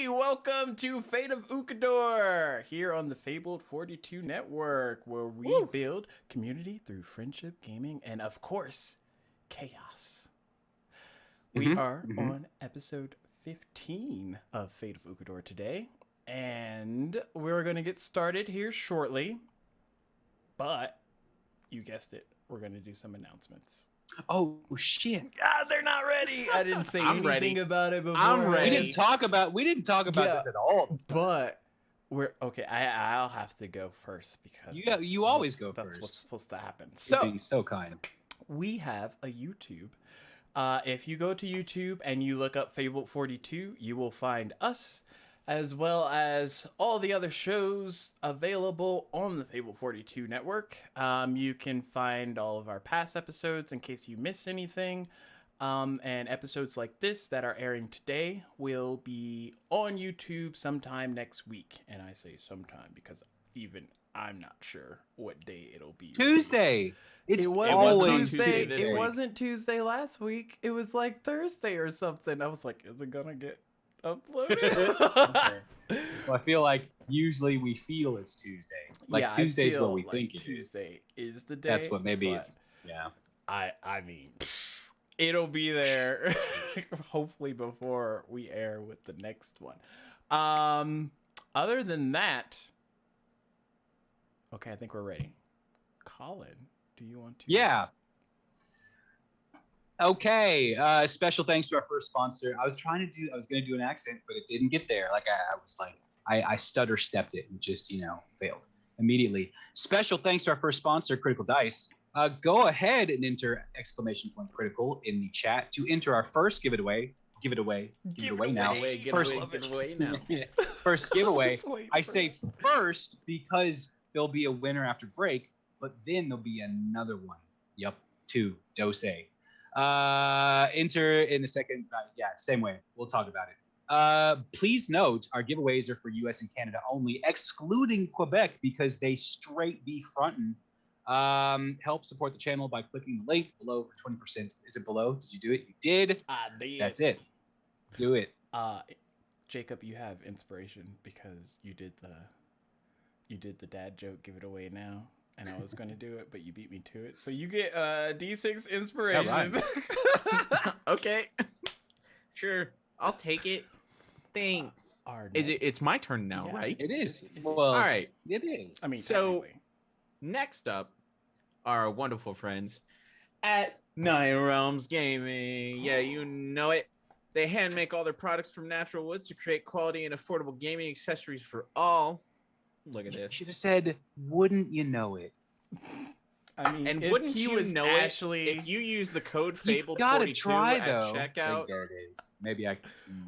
everybody! Welcome to Fate of Ukodor here on the Fabled 42 Network, where we build community through friendship, gaming, and of course, chaos. We are on episode 15 of Fate of Ukodor today, and we're going to get started here shortly. But, you guessed it, we're going to do some announcements. Oh shit! They're not ready. I didn't say anything about it before. I'm ready. We didn't talk about this at all. But we're okay. I'll have to go first because you always go first. That's what's supposed to happen. You're being so kind. We have a YouTube. If you go to YouTube and you look up Fable 42, you will find us, as well as all the other shows available on the Fable 42 network. You can find all of our past episodes in case you missed anything. And episodes like this that are airing today will be on YouTube sometime next week. And I say sometime because even I'm not sure what day it'll be. Tuesday. It wasn't Tuesday. It wasn't Tuesday last week. It was like Thursday or something. I was like, is it gonna get uploaded? Okay. Well, I feel like usually we feel it's Tuesday. Like Tuesday's what we think it Tuesday is the day. That's what maybe it's. Yeah. I mean, it'll be there hopefully before we air with the next one. Other than that, okay, I think we're ready. Colin, do you want to? Yeah. Okay. Special thanks to our first sponsor. I was going to do an accent, but it didn't get there. Like I stutter stepped it and just, failed immediately. Special thanks to our first sponsor, Critical Dice. Go ahead and enter !critical in the chat to enter our first giveaway. Give it away now. First giveaway. I say first because there'll be a winner after break, but then there'll be another one. Yep, 2 Dose. Enter in the second. Same way. We'll talk about it. Please note our giveaways are for US and Canada only, excluding Quebec because they straight be frontin'. Help support the channel by clicking the link below for 20%. Is it below? Did you do it? You did. I did. That's it. Do it. Jacob, you have inspiration because you did the dad joke. Give it away now. And I was going to do it, but you beat me to it. So you get D6 inspiration. Right. Okay. Sure. I'll take it. Thanks. It's my turn now, right? It is. Well, all right. It is. I mean, so next up are our wonderful friends at Nine Realms Gaming. Yeah, you know it. They hand make all their products from natural woods to create quality and affordable gaming accessories for all. Look at this. Should have said, wouldn't you know it? I mean, and wouldn't you know actually, if you use the code Fable42 at checkout? There it is. Maybe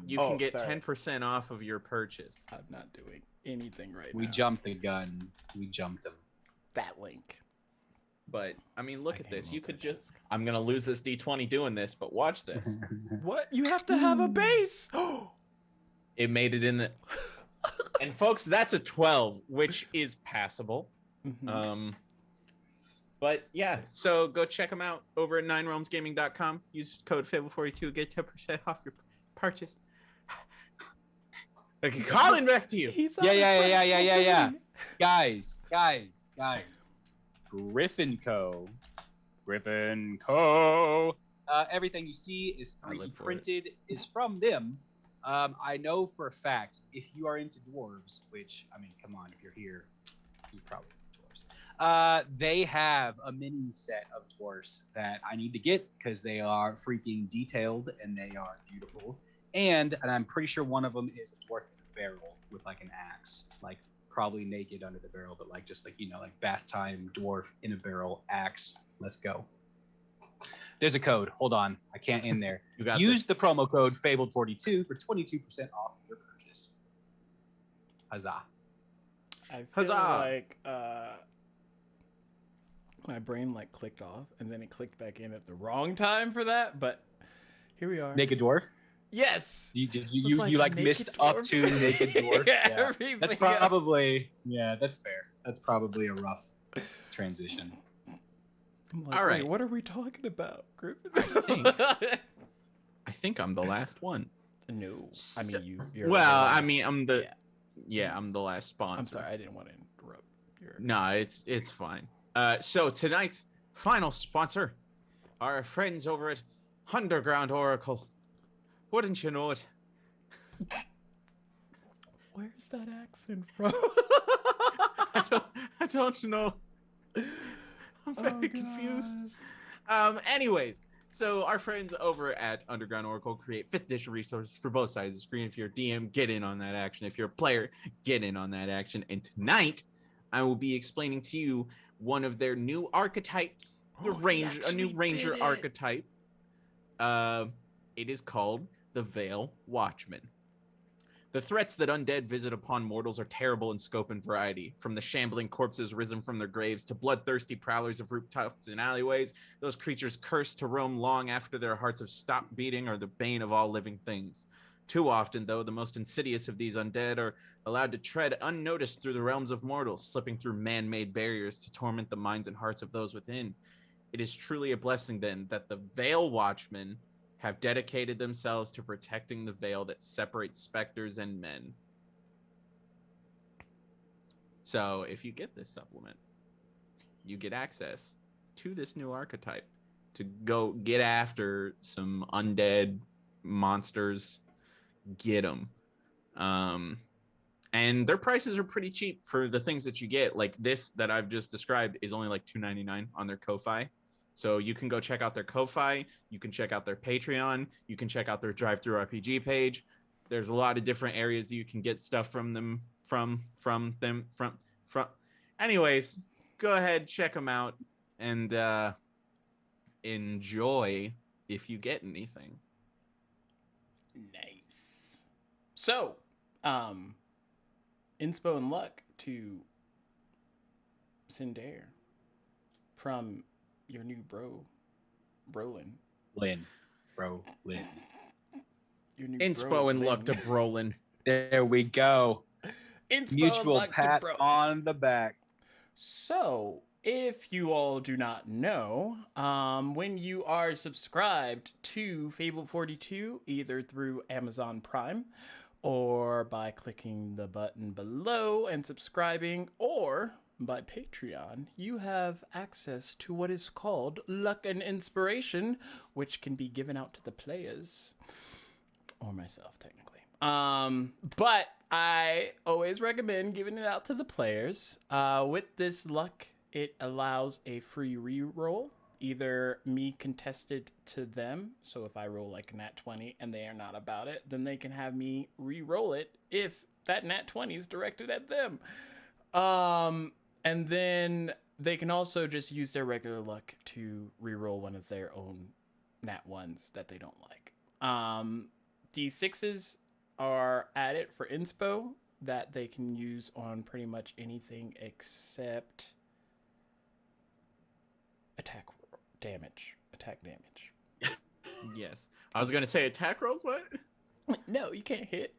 you can get 10% off of your purchase. I'm not doing anything right now. We jumped the gun. We jumped him. That link. But I mean, look at this. You could just. I'm gonna lose this D20 doing this, but watch this. What? You have to have a base. It made it in the. And folks, that's a 12, which is passable. But yeah, so go check them out over at ninerealmsgaming.com. Use code Fable42, get 10% off your purchase. Okay, Colin, back to you. Yeah. Guys. Griffin Co. Everything you see is 3D printed, is from them. I know for a fact, if you are into dwarves, which, I mean, come on, if you're here, you probably like dwarves. They have a mini set of dwarves that I need to get because they are freaking detailed and they are beautiful. And I'm pretty sure one of them is a dwarf in a barrel with like an axe, like probably naked under the barrel, but like just like, like bath time dwarf in a barrel axe. Let's go. There's a code. Hold on. I can't in there. Use the promo code Fabled42 for 22% off your purchase. Huzzah. I feel like my brain like clicked off and then it clicked back in at the wrong time for that, but here we are. Naked dwarf? Yes. You missed up to naked dwarf. Yeah. That's probably that's fair. That's probably a rough transition. I'm like, all right, what are we talking about, Griffin? I think I'm the last one. No, I mean you're Well, the I last- mean, I'm the yeah. I'm the last sponsor. I'm sorry, I didn't want to interrupt. No, it's fine. So tonight's final sponsor, our friends over at Underground Oracle. Wouldn't you know it? Where's that accent from? I don't know. I'm very confused. Anyways, so our friends over at Underground Oracle create 5th edition resources for both sides of the screen. If you're a DM, get in on that action. If you're a player, get in on that action. And tonight, I will be explaining to you one of their new archetypes, a new ranger archetype. It is called the Veil Watchman. The threats that undead visit upon mortals are terrible in scope and variety. From the shambling corpses risen from their graves to bloodthirsty prowlers of rooftops and alleyways, those creatures cursed to roam long after their hearts have stopped beating are the bane of all living things. Too often, though, the most insidious of these undead are allowed to tread unnoticed through the realms of mortals, slipping through man-made barriers to torment the minds and hearts of those within. It is truly a blessing, then, that the Veil Watchmen have dedicated themselves to protecting the veil that separates specters and men. So, if you get this supplement, you get access to this new archetype to go get after some undead monsters. Get them. And their prices are pretty cheap for the things that you get. Like this that I've just described is only like $2.99 on their Ko-Fi. So you can go check out their Ko-Fi, you can check out their Patreon, you can check out their Drive-Thru RPG page. There's a lot of different areas that you can get stuff from them. Anyways, go ahead, check them out, and enjoy if you get anything. Nice. So, inspo and luck to Cinder from your new Brolin. Lynn. Your new Inspo and luck to Brolin. There we go. Inspo Mutual and luck pat to Brolin. on the back. So, if you all do not know, when you are subscribed to Fable 42, either through Amazon Prime or by clicking the button below and subscribing, or by Patreon, you have access to what is called Luck and Inspiration, which can be given out to the players, or myself, technically. But I always recommend giving it out to the players. With this luck, it allows a free reroll, either me contested to them. So if I roll like a nat 20 and they are not about it, then they can have me re-roll it if that nat 20 is directed at them. And then they can also just use their regular luck to re-roll one of their own nat 1s that they don't like. D6s are added for inspo that they can use on pretty much anything except attack damage. Yes. I was going to say attack rolls, what? No, you can't hit.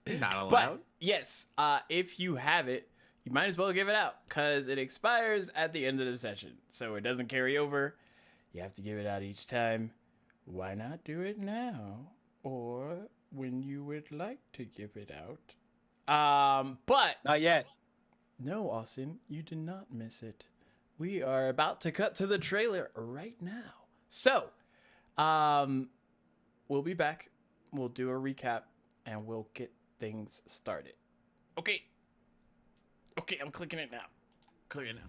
Not allowed. But yes, if you have it, you might as well give it out because it expires at the end of the session. So it doesn't carry over. You have to give it out each time. Why not do it now? Or when you would like to give it out. But Not yet. no, Austin, you did not miss it. We are about to cut to the trailer right now. So, we'll be back. We'll do a recap and we'll get things started. Okay, I'm clicking it now. Clear now.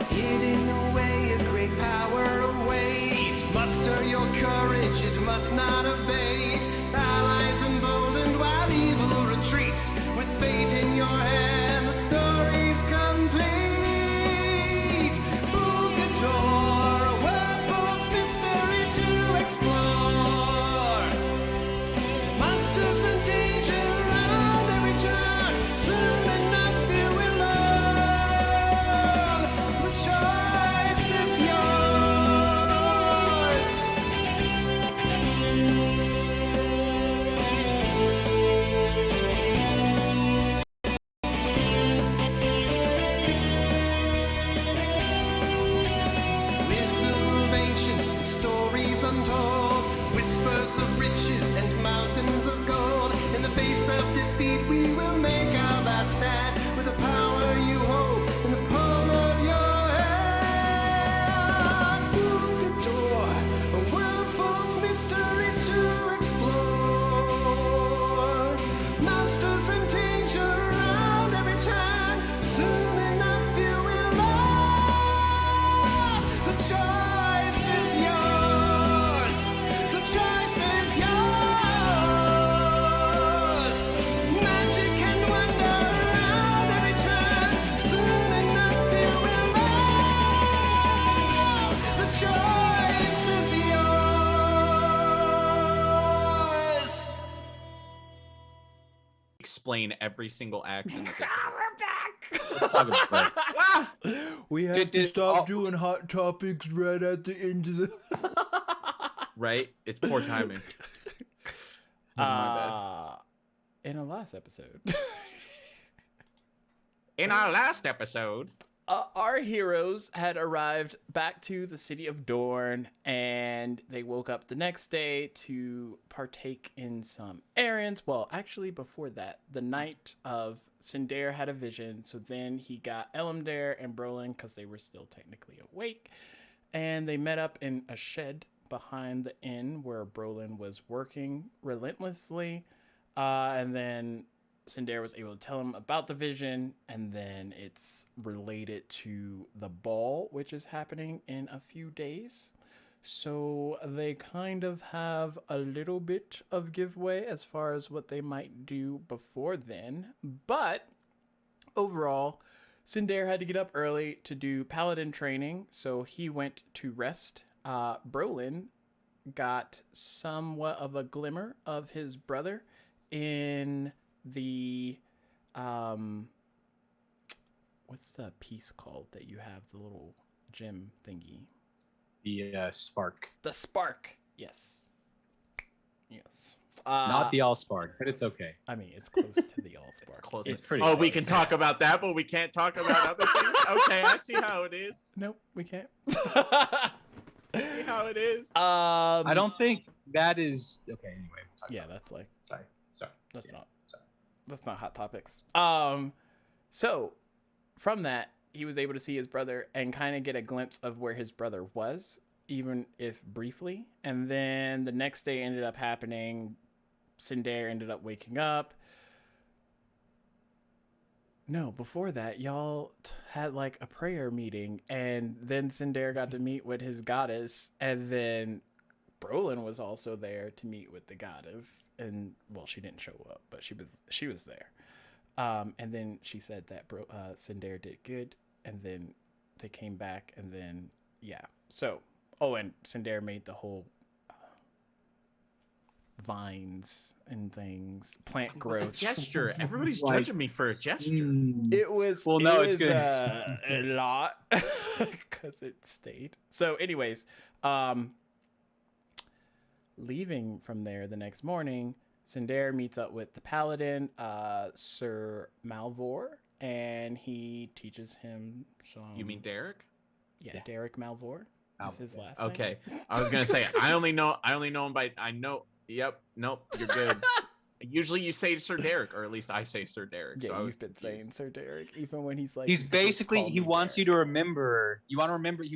Hidden away, a great power awaits. Muster your courage, it must not abate. Allies emboldened while evil retreats. With fate in your hand, the story's complete. Ukodor, a world full of mystery to explore. Monsters and danger around every turn. Soon enough you will learn. The choice is yours. whispers of riches and mountains of gold. In the face of defeat, we will make our last stand with the power you hold in the palm of your hand. Ukodor, a world full of mystery to explore. Monsters and danger around every turn. Soon enough, you will learn. The choice is yours. The choice is yours. Magic and wonder around every turn. Soon enough, you will learn. The choice is yours. Explain every single action that they Ah! We have to stop doing hot topics right at the end of the. right? It's poor timing. My In a last episode, In our last episode, our heroes had arrived back to the city of Dorne, and they woke up the next day to partake in some errands. Well, actually, before that, the night of Sindare had a vision, so then he got Elamdare and Brolin because they were still technically awake, and they met up in a shed behind the inn where Brolin was working relentlessly, and then Sindare was able to tell him about the vision, and then it's related to the ball, which is happening in a few days. So they kind of have a little bit of giveaway as far as what they might do before then. But overall, Sindare had to get up early to do paladin training, so he went to rest. Brolin got somewhat of a glimmer of his brother in the what's the piece called that you have, the little gem thingy? The spark. The spark. Yes. Not the all spark, but it's okay. I mean, it's close to the all spark. close. It's pretty Oh, close. we can talk about that, but we can't talk about other things. Okay, I see how it is. Nope, we can't. I see how it is. I don't think that is okay. Anyway, we'll talk Yeah, about that's like it. Sorry. that's Yeah, not sorry. that's not hot topics. So from that, he was able to see his brother and kind of get a glimpse of where his brother was, even if briefly. And then the next day ended up happening. Sindare ended up waking up. No, before that, y'all had like a prayer meeting, and then Sindare got to meet with his goddess, and then Brolin was also there to meet with the goddess. And well, she didn't show up, but she was there. And then she said that Sindare did good, and then they came back, and then yeah. So and Sindare made the whole vines and things, plant growth. It's a gesture. Everybody's Like- judging me for a gesture. It was Well, no, it it's was, good. A lot because it stayed. So, anyways, leaving from there the next morning, Sindare meets up with the paladin, Sir Malvor, and he teaches him some. You mean Derek? Yeah, Derek Malvor. That's his last Okay. name. I was gonna say I only know him by Yep. Nope. You're good. Usually you say Sir Derek, or at least I say Sir Derek. Yeah, so I was you've been confused. saying Sir Derek, even when he's like. He's "Just basically call he me wants you Derek." to remember. He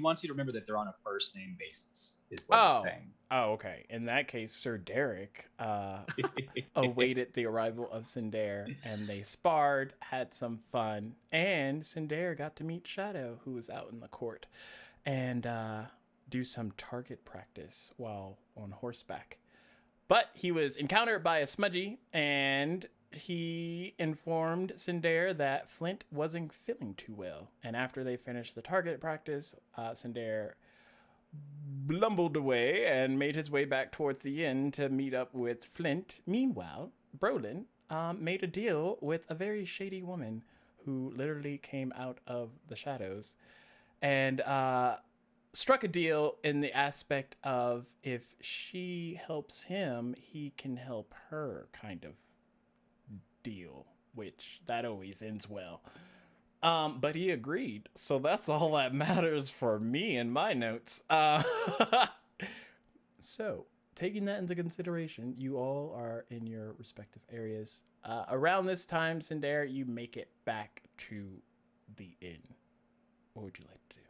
wants you to remember that they're on a first name basis. Is what he's saying. Oh, okay. In that case, Sir Derek awaited the arrival of Sindare, and they sparred, had some fun, and Sindare got to meet Shadow, who was out in the court, and do some target practice while on horseback. But he was encountered by a smudgy, and he informed Sindare that Flint wasn't feeling too well. And after they finished the target practice, Sindare blumbled away and made his way back towards the inn to meet up with Flint. Meanwhile, Brolin made a deal with a very shady woman who literally came out of the shadows and struck a deal in the aspect of if she helps him, he can help her kind of deal, which that always ends well. But he agreed, so that's all that matters for me in my notes. So taking that into consideration, you all are in your respective areas. Around this time, Sindare, you make it back to the inn. What would you like to do?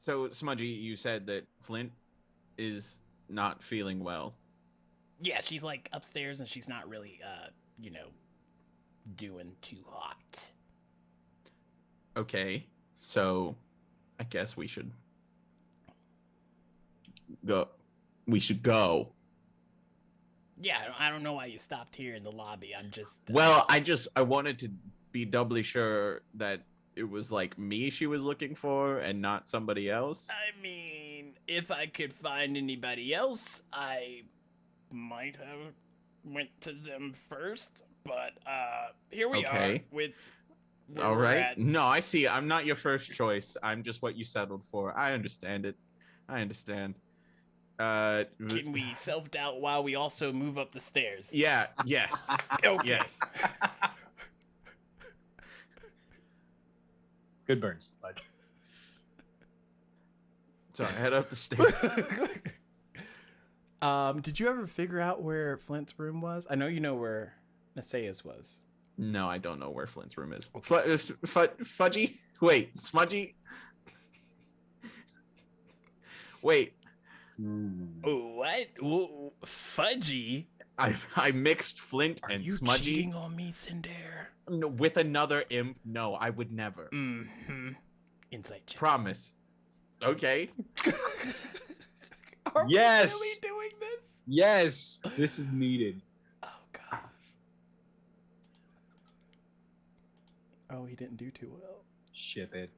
So, Smudgy, you said that Flint is not feeling well. Yeah, she's like upstairs and she's not really, doing too hot. Okay, so I guess we should go. We should go. Yeah, I don't know why you stopped here in the lobby. I'm just... Well, I wanted to be doubly sure that it was like me she was looking for and not somebody else. I mean, if I could find anybody else, I might have went to them first, but here we are with where all we're right. at. No, I see. I'm not your first choice. I'm just what you settled for. I understand it. I understand. Can we self-doubt while we also move up the stairs? Yeah, yes. Okay. Yes. Good burns, bud. So I head up the stairs. Did you ever figure out where Flint's room was? I know you know where Nasea's was. No, I don't know where Flint's room is. Fudgy? Wait, Smudgy? Wait. What? Fudgy? I mixed Flint Are and you Smudgy cheating on me, Sindare? No, with another imp. No, I would never. Mm-hmm. Insight check. Promise. Okay. Are Yes. we really doing this? Yes, this is needed. Oh, gosh. Oh, he didn't do too well. Ship it.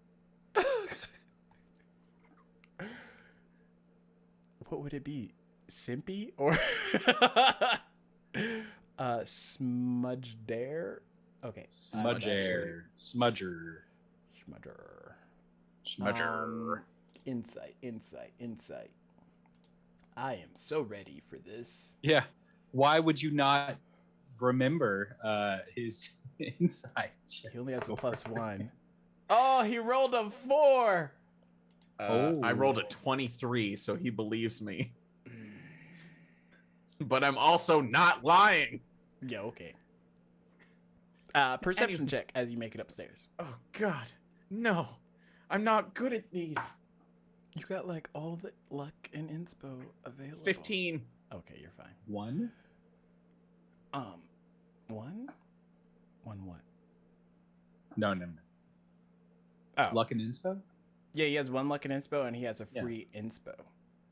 What would it be? Simpy or Smudge Dare? Okay. Smudger. Smudger. Smudger. Smudger. Insight. I am so ready for this. Yeah. Why would you not remember his insight? He only has a +1. Oh, he rolled a 4. I rolled a 23, so he believes me. But I'm also not lying. Yeah, okay. Perception check as you make it upstairs. Oh, God. No. I'm not good at these. You got like all the luck and inspo available. 15. Okay, you're fine. 1? 1? 1 what? No. Oh. Luck and inspo? Yeah, he has 1 luck and inspo, and he has a free inspo.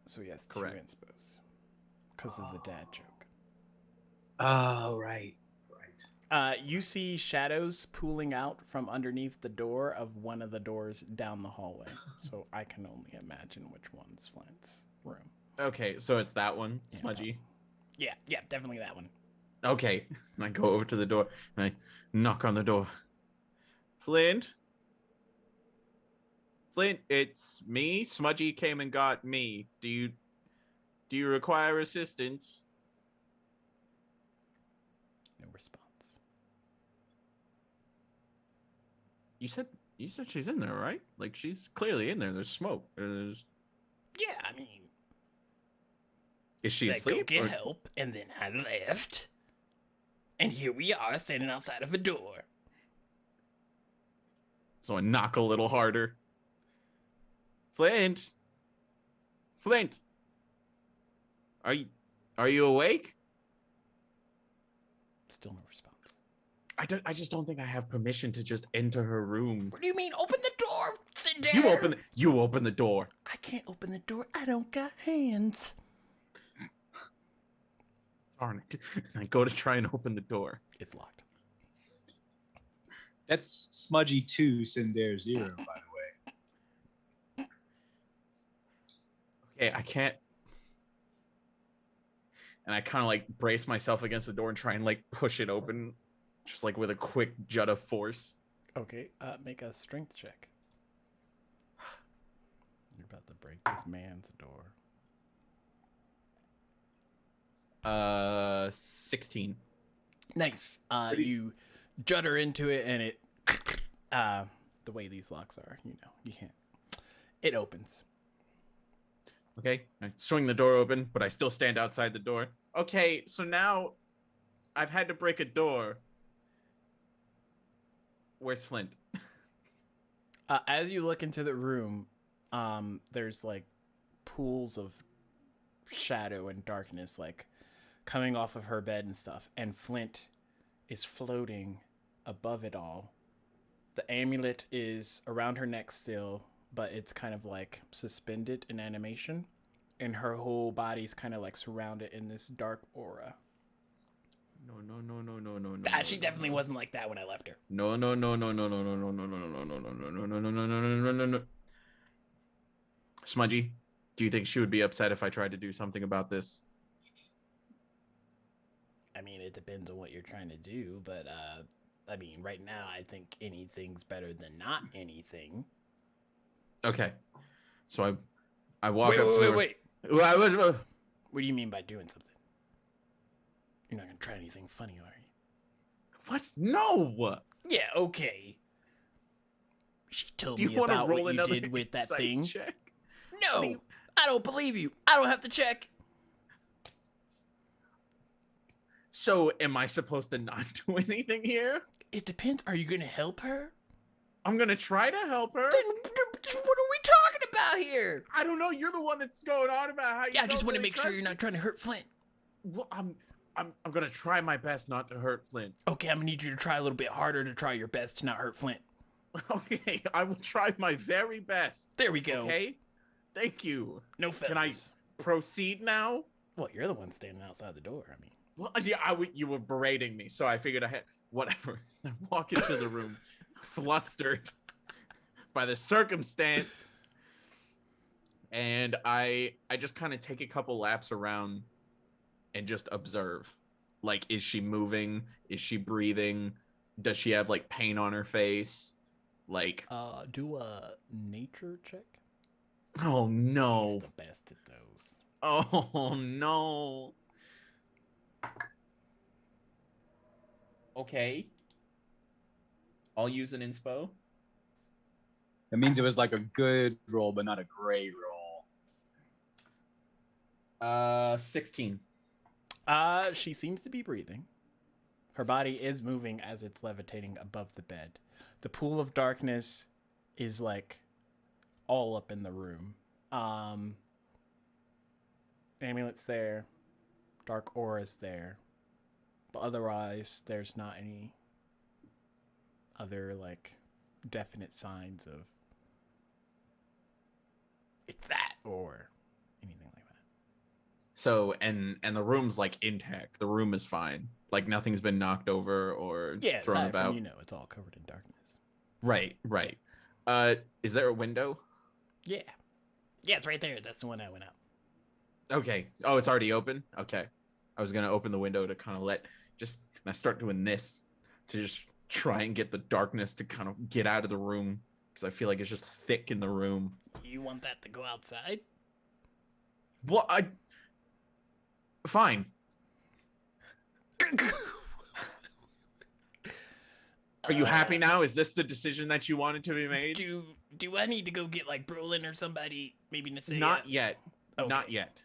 So he has Correct. 2 inspos. Because of the dad joke. Oh, right. You see shadows pooling out from underneath the door of one of the doors down the hallway. So I can only imagine which one's Flint's room. Okay, so it's that one, Yeah. Smudgy. Yeah, definitely that one. Okay. And I go over to the door and I knock on the door. Flint? Flint, it's me. Smudgy came and got me. Do you require assistance? No response. You said she's in there, right? Like she's clearly in there. There's smoke. Is Yeah, I mean, she said asleep? go get or- help, and then I left. And here we are, standing outside of a door. So I knock a little harder. Flint. Are you awake? Still no response. I just don't think I have permission to just enter her room. What do you mean? Open the door, Sindare! You open the door. I can't open the door. I don't got hands. Darn it. I go to try and open the door. It's locked. That's Smudgy 2, Sindare 0, by the way. Okay, I can't. And I kind of like brace myself against the door and try and like push it open, just like with a quick jut of force. Okay, make a strength check. You're about to break this man's door. 16. Nice. You judder into it, and it, the way these locks are, you can't. It opens. Okay, I swing the door open, but I still stand outside the door. Okay, so now I've had to break a door. Where's Flint? As you look into the room, there's like pools of shadow and darkness, like coming off of her bed and stuff. And Flint is floating above it all. The amulet is around her neck still, but it's kind of like suspended in animation. And her whole body's kind of like surrounded in this dark aura. No. She definitely wasn't like that when I left her. No. Smudgy, do you think she would be upset if I tried to do something about this? I mean, it depends on what you're trying to do, but I mean, right now I think anything's better than not anything. Okay, so I walk up to her. Wait. What do you mean by doing something? You're not gonna try anything funny, are you? What? No. Yeah, okay. She told Do me you want to about roll what you another did with that insight thing. check? No, I don't believe you. I don't have to check. So, am I supposed to not do anything here? It depends. Are you gonna help her? I'm gonna try to help her. Then what are we talking about here? I don't know. You're the one that's going on about how you. Yeah, I just don't want to really make sure trust you're me. not trying to hurt Flint. Well, I'm gonna try my best not to hurt Flint. Okay, I'm gonna need you to try a little bit harder to try your best to not hurt Flint. Okay, I will try my very best. There we go. Okay, thank you. No feathers. Can I proceed now? Well, you're the one standing outside the door. I mean. Well, yeah, you were berating me, so I figured I had whatever. I walk into the room, flustered by the circumstance, and I just kind of take a couple laps around and just observe. Like, is she moving? Is she breathing? Does she have like pain on her face? Like, do a nature check. oh no. He's the best at those. Oh no. Okay. I'll use an inspo. That means it was like a good roll, but not a great roll. 16. She seems to be breathing. Her body is moving as it's levitating above the bed. The pool of darkness is like all up in the room. Amulet's there. Dark aura's there. But otherwise, there's not any other like definite signs of it's that or anything like that. So and the room's like intact. The room is fine. Like nothing's been knocked over or thrown aside about. from, it's all covered in darkness. Right. Is there a window? Yeah, it's right there. That's the one I went out. Okay. Oh, it's already open? Okay. I was gonna open the window to kind of and I start doing this to just try and get the darkness to kind of get out of the room because I feel like it's just thick in the room. You want that to go outside? Well, fine. Are you happy now? Is this the decision that you wanted to be made? Do I need to go get like Brolin or somebody maybe to say Not yet. Okay. Not yet.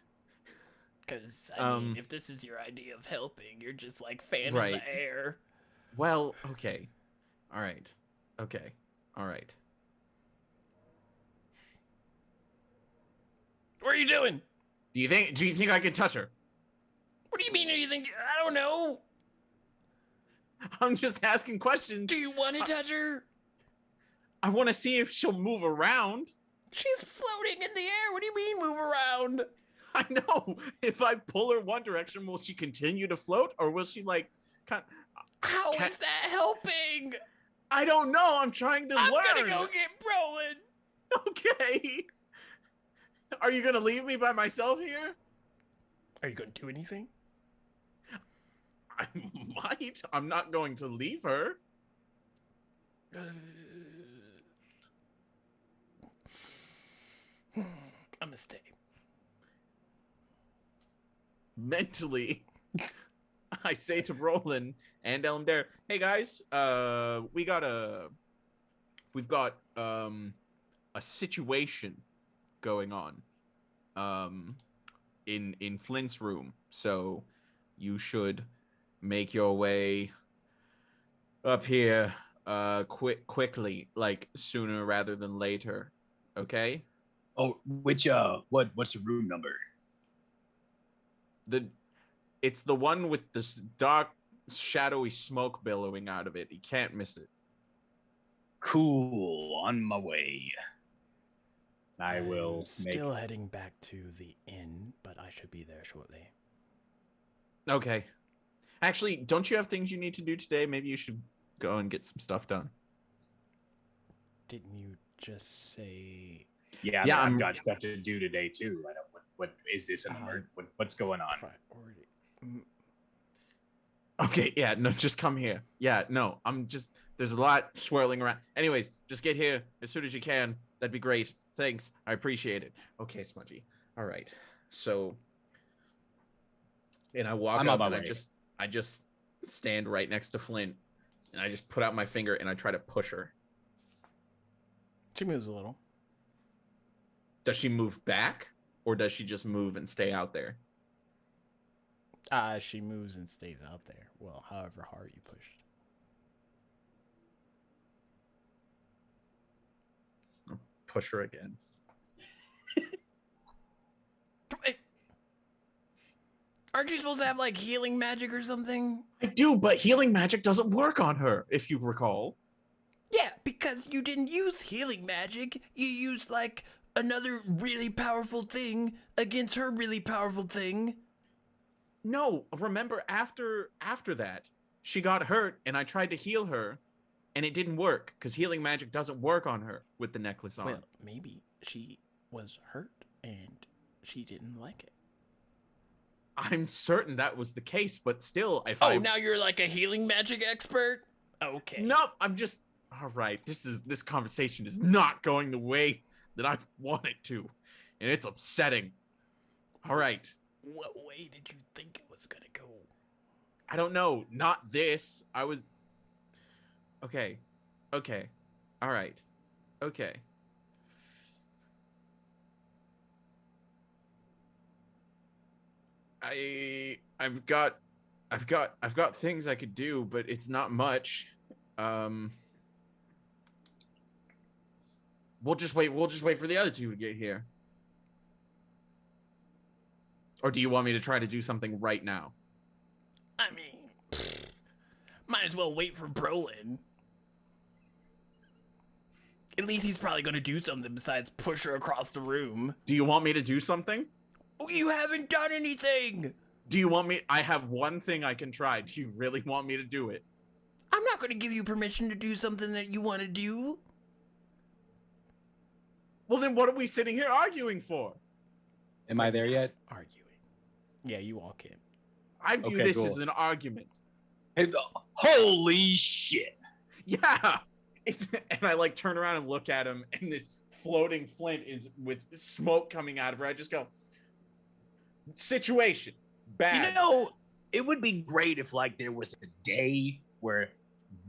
Because I mean, if this is your idea of helping, you're just like fanning the air. Well, okay. All right. Okay. All right. What are you doing? Do you think I can touch her? What do you mean? Do you think? I don't know. I'm just asking questions. Do you want to touch her? I want to see if she'll move around. She's floating in the air. What do you mean move around? I know. If I pull her one direction, will she continue to float, or will she like kind? How is that helping? I don't know. I'm trying to learn. I'm gonna go get Brolin. Okay. Are you gonna leave me by myself here? Are you gonna do anything? I might. I'm not going to leave her. I'm gonna stay. Mentally, I say to Roland and Elmdare, "Hey guys, we've got a situation going on. in Flint's room. So you should make your way up here quickly, like sooner rather than later. Okay? Oh, what's the room number? It's the one with this dark shadowy smoke billowing out of it. You can't miss it. Cool, on my way. I will I'm still heading back to the inn, but I should be there shortly. Okay. Actually, don't you have things you need to do today? Maybe you should go and get some stuff done. Didn't you just say? Yeah, I've got stuff to do today too. I don't. What is this? What's going on? Priority. Okay, yeah, no, just come here. Yeah, no, there's a lot swirling around. Anyways, just get here as soon as you can. That'd be great. Thanks. I appreciate it. Okay, Smudgy. All right. So, and I walk up and I just stand right next to Flint and I just put out my finger and I try to push her. She moves a little. Does she move back or does she just move and stay out there? She moves and stays out there. Well, however hard you pushed. I'll push her again. Aren't you supposed to have like healing magic or something? I do, but healing magic doesn't work on her, if you recall. Yeah, because you didn't use healing magic. You used like another really powerful thing against her really powerful thing. No, remember after that, she got hurt and I tried to heal her and it didn't work because healing magic doesn't work on her with the necklace on. Well, maybe she was hurt and she didn't like it. I'm certain that was the case, but still, now you're like a healing magic expert? Okay. No, I'm just all right. This conversation is not going the way that I want it to, and it's upsetting. All right. What way did you think it was gonna go? I don't know. Not this. I was. Okay. All right. Okay. I've got things I could do, but it's not much. We'll just wait for the other two to get here. Or do you want me to try to do something right now? I mean, might as well wait for Brolin. At least he's probably gonna do something besides push her across the room. Do you want me to do something? You haven't done anything! Do you want me? I have one thing I can try. Do you really want me to do it? I'm not gonna give you permission to do something that you want to do. Well, then what are we sitting here arguing for? Am I there yet? Arguing. Yeah, you walk in. I view this as an argument. And, holy shit! Yeah! And I like turn around and look at him, and this floating Flint is with smoke coming out of her. I just go, situation bad. You know, it would be great if like there was a day where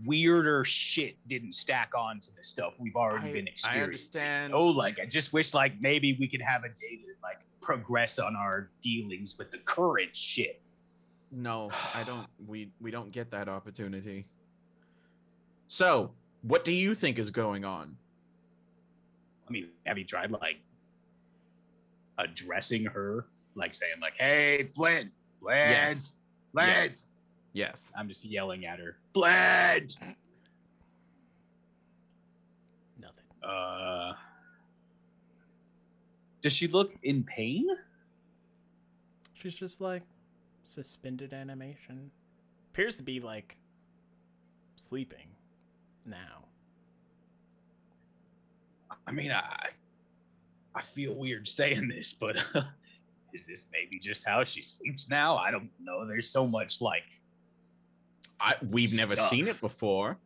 weirder shit didn't stack on to the stuff we've already been experiencing. I understand. Oh, like I just wish like maybe we could have a day to like progress on our dealings with the current shit. No, I don't. We don't get that opportunity. So, what do you think is going on? I mean, have you tried like addressing her, like saying like, "Hey, Flint, Yes. Flint." Yes. I'm just yelling at her, Flint. Nothing. Does she look in pain? She's just like suspended animation. Appears to be like sleeping now. I mean, I feel weird saying this, but is this maybe just how she sleeps now? I don't know. There's so much like we've never stuff. seen it before.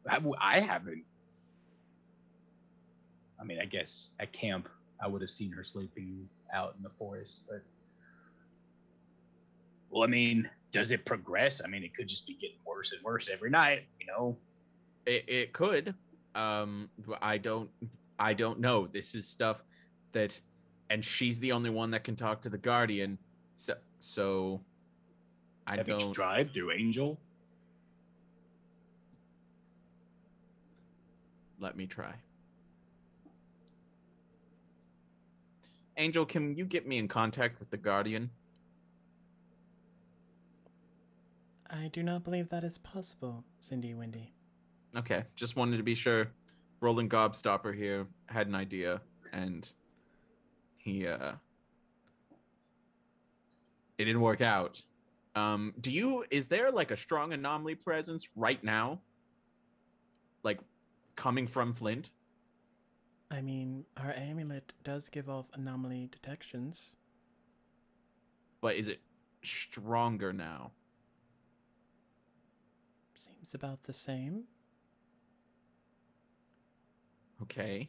I haven't. I mean, I guess at camp I would have seen her sleeping out in the forest, but well, I mean, does it progress? I mean, it could just be getting worse and worse every night, you know? It could. But I don't know. This is stuff that and she's the only one that can talk to the Guardian. So I Have don't. you tried through Angel? Let me try. Angel, can you get me in contact with the Guardian? I do not believe that is possible, Cindy Windy. Okay, just wanted to be sure. Roland Gobstopper here had an idea, and he it didn't work out. Is there like a strong anomaly presence right now? Like coming from Flint? I mean, our amulet does give off anomaly detections. But is it stronger now? Seems about the same. Okay.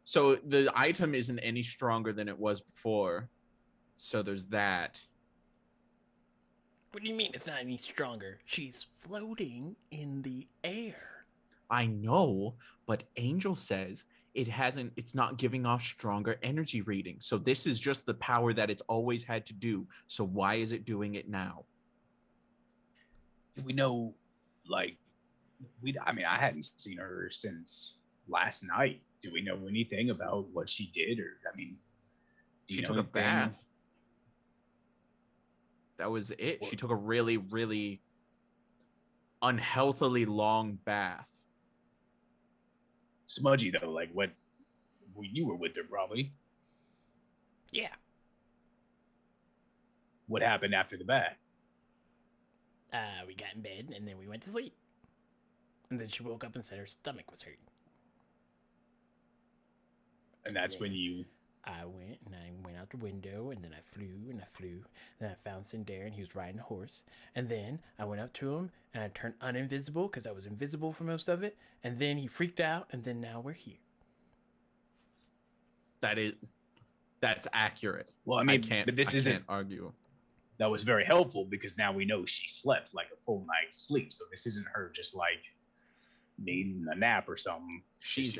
So the item isn't any stronger than it was before. So there's that. What do you mean it's not any stronger? She's floating in the air. I know, but Angel says it's not giving off stronger energy readings. So this is just the power that it's always had to do. So why is it doing it now? Do we know, like, I hadn't seen her since last night. Do we know anything about what she did? Or, I mean, do you She know took a anything? bath. That was it. She took a really, really unhealthily long bath. Smudgy, though, like, what? Well, you were with her, probably. Yeah. What happened after the bath? We got in bed and then we went to sleep. And then she woke up and said her stomach was hurting. And that's when you... I went out the window, and then I flew. Then I found Cinder, and he was riding a horse. And then I went up to him, and I turned uninvisible, because I was invisible for most of it. And then he freaked out, and then now we're here. That's accurate. Well, I mean, but I can't argue. That was very helpful, because now we know she slept like a full night's sleep. So this isn't her just like needing a nap or something. She's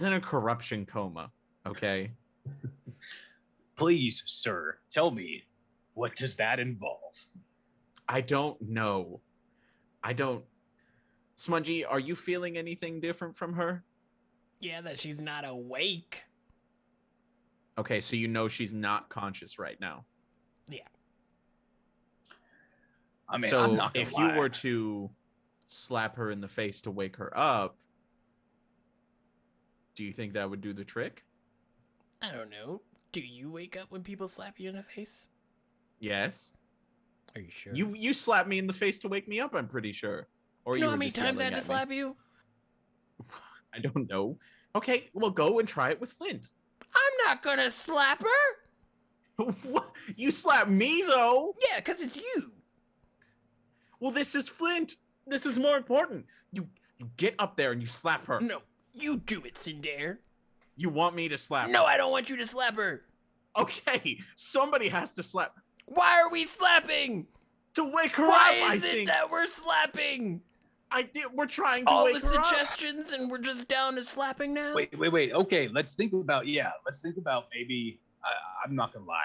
in a corruption coma, okay? Please, sir, tell me, what does that involve? I don't know. Smudgy, are you feeling anything different from her? Yeah, that she's not awake. Okay, so you know she's not conscious right now. Yeah. I mean, so I'm not gonna if lie. you were to slap her in the face to wake her up, do you think that would do the trick? I don't know. Do you wake up when people slap you in the face? Yes. Are you sure? You slapped me in the face to wake me up, I'm pretty sure. Or you know were how many just times I had yelling to at me? slap you? I don't know. Okay, well, go and try it with Flint. I'm not gonna slap her! What? You slap me, though? Yeah, because it's you! Well, this is Flint. This is more important. You get up there and you slap her. No, you do it, Cinder. You want me to slap her? No, I don't want you to slap her. Okay, somebody has to slap. Why are we slapping? To wake her up, Why I is it think. that we're slapping? We're trying to All wake the her up. suggestions and we're just down to slapping now? Wait. Okay, let's think about maybe. I'm not gonna lie.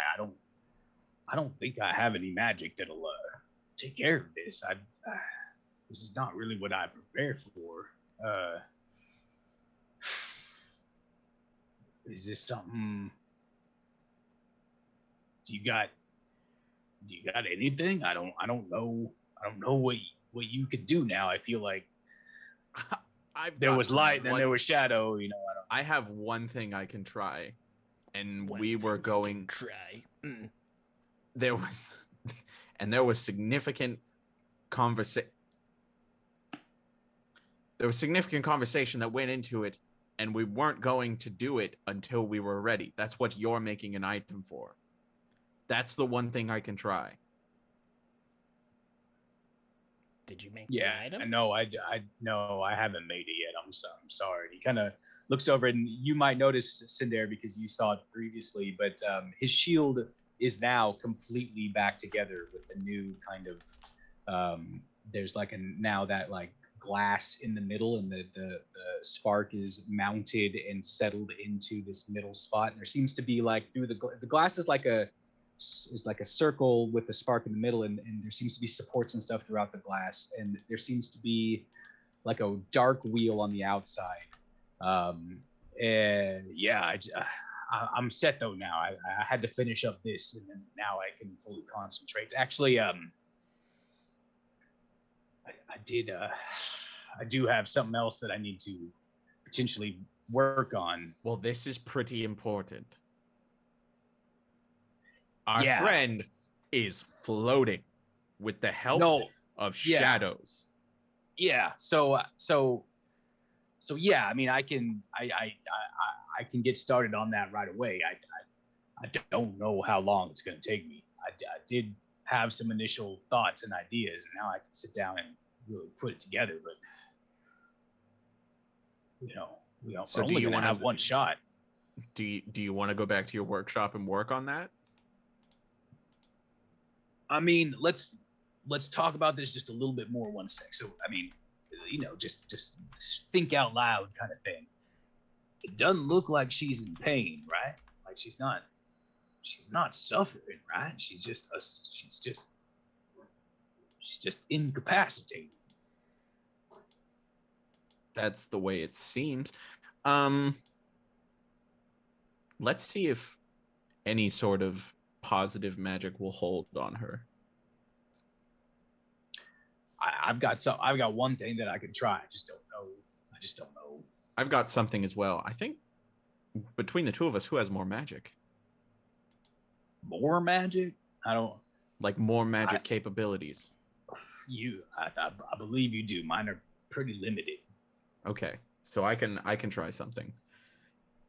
I don't think I have any magic that'll take care of this. This is not really what I prepared for. Is this something? Do you got anything? I don't know. I don't know what you could do now. I feel like there was light and then there was shadow. You know, I have one thing I can try, and One we were thing going. Try. There was significant conversation. There was significant conversation that went into it, and we weren't going to do it until we were ready. That's what you're making an item for. That's the one thing I can try. Did you make the item? No, I haven't made it yet. I'm sorry. He kind of looks over, and you might notice Cinder because you saw it previously, but his shield is now completely back together with the new kind of there's like now that like glass in the middle, and the spark is mounted and settled into this middle spot. And there seems to be like through the glass is like a circle with the spark in the middle, and there seems to be supports and stuff throughout the glass, and there seems to be like a dark wheel on the outside. And yeah, I'm set though now. I had to finish up this, and then now I can fully concentrate. Actually, I do have something else that I need to potentially work on. Well, this is pretty important. Our friend is floating with the help of shadows. Yeah. So yeah. I mean, I can get started on that right away. I don't know how long it's going to take me. I did have some initial thoughts and ideas, and now I can sit down and really put it together. But so we're only going to have one shot. Do you want to go back to your workshop and work on that? I mean, let's talk about this just a little bit more one sec. So, I mean, just think out loud kind of thing. It doesn't look like she's in pain, right? Like she's not suffering, right? She's just incapacitated. That's the way it seems. Let's see if any sort of positive magic will hold on her. I've got one thing that I could try. I just don't know. I've got something as well. I think between the two of us, who has more magic? More magic? I don't like more magic capabilities. I believe you do. Mine are pretty limited. Okay, so I can try something.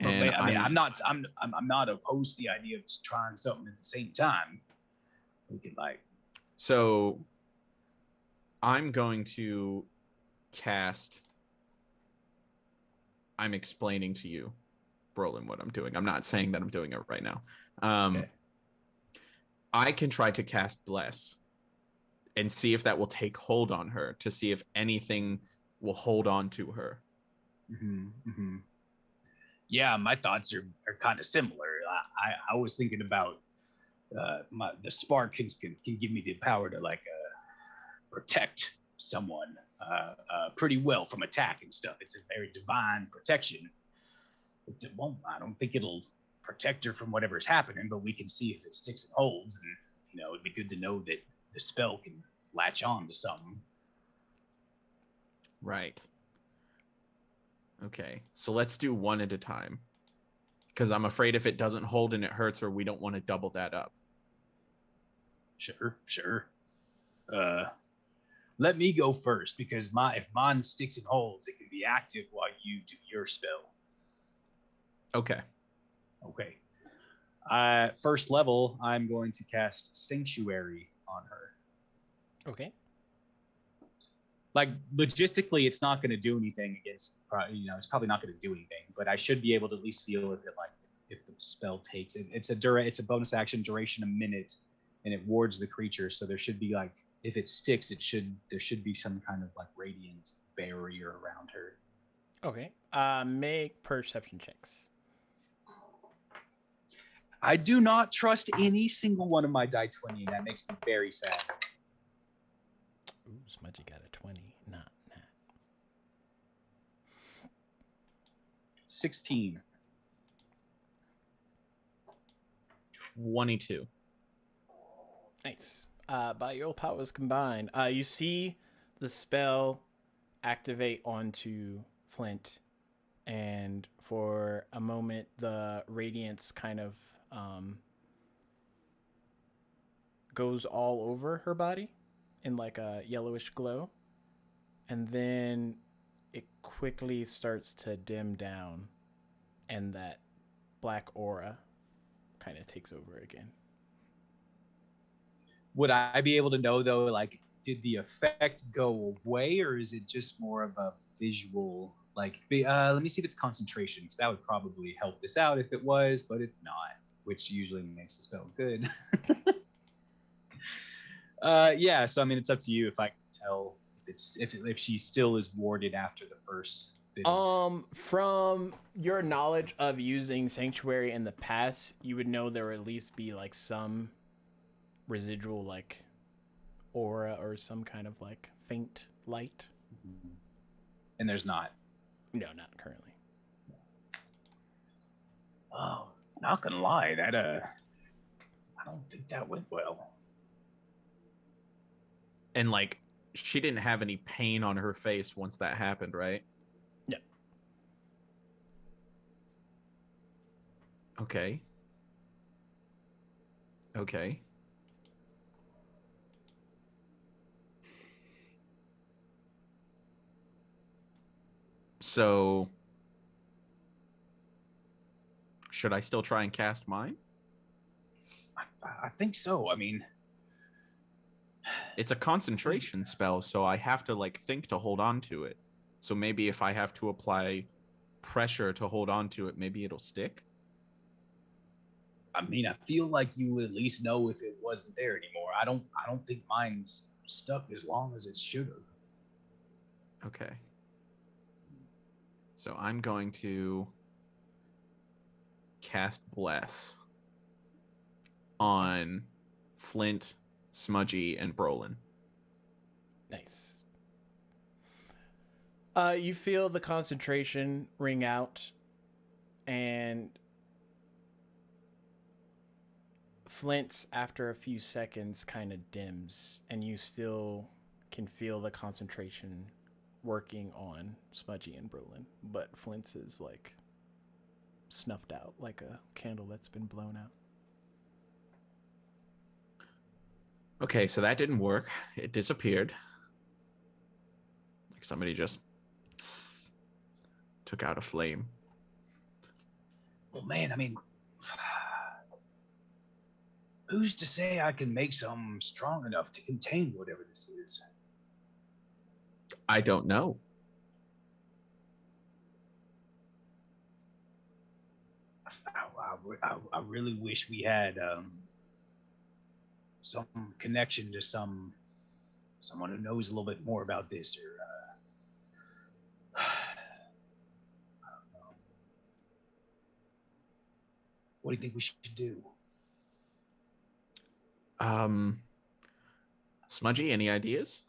And I'm not opposed to the idea of just trying something at the same time. We could So I'm going to cast. I'm explaining to you, Brolin, what I'm doing. I'm not saying that I'm doing it right now. Okay. I can try to cast Bless and see if that will take hold on her, to see if anything will hold on to her. Mm-hmm, mm-hmm. Yeah, my thoughts are kind of similar. I was thinking about the spark can give me the power to protect someone pretty well from attack and stuff. It's a very divine protection. I don't think it'll protect her from whatever's happening, but we can see if it sticks and holds, and it'd be good to know that the spell can latch on to something. Right. Okay, so let's do one at a time, because I'm afraid if it doesn't hold and it hurts her, we don't want to double that up. Sure. Let me go first, because if mine sticks and holds, it can be active while you do your spell. Okay. First level, I'm going to cast Sanctuary on her. Okay. Logistically, it's not going to do anything against. It's probably not going to do anything, but I should be able to at least feel if the spell takes it. It's a bonus action, duration a minute, and it wards the creature. So there should be if it sticks, there should be some kind of radiant barrier around her. Okay. Make perception checks. I do not trust any single one of my die 20, and that makes me very sad. Ooh, Smudgy got a 20. Not. 16. 22. Nice. By your powers combined, you see the spell activate onto Flint, and for a moment, the radiance kind of goes all over her body in a yellowish glow, and then it quickly starts to dim down, and that black aura kind of takes over again. Would I be able to know though, did the effect go away, or is it just more of a visual? Let me see if it's concentration, because that would probably help this out if it was, but it's not, which usually makes the spell good. Yeah, so it's up to you if I can tell if she still is warded after the first bit of... From your knowledge of using Sanctuary in the past, you would know there would at least be like some residual like aura or some kind of like faint light. And there's not. No, not currently. Oh, not gonna lie, that I don't think that went well. And like, she didn't have any pain on her face once that happened, right? No. Okay. Okay. So, should I still try and cast mine? I think so. I mean, It's a concentration spell, so I have to like think to hold on to it. So maybe if I have to apply pressure to hold on to it, maybe it'll stick. I mean, I feel like you would at least know if it wasn't there anymore. I don't think mine's stuck as long as it should have. Okay. So I'm going to cast Bless on Flint, Smudgy, and Brolin. Nice. You feel the concentration ring out, and Flint's after a few seconds kind of dims, and you still can feel the concentration working on Smudgy and Brolin, but Flint's is like snuffed out like a candle that's been blown out. Okay, so that didn't work. It disappeared. Like somebody just took out a flame. Well, man, I mean, who's to say I can make something strong enough to contain whatever this is? I don't know. I really wish we had some connection to someone who knows a little bit more about this, or I don't know. What do you think we should do? Smudgy, any ideas?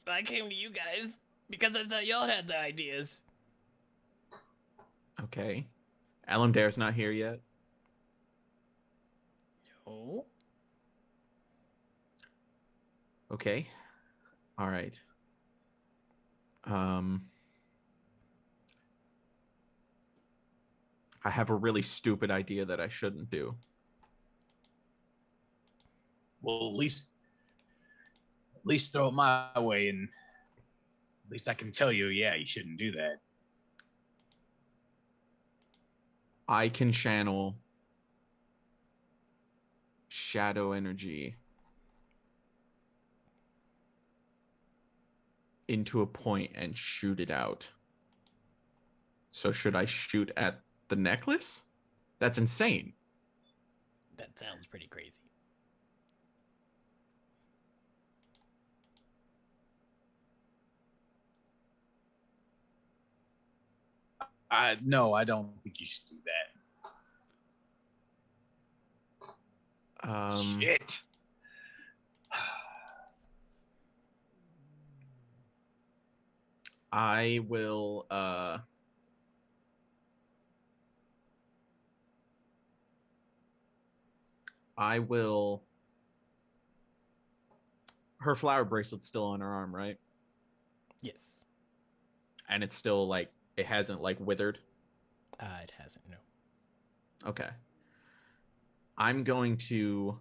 I came to you guys because I thought y'all had the ideas. Okay. Alamdare's not here yet. No. Okay. All right. I have a really stupid idea that I shouldn't do. Well, at least throw it my way, and at least I can tell you, yeah, you shouldn't do that. I can channel shadow energy into a point and shoot it out. So should I shoot at the necklace? That's insane. That sounds pretty crazy. No, I don't think you should do that. Shit. I will her flower bracelet's still on her arm, right? Yes. And it's still like it hasn't like withered. It hasn't, no. Okay. I'm going to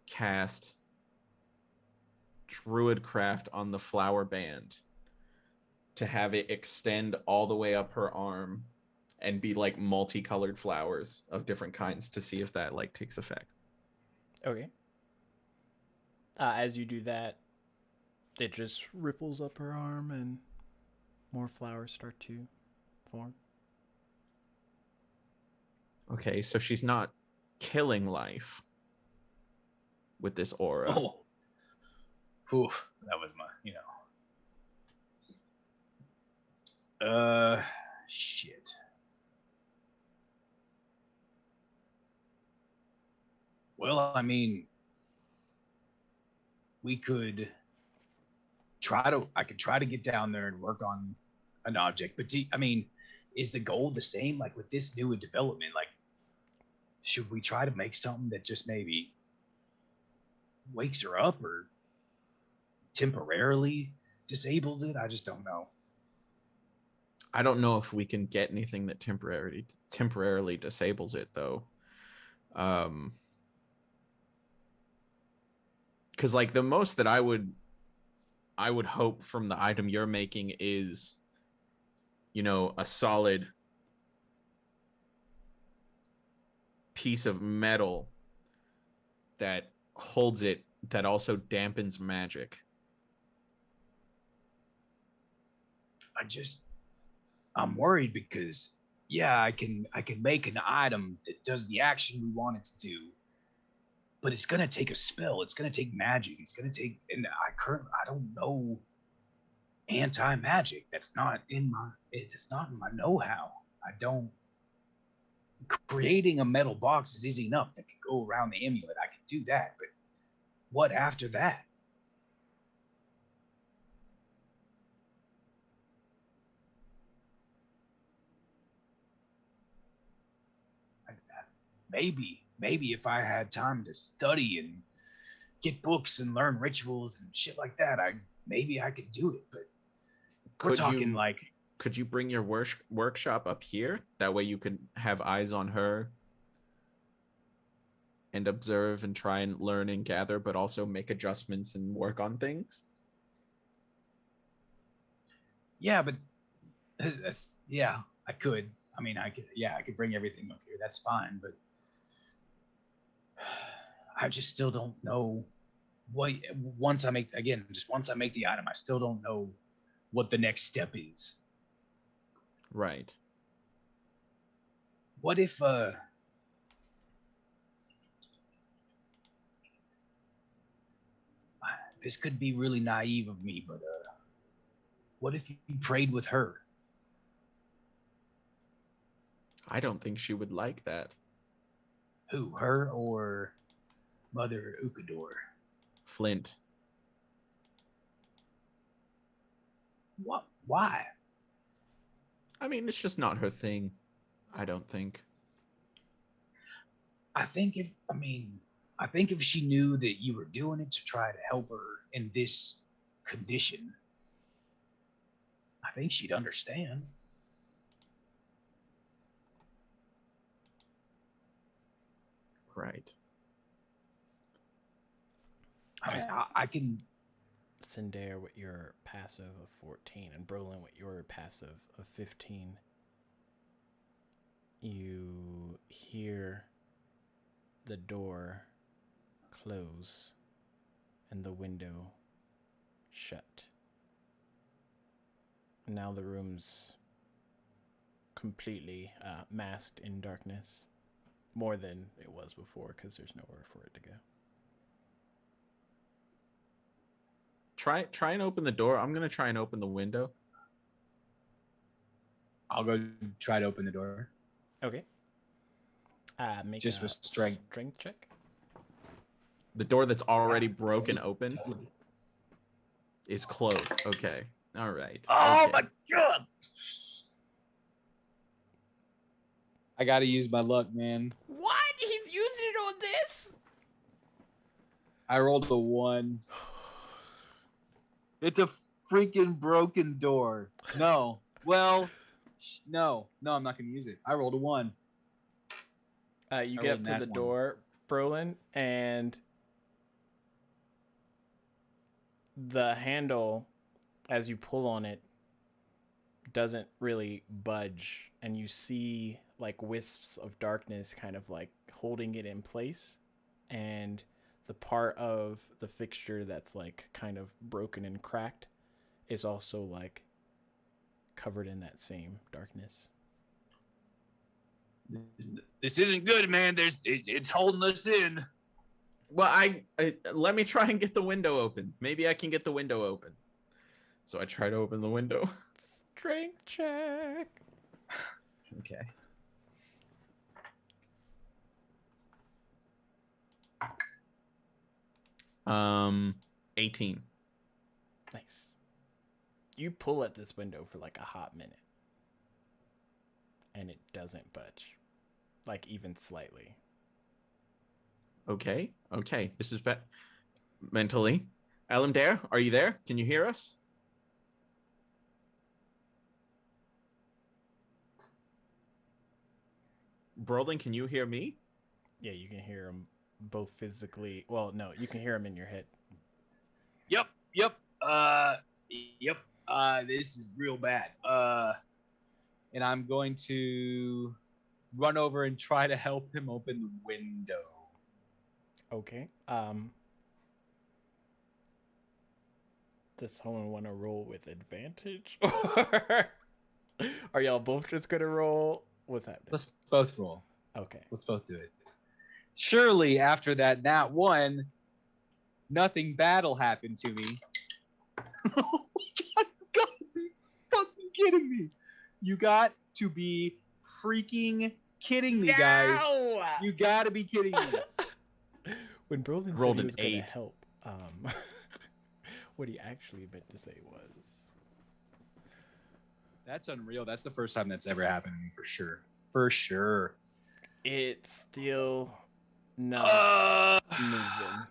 cast Druidcraft on the flower band to have it extend all the way up her arm and be like multicolored flowers of different kinds to see if that like takes effect. Okay. As you do that, it just ripples up her arm and more flowers start to form. Okay, so she's not killing life with this aura. Oh, Oof, that was my, shit. Well, I mean, we could I could try to get down there and work on an object, but I mean, is the goal the same? Like with this new development, like, should we try to make something that just maybe wakes her up or temporarily disables it? I just don't know. I don't know if we can get anything that temporarily disables it though. Because like the most that I would hope from the item you're making is, a solid piece of metal that holds it, that also dampens magic. I'm worried because I can make an item that does the action we want it to do, but it's gonna take a spell. It's gonna take magic. It's gonna take, and I don't know anti-magic. It's not in my know-how. I don't. Creating a metal box is easy enough. That could go around the amulet. I can do that, but what after that? Maybe if I had time to study and get books and learn rituals and shit like that, maybe I could do it. But we're talking like, could you bring your workshop up here? That way you could have eyes on her and observe and try and learn and gather, but also make adjustments and work on things. Yeah, but I could. I mean, I could bring everything up here. That's fine, but I just still don't know what. Once I make the item, I still don't know what the next step is. Right. What if this could be really naive of me, but what if you prayed with her? I don't think she would like that. Who, her or Mother Ukodor? Flint. What? Why? I mean, it's just not her thing. I don't think. I think if she knew that you were doing it to try to help her in this condition, I think she'd understand. Right. I mean, I can. Cinder with your passive of 14 and Brolin with your passive of 15. You hear the door close and the window shut. Now the room's completely masked in darkness. More than it was before, because there's nowhere for it to go. Try and open the door. I'm gonna try and open the window. I'll go try to open the door. Okay. Make just a with strength check. The door that's already broken open is closed. Okay. All right. Oh okay. my god! I gotta use my luck, man. What? He's using it on this? I rolled a 1. It's a freaking broken door. No. Well, no, I'm not gonna use it. I rolled a 1. You get up to the door, Brolin, and the handle, as you pull on it, doesn't really budge, and you see like wisps of darkness kind of like holding it in place, and the part of the fixture that's like kind of broken and cracked is also like covered in that same darkness. This isn't good, man. It's holding us in. Well, I let me try and get the window open. Maybe I can get the window open. So I try to open the window. Strength check. Okay. Um, 18. Nice. You pull at this window for like a hot minute. And it doesn't budge. Like even slightly. Okay. This is mentally. Alamdare, are you there? Can you hear us? Brolin, can you hear me? Yeah, you can hear them both physically. Well, no, you can hear them in your head. Yep. This is real bad. And I'm going to run over and try to help him open the window. Okay. Does someone want to roll with advantage? Or are y'all both just gonna roll? What's happening? Let's both roll. Okay. Let's both do it. Surely after that nat 1, nothing bad will happen to me. Oh my god, you gotta be fucking kidding me. You got to be freaking kidding me, guys. You gotta be kidding me. When Brolin Rolled said he was an gonna 8. help, what he actually meant to say was, That's unreal. That's the first time that's ever happened to me for sure. For sure. it's still not moving.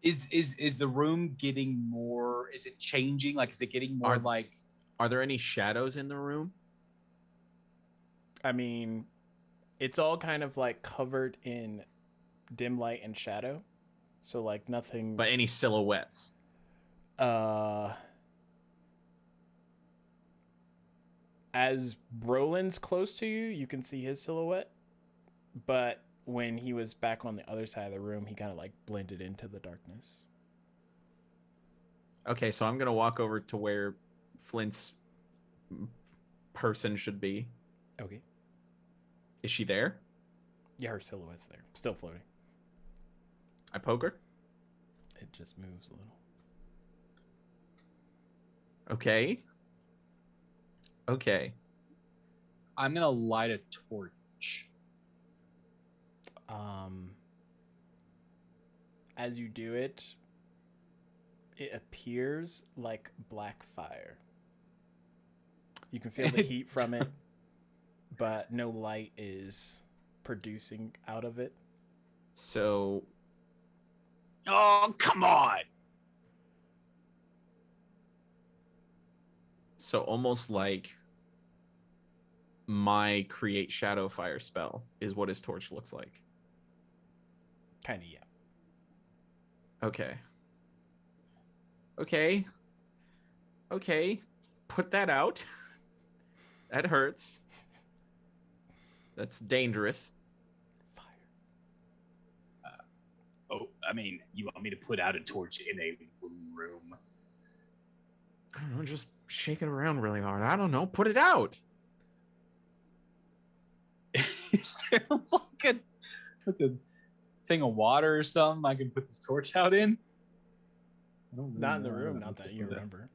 Is the room getting more? Is it changing? Like, is it getting more like? Are there any shadows in the room? I mean, it's all kind of like covered in dim light and shadow, so like nothing. But any silhouettes? As Brolin's close to you, you can see his silhouette, but when he was back on the other side of the room, he kind of like blended into the darkness. Okay, so I'm gonna walk over to where Flint's person should be. Okay. Is she there? Yeah, her silhouette's there, still floating. I poke her. It just moves a little. Okay. I'm gonna light a torch. As you do it, it appears like black fire. You can feel the heat from it, but no light is producing out of it. So. Oh, come on! So almost like my create shadow fire spell is what his torch looks like. Kind of, yeah. Okay. Put that out. That hurts. That's dangerous. Fire. I mean, you want me to put out a torch in a room? I don't know, just shake it around really hard. I don't know, put it out. Is there like a thing of water or something I can put this torch out in? I don't really Not in the know room, how not to that put you remember.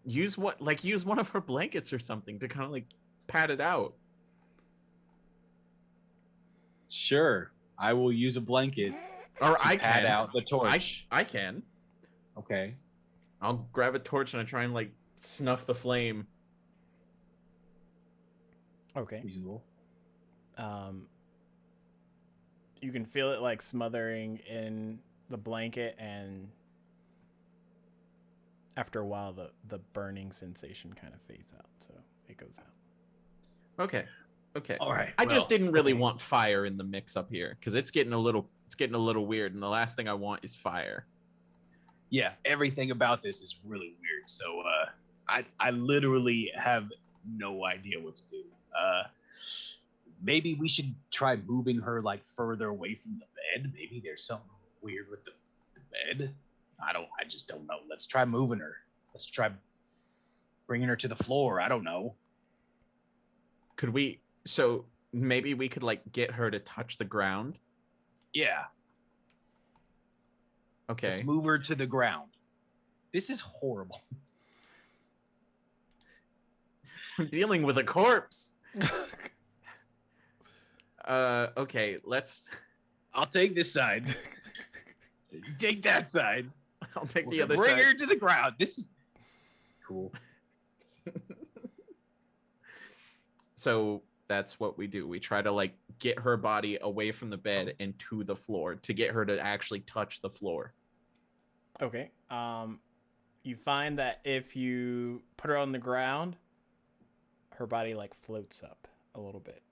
Use one of her blankets or something to kind of like pat it out. Sure, I will use a blanket Or to I pat can. out the torch. I can. Okay. I'll grab a torch and I try and like snuff the flame. Okay. Reasonable. You can feel it like smothering in the blanket, and after a while the burning sensation kind of fades out, so it goes out. Okay. All right. I just didn't really want fire in the mix up here because it's getting a little weird, and the last thing I want is fire. Yeah, everything about this is really weird. So I literally have no idea what to do. Maybe we should try moving her like further away from the bed. Maybe there's something weird with the bed. I just don't know. Let's try moving her. Let's try bringing her to the floor. I don't know. So maybe we could like get her to touch the ground. Yeah. Okay. Let's move her to the ground. This is horrible. We're dealing with a corpse. Okay, let's. I'll take this side. You take that side. I'll take the We'll other bring side. her to the ground. This is cool. So that's what we do. We try to like get her body away from the bed and to the floor to get her to actually touch the floor. Okay. You find that if you put her on the ground, her body like floats up a little bit.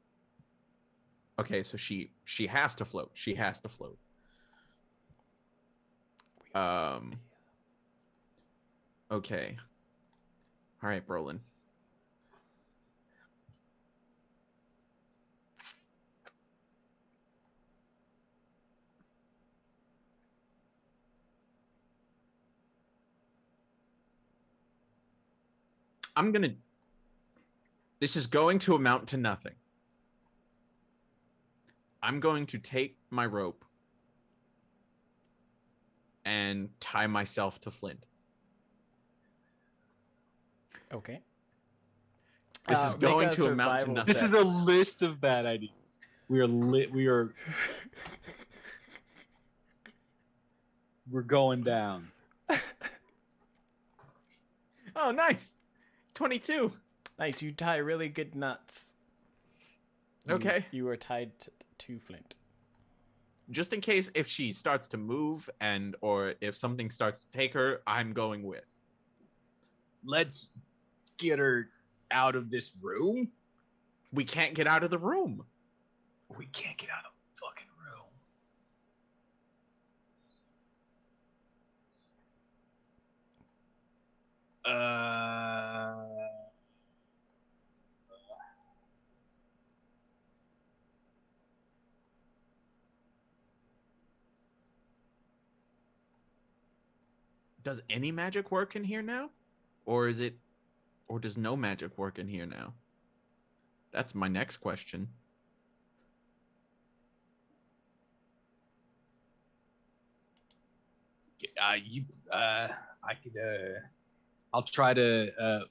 Okay, so she has to float. She has to float. Okay. All right, Brolin. This is going to amount to nothing. I'm going to take my rope and tie myself to Flint. Okay. This is going to amount to nothing. This is a list of bad ideas. We're going down. Oh, nice. 22. Nice. You tie really good knots. Okay. You are tied to Flint. Just in case if she starts to move or if something starts to take her, I'm going with. Let's get her out of this room. We can't get out of the room. We can't get out of the fucking room. Does any magic work in here now? Or does no magic work in here now? That's my next question. I'll try to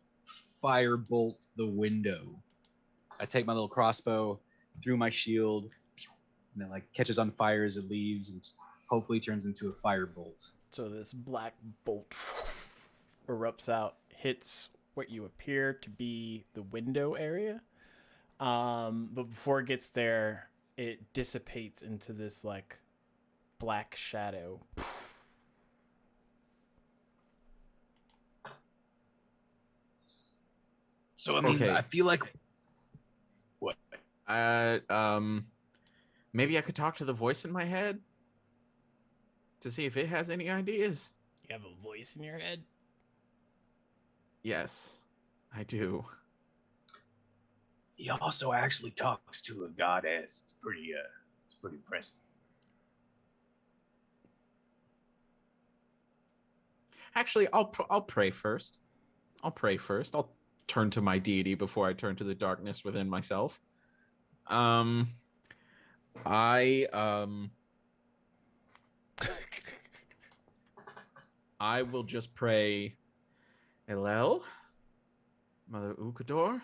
firebolt the window. I take my little crossbow through my shield, and it like catches on fire as it leaves, and hopefully turns into a firebolt. So this black bolt erupts out, hits what you appear to be the window area. But before it gets there, it dissipates into this like black shadow. So I mean, Okay. I feel like what? Maybe I could talk to the voice in my head to see if it has any ideas. You have a voice in your head? Yes, I do. He also actually talks to a goddess. It's pretty impressive. Actually, I'll pray first. I'll turn to my deity before I turn to the darkness within myself. I will just pray, Elel, Mother Ukodor.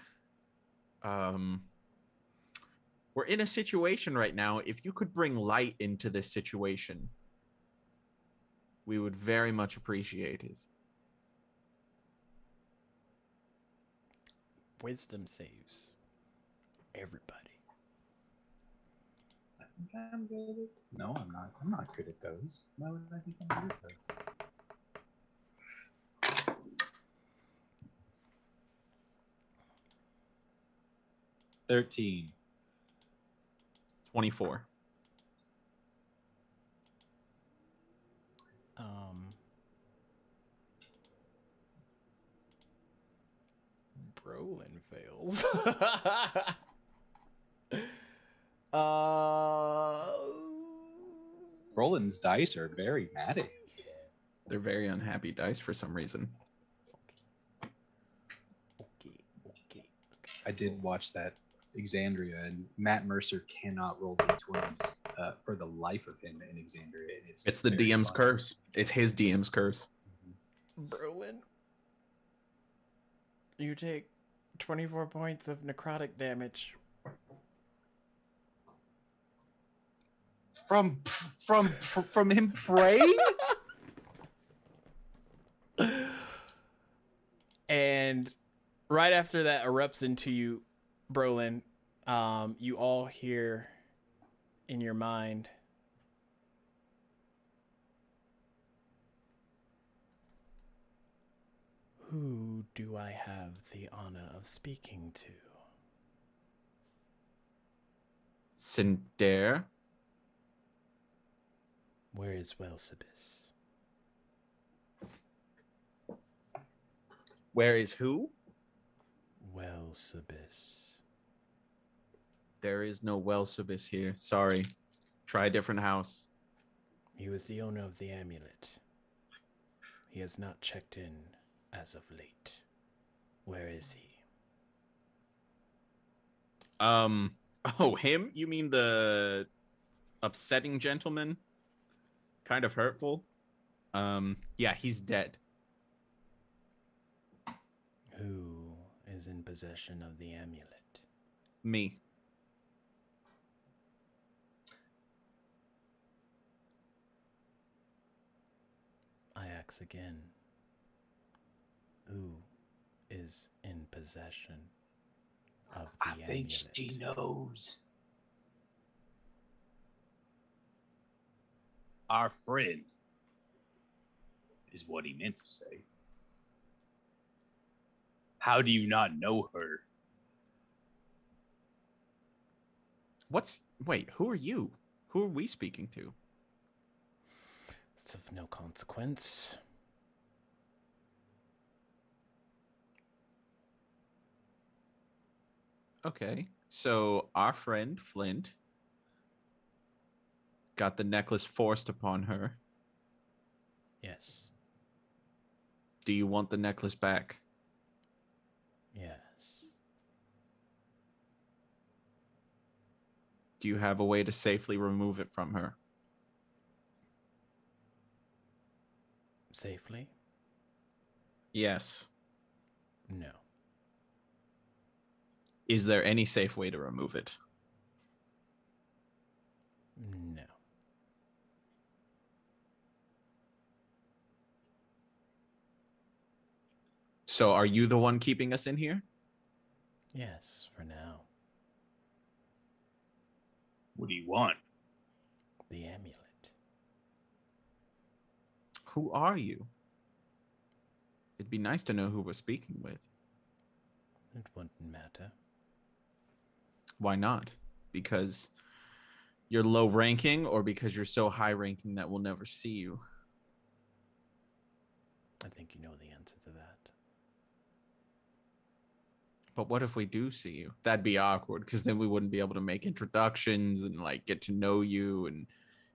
We're in a situation right now. If you could bring light into this situation, we would very much appreciate it. Wisdom saves everybody. I think I'm good at it. No, I'm not. I'm not good at those. Why would I think I'm good at those? 13. 24. Brolin fails. Roland's dice are very mad at him. They're very unhappy dice for some reason. Okay. I did watch that Exandria, and Matt Mercer cannot roll d20s for the life of him in Exandria. It's the very DM's fun. curse. It's his DM's curse. Brolin, you take 24 points of necrotic damage. From him praying? And right after that erupts into you, Brolin, you all hear in your mind, who do I have the honor of speaking to? Cinder. Where is Welsibis? Where is who? Welsibis. There is no Welsibis here. Sorry. Try a different house. He was the owner of the amulet. He has not checked in as of late. Where is he? Oh, him? You mean the upsetting gentleman? Kind of hurtful. Yeah, he's dead. Who is in possession of the amulet? Me. I ask again. Who is in possession of the I amulet? think she knows. Our friend is what he meant to say. How do you not know her? Wait, who are you? Who are we speaking to? It's of no consequence. Okay, so our friend Flint got the necklace forced upon her. Yes. Do you want the necklace back? Yes. Do you have a way to safely remove it from her? Safely? Yes. No. Is there any safe way to remove it? No. So are you the one keeping us in here? Yes, for now. What do you want? The amulet. Who are you? It'd be nice to know who we're speaking with. It wouldn't matter. Why not? Because you're low ranking, or because you're so high ranking that we'll never see you? I think you know the answer to that. But what if we do see you? That'd be awkward, because then we wouldn't be able to make introductions and like get to know you and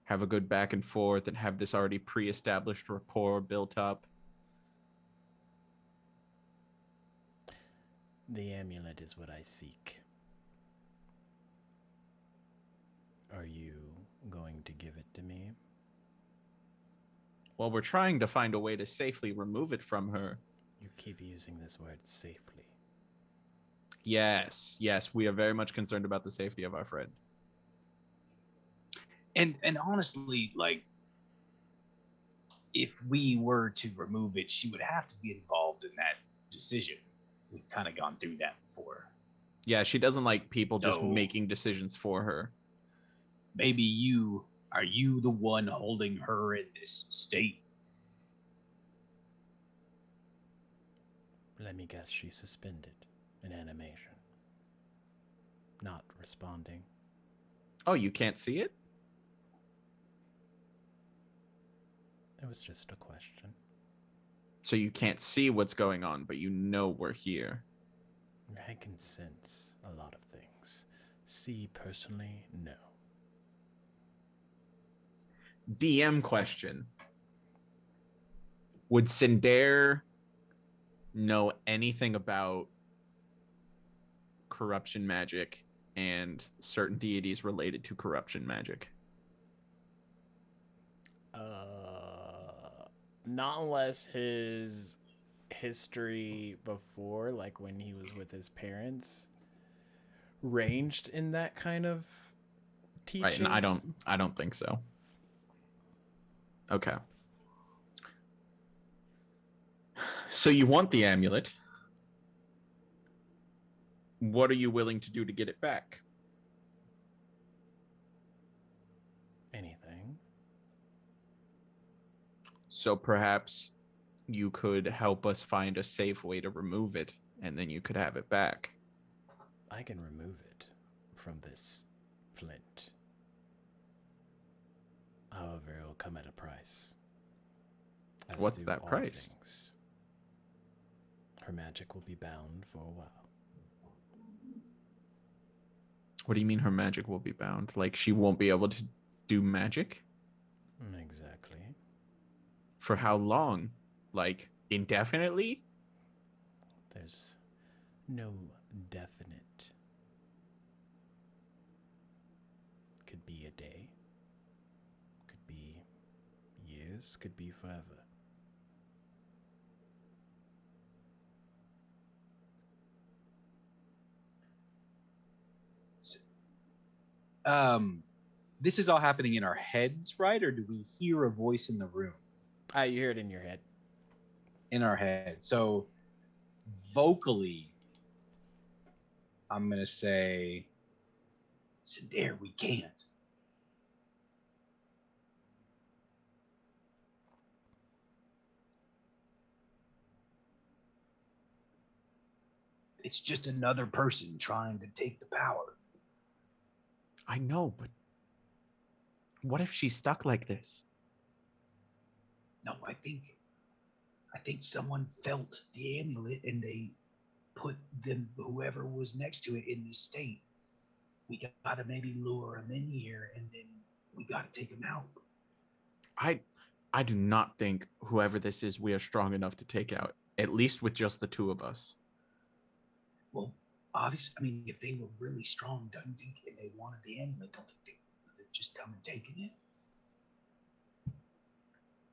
have a good back and forth and have this already pre-established rapport built up. The amulet is what I seek. Are you going to give it to me? Well, we're trying to find a way to safely remove it from her. You keep using this word safely. Yes, we are very much concerned about the safety of our friend. And honestly, like, if we were to remove it, she would have to be involved in that decision. We've kind of gone through that before. Yeah, she doesn't like people just So- making decisions for her. Maybe are you the one holding her in this state? Let me guess, she's suspended in animation. Not responding. Oh, you can't see it? It was just a question. So you can't see what's going on, but you know we're here. I can sense a lot of things. See personally, no. DM question. Would Cinder know anything about corruption magic and certain deities related to corruption magic? Not unless his history before, like when he was with his parents, ranged in that kind of teachings. Right, and I don't think so. Okay. So you want the amulet. What are you willing to do to get it back? Anything. So perhaps you could help us find a safe way to remove it, and then you could have it back. I can remove it from this flint. However, it'll come at a price. As What's do that all price? things. Her magic will be bound for a while. What do you mean her magic will be bound? Like she won't be able to do magic? Exactly. For how long? Like indefinitely? There's no definite. Could be a day. Could be years. Could be forever. This is all happening in our heads, right? Or do we hear a voice in the room? You hear it in your head. In our head. So vocally, I'm gonna say, Sindar, we can't. It's just another person trying to take the power. I know, but what if she's stuck like this? No, I think someone felt the amulet and they put them, whoever was next to it, in this state. We gotta maybe lure them in here, and then we gotta take them out. I do not think whoever this is, we are strong enough to take out, at least with just the two of us. Well, obviously, I mean, if they were really strong, don't you think, and they wanted the amulet, don't think they would have just come and taken it?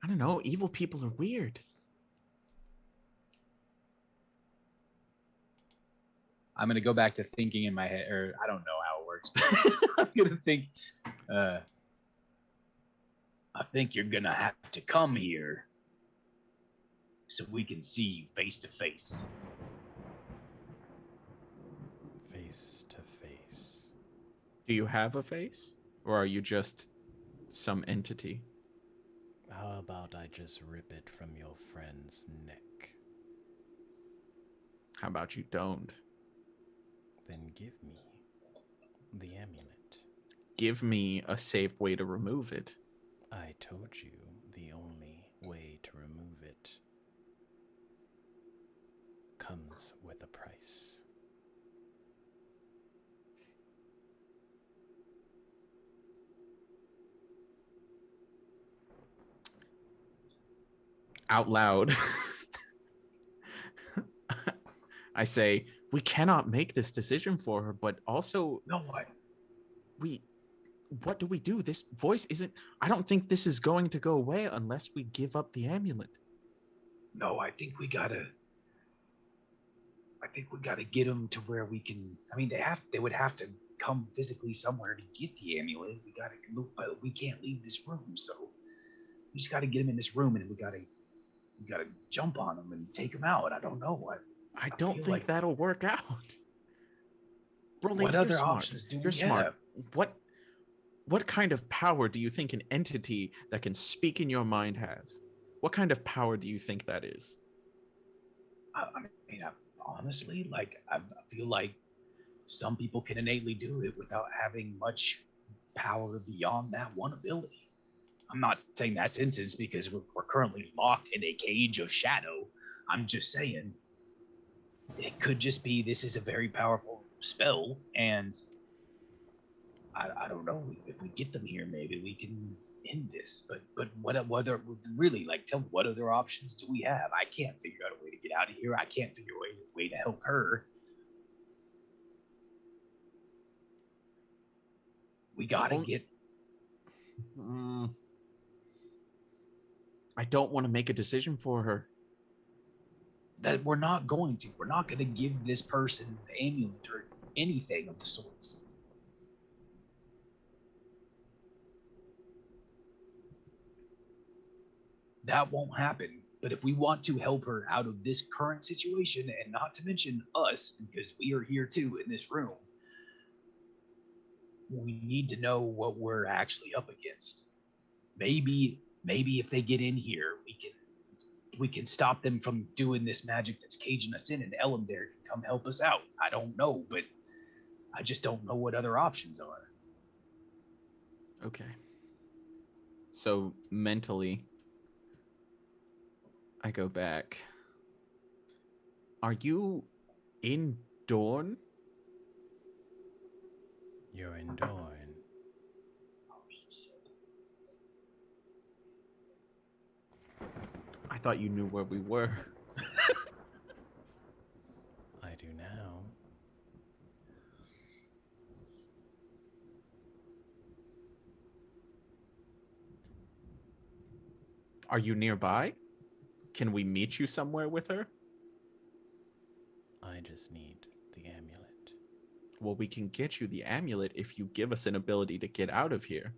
I don't know. Evil people are weird. I'm gonna go back to thinking in my head, or I don't know how it works. But I'm gonna think. I think you're gonna have to come here so we can see you face to face. Face to face. Do you have a face? Or are you just some entity? How about I just rip it from your friend's neck? How about you don't? Then give me the amulet. Give me a safe way to remove it. I told you the only way to remove it comes with a price. Out loud, I say, we cannot make this decision for her, but also, No, what? What do we do? This voice isn't, I don't think this is going to go away unless we give up the amulet. No, I think we gotta get them to where we can. I mean, they would have to come physically somewhere to get the amulet. But we can't leave this room, so we just gotta get them in this room, and we gotta jump on them and take them out. I don't know. I don't think like, that'll work out. Bro, what other options do we have? You're smart. What kind of power do you think an entity that can speak in your mind has? What kind of power do you think that is? I mean, honestly, like, I feel like some people can innately do it without having much power beyond that one ability. I'm not saying that's instance because we're currently locked in a cage of shadow. I'm just saying it could just be this is a very powerful spell, and I don't know, if we get them here, maybe we can end this. But what are really, like, tell me, what other options do we have? I can't figure out a way to get out of here. I can't figure out a way to help her. We gotta get. I don't want to make a decision for her. That we're not going to. We're not going to give this person the amulet or anything of the sorts. That won't happen. But if we want to help her out of this current situation, and not to mention us, because we are here too in this room, we need to know what we're actually up against. Maybe if they get in here, we can stop them from doing this magic that's caging us in, and Ellen there can come help us out. I don't know, but I just don't know what other options are. Okay. So mentally, I go back. Are you in Dorn? You're in Dorn. I thought you knew where we were. I do now. Are you nearby? Can we meet you somewhere with her? I just need the amulet. Well, we can get you the amulet if you give us an ability to get out of here.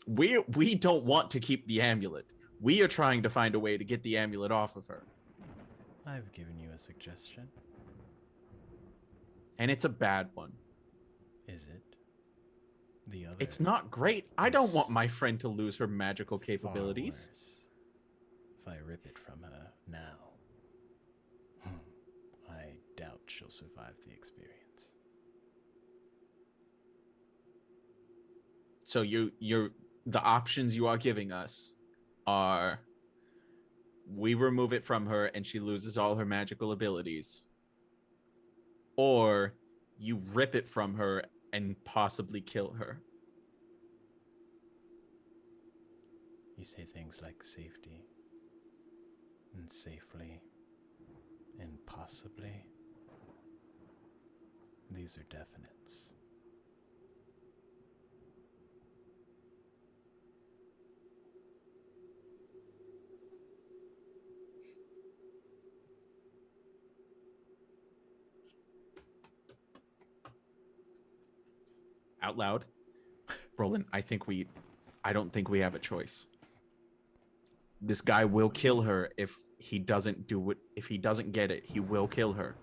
We don't want to keep the amulet. We are trying to find a way to get the amulet off of her. I've given you a suggestion. And it's a bad one. Is it? The other. It's not great. I don't want my friend to lose her magical capabilities. Worse. If I rip it from her now, I doubt she'll survive the experience. So the options you are giving us are we remove it from her and she loses all her magical abilities, or you rip it from her and possibly kill her. You say things like safety and safely and possibly. These are definites. Out loud, Brolin, I don't think we have a choice. This guy will kill her if he doesn't do it. If he doesn't get it, he will kill her.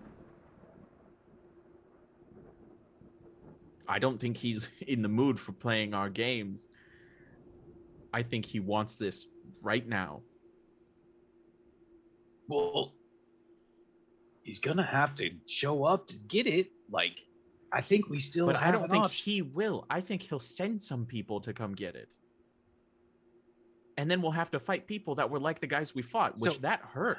I don't think he's in the mood for playing our games. I think he wants this right now. Well, he's gonna have to show up to get it. Like, I think we still But have I don't an think option. he will. I think he'll send some people to come get it. And then we'll have to fight people that were like the guys we fought, which that hurt.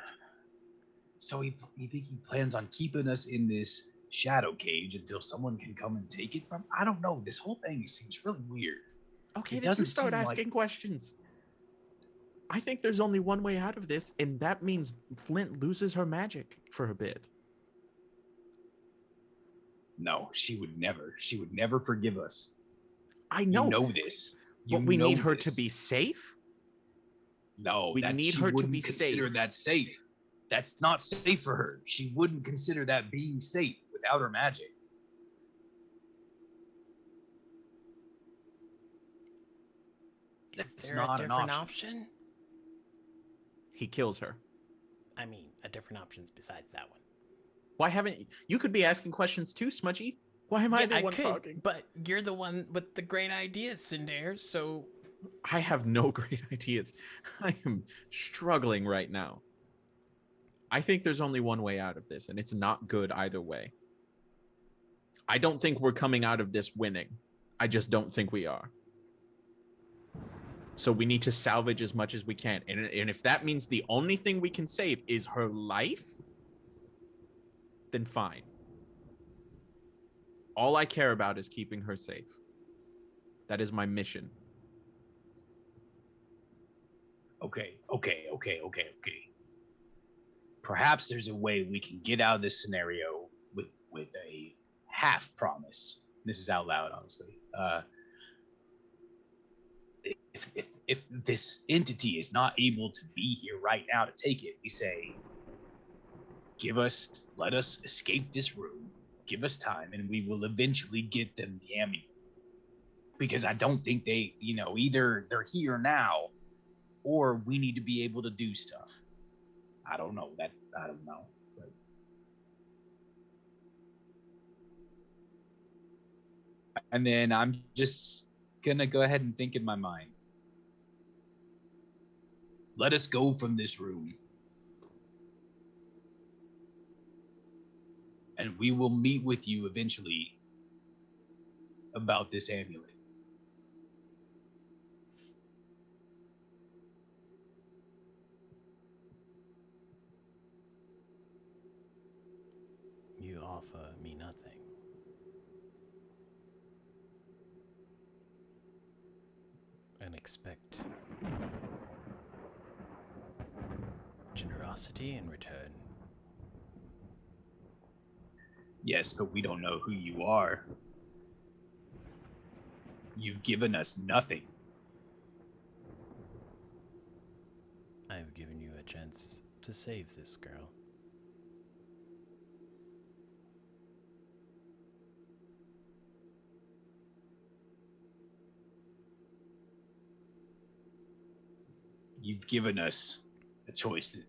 So you think he plans on keeping us in this shadow cage until someone can come and take it from? I don't know. This whole thing seems really weird. Okay, It then you doesn't start seem like- asking questions. I think there's only one way out of this, and that means Flint loses her magic for a bit. No, she would never. She would never forgive us. I know. You know this. But we know need her to this. be safe. No, We need she her to wouldn't be consider safe. that safe. That's not safe for her. She wouldn't consider that being safe without her magic. Is That's there not a an different option. option? He kills her. I mean, a different option besides that one. Why haven't you could be asking questions too, Smudgy? Why am I the one could, talking? but you're the one with the great ideas, Cinder, so... I have no great ideas. I am struggling right now. I think there's only one way out of this, and it's not good either way. I don't think we're coming out of this winning. I just don't think we are. So we need to salvage as much as we can. And if that means the only thing we can save is her life, then fine. All I care about is keeping her safe. That is my mission. Okay. Perhaps there's a way we can get out of this scenario with a half promise. This is out loud, honestly. if this entity is not able to be here right now to take it, we say, let us escape this room, give us time, and we will eventually get them the amulet. Because I don't think they, either they're here now, or we need to be able to do stuff. I don't know. But... And then I'm just gonna go ahead and think in my mind. Let us go from this room. And we will meet with you eventually about this amulet. You offer me nothing. And expect generosity in return. Yes, but we don't know who you are. You've given us nothing. I've given you a chance to save this girl. You've given us a choice that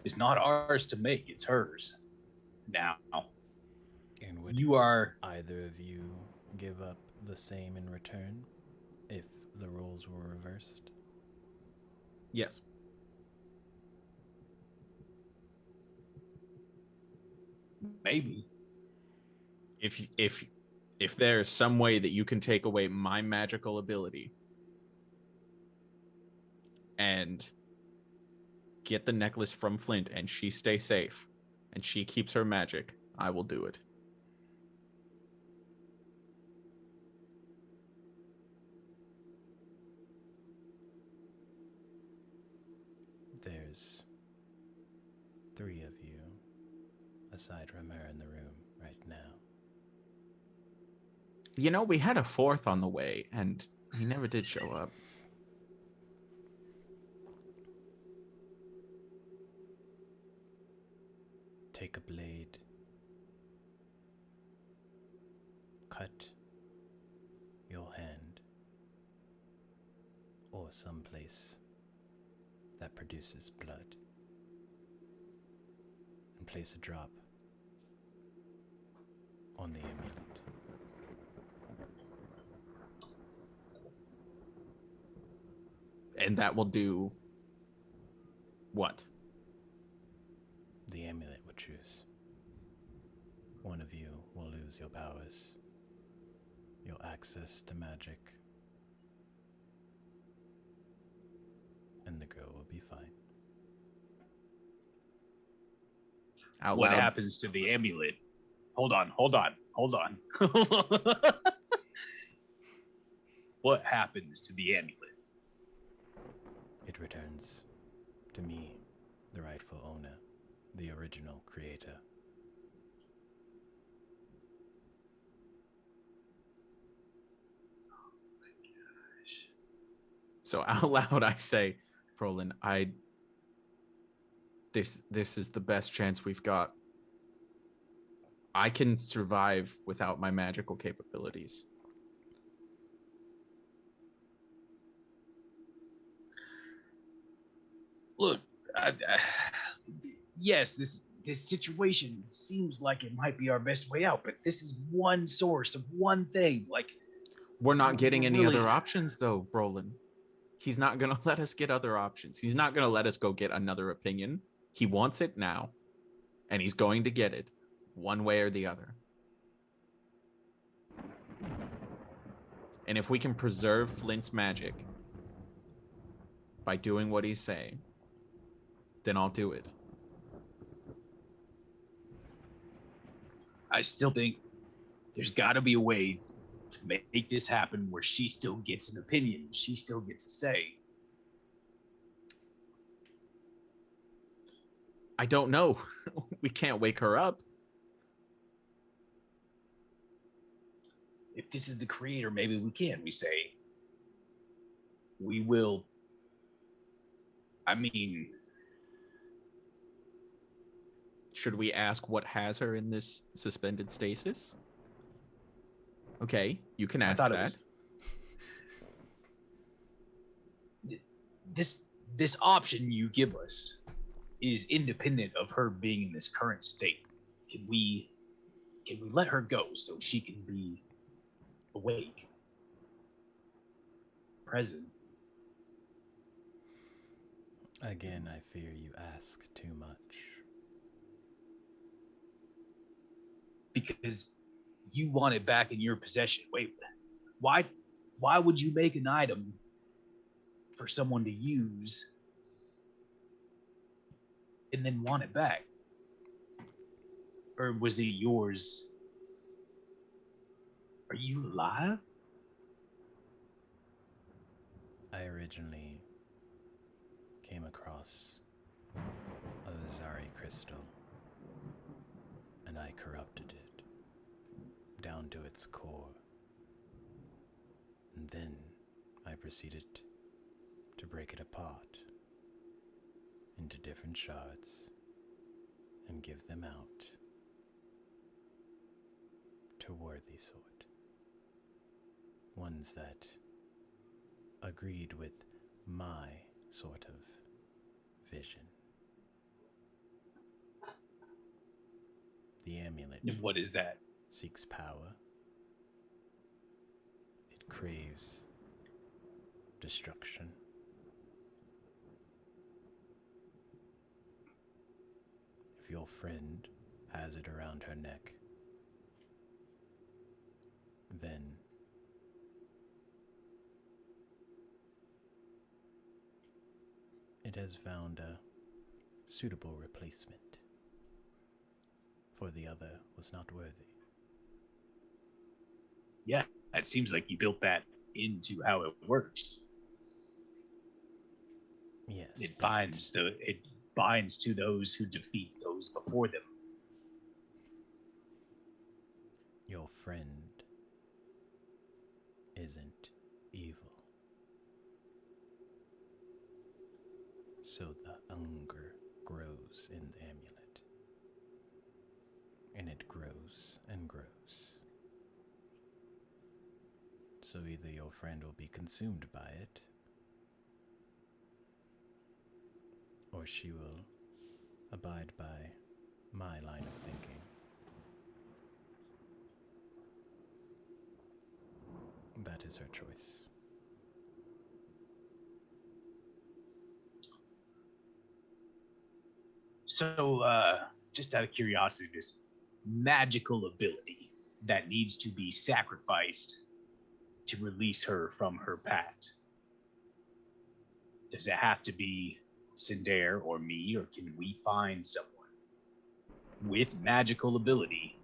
is not ours to make, it's hers. Now, And would you are... either of you give up the same in return if the roles were reversed? Yes. Maybe. If there's some way that you can take away my magical ability and get the necklace from Flint and she stays safe and she keeps her magic, I will do it. There's 3 of you, aside from her, in the room right now. You know, we had a 4th on the way, and he never did show up. Take a blade, cut your hand, or someplace that produces blood, and place a drop on the amulet. And that will do what? The amulet will choose. One of you will lose your powers, your access to magic, and the girl will be fine. What happens to the amulet? Hold on. What happens to the amulet? It returns to me, the rightful owner, the original creator. So out loud I say, Brolin, this is the best chance we've got. I can survive without my magical capabilities. Look, yes, this situation seems like it might be our best way out, but this is one source of one thing. Like, we're not getting any other options, though, Brolin. He's not going to let us get other options. He's not going to let us go get another opinion. He wants it now, and he's going to get it one way or the other. And if we can preserve Flint's magic by doing what he's saying, then I'll do it. I still think there's got to be a way to make this happen where she still gets an opinion. She still gets a say. I don't know. We can't wake her up. If this is the creator, maybe we can. We say, we will. I mean, Should we ask what has her in this suspended stasis? Okay, you can I ask thought that. it was this option you give us is independent of her being in this current state. Can we let her go so she can be awake, present? Again, I fear you ask too much. Because you want it back in your possession. Wait, why would you make an item for someone to use and then want it back? Or was it yours? Are you alive? I originally came across a Zari crystal, and I corrupted it down to its core. And then I proceeded to break it apart into different shards and give them out to worthy sort. Ones that agreed with my sort of vision. The amulet And what is that? seeks power. It craves destruction. If your friend has it around her neck, then it has found a suitable replacement, for the other was not worthy. Yeah, it seems like you built that into how it works. Yes. It binds to those who defeat those before them. Your friend isn't evil. So the hunger grows in the amulet. And it grows and grows. So either your friend will be consumed by it, or she will abide by my line of thinking. That is her choice. So, just out of curiosity, this magical ability that needs to be sacrificed to release her from her pact, does it have to be Sindare or me, or can we find someone with magical ability?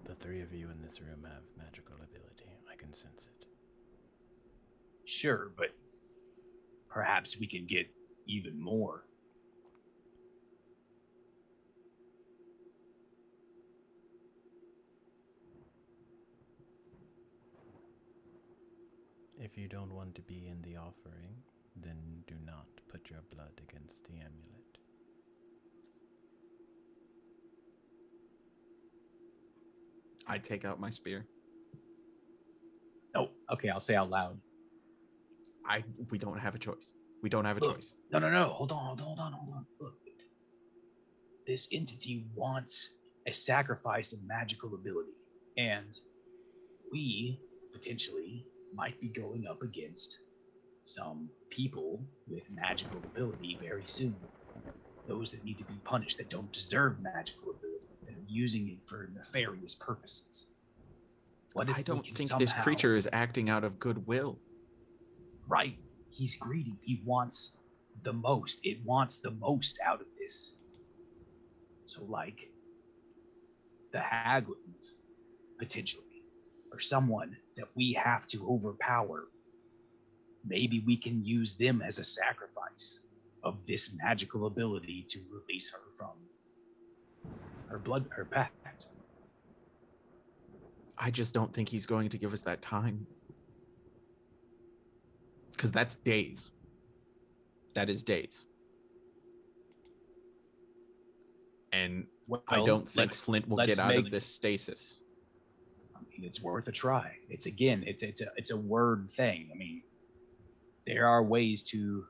The three of you in this room have magical ability. I can sense it. Sure, but perhaps we can get even more. If you don't want to be in the offering, then do not put your blood against the amulet. I take out my spear. Oh, okay, I'll say out loud. We don't have a choice. We don't have a Look, choice. No. Hold on. Look. This entity wants a sacrifice of magical ability, and we potentially might be going up against some people with magical ability very soon. Those that need to be punished, that don't deserve magical ability, that are using it for nefarious purposes. What if I we don't can think this somehow- creature is acting out of goodwill. Right. He's greedy. He wants the most. It wants the most out of this. So, like, the Haglins, potentially, or someone that we have to overpower. Maybe we can use them as a sacrifice of this magical ability to release her from her pact. I just don't think he's going to give us that time. Because that's days. That is days. And I Well, don't think Flint will get out of this stasis. I mean, it's worth a try. It's again, it's a word thing. I mean, there are ways to,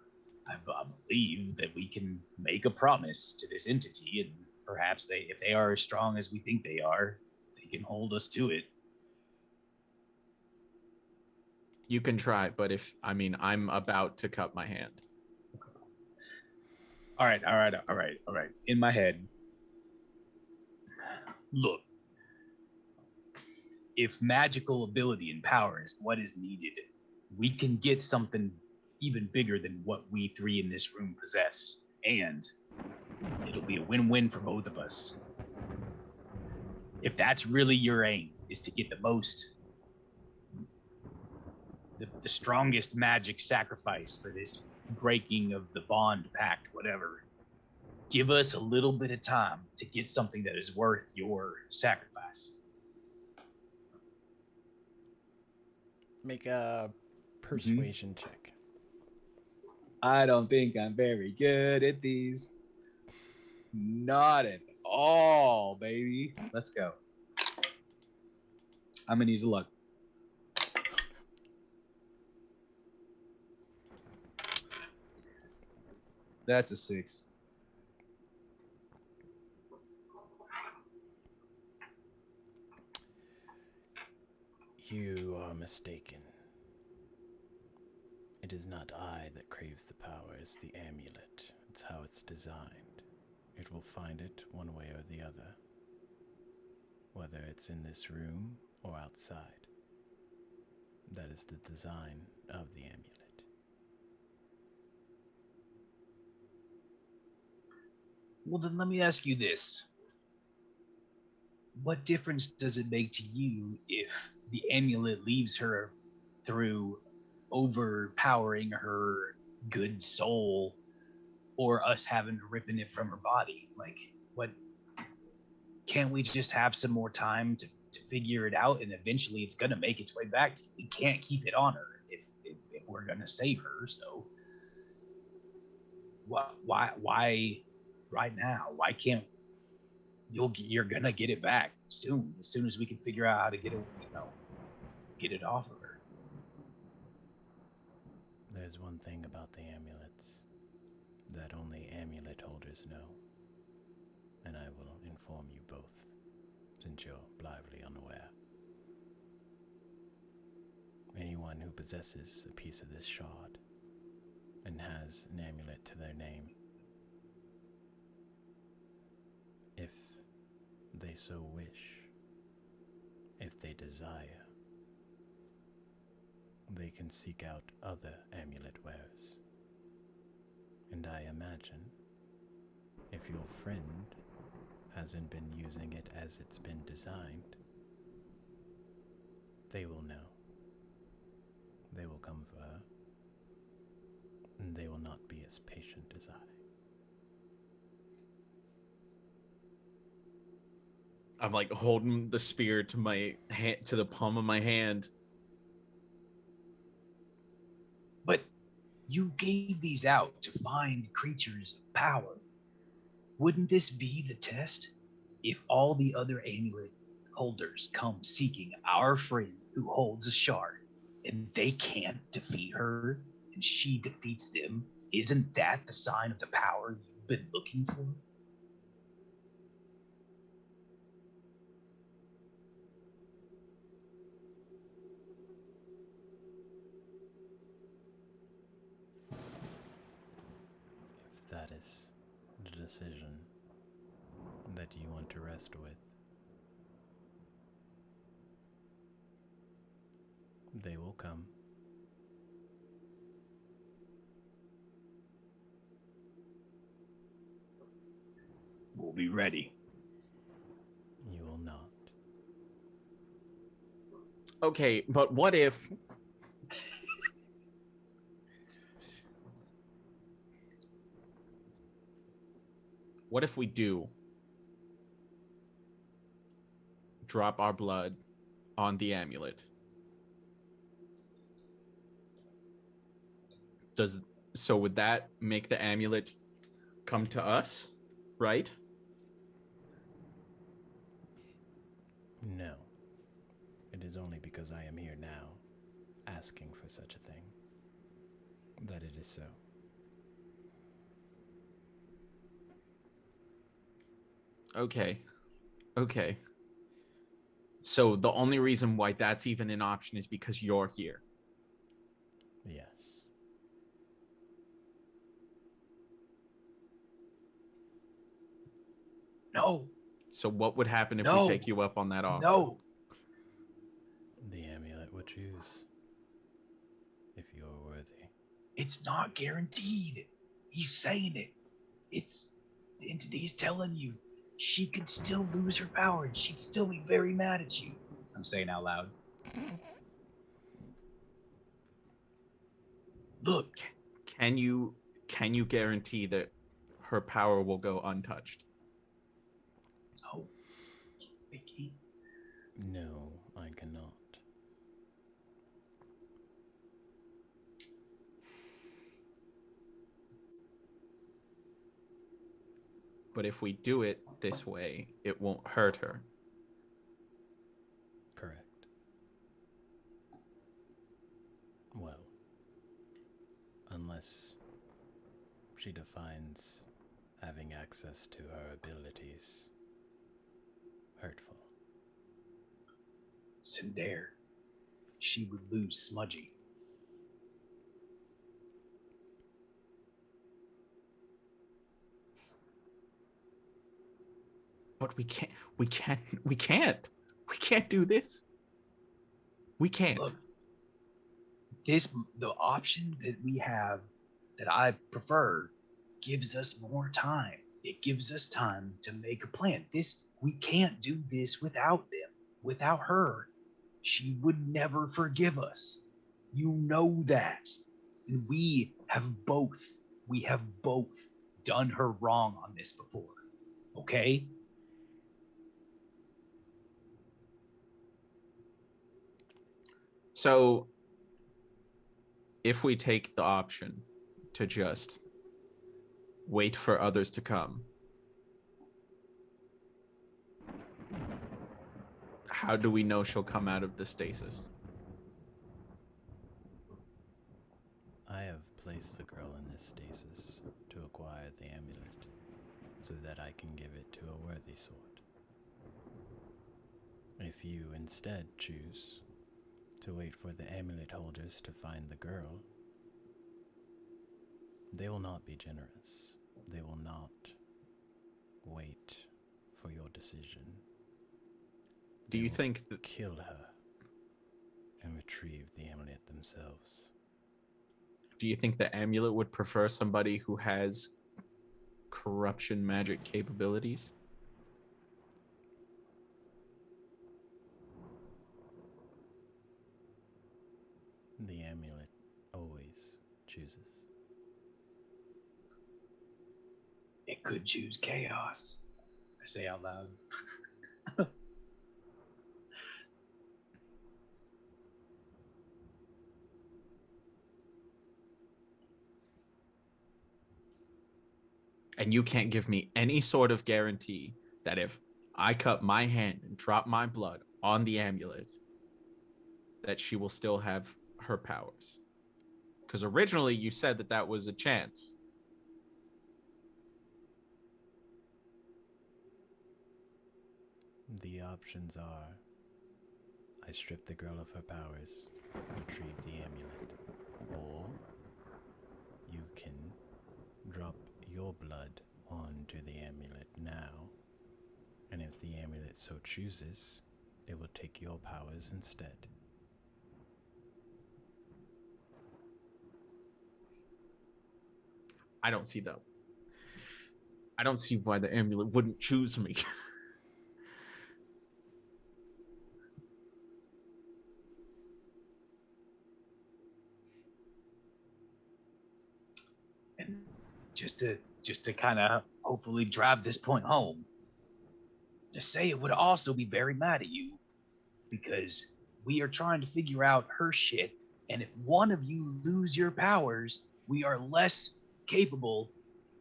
I believe that we can make a promise to this entity, and perhaps if they are as strong as we think they are, they can hold us to it. You can try, but I'm about to cut my hand. All right. In my head, look, if magical ability and power is what is needed, we can get something even bigger than what we three in this room possess. And it'll be a win-win for both of us. If that's really your aim, is to get the strongest magic sacrifice for this breaking of the bond pact, whatever, give us a little bit of time to get something that is worth your sacrifice. Make a persuasion check. I don't think I'm very good at these. Not at all, baby. Let's go. I'm gonna use a luck. That's a 6. You are mistaken. It is not I that craves the power, it's the amulet. It's how it's designed. It will find it one way or the other, whether it's in this room or outside. That is the design of the amulet. Well, then let me ask you this. What difference does it make to you if the amulet leaves her through overpowering her good soul, or us having to ripping it from her body? Like, what? Can't we just have some more time to figure it out, and eventually it's gonna make its way back to you? We can't keep it on her if we're gonna save her. So why right now? Why can't you're gonna get it back soon, as soon as we can figure out how to get it off of her. There's one thing about the amulets that only amulet holders know, and I will inform you both, since you're blithely unaware. Anyone who possesses a piece of this shard and has an amulet to their name, if they so wish, if they desire, they can seek out other amulet wearers. And I imagine, if your friend hasn't been using it as it's been designed, they will know. They will come for her, and they will not be as patient as I. I'm like holding the spear to my hand, to the palm of my hand. But you gave these out to find creatures of power. Wouldn't this be the test? If all the other amulet holders come seeking our friend who holds a shard, and they can't defeat her, and she defeats them, isn't that the sign of the power you've been looking for? If that is the decision that you want to rest with, they will come. We'll be ready. You will not. Okay, but what if... What if we do drop our blood on the amulet? So would that make the amulet come to us, right? No. It is only because I am here now, asking for such a thing, that it is so. Okay. So the only reason why that's even an option is because you're here. Yes. No. So what would happen if we No. take you up on that offer? No. The amulet will choose. If you are worthy. It's not guaranteed. He's saying it. It's the entity is telling you she could still lose her power and she'd still be very mad at you. I'm saying out loud. Look, Can you guarantee that her power will go untouched? oh, they can't. No, I cannot. But if we do it this way, it won't hurt her. Correct. Well, unless she defines having access to her abilities hurtful. Sindare, she would lose Smudgy. But we can't do this. We can't. Look, the option that we have that I prefer gives us more time. It gives us time to make a plan. We can't do this without them, without her. She would never forgive us. You know that. And we have both done her wrong on this before. Okay? So if we take the option to just wait for others to come, how do we know she'll come out of the stasis? I have placed the girl in this stasis to acquire the amulet, so that I can give it to a worthy sort. If you instead choose to wait for the amulet holders to find the girl, they will not be generous. They will not wait for your decision. Do you think that kill her and retrieve the amulet themselves? Do you think the amulet would prefer somebody who has corruption magic capabilities? The amulet always chooses. It could choose chaos. I say out loud. And you can't give me any sort of guarantee that if I cut my hand and drop my blood on the amulet, that she will still have her powers. Because originally you said that that was a chance. The options are: I strip the girl of her powers, retrieve the amulet, or you can drop your blood onto the amulet now, and if the amulet so chooses, it will take your powers instead. I don't see why the amulet wouldn't choose me. And just to kind of hopefully drive this point home, just say it would also be very mad at you because we are trying to figure out her shit, and if one of you lose your powers, we are less capable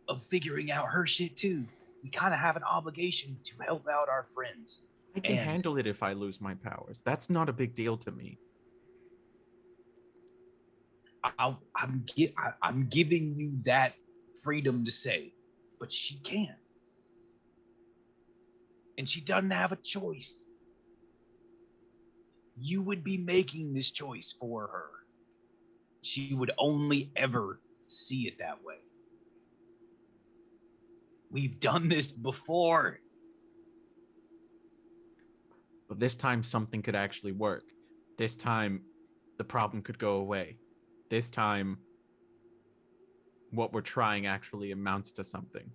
of figuring out her shit too. We kind of have an obligation to help out our friends. I can And handle it if I lose my powers. That's not a big deal to me. I'm giving you that freedom to say, but she can't. And she doesn't have a choice. You would be making this choice for her. She would only ever see it that way. We've done this before. But this time something could actually work. This time the problem could go away. This time what we're trying actually amounts to something.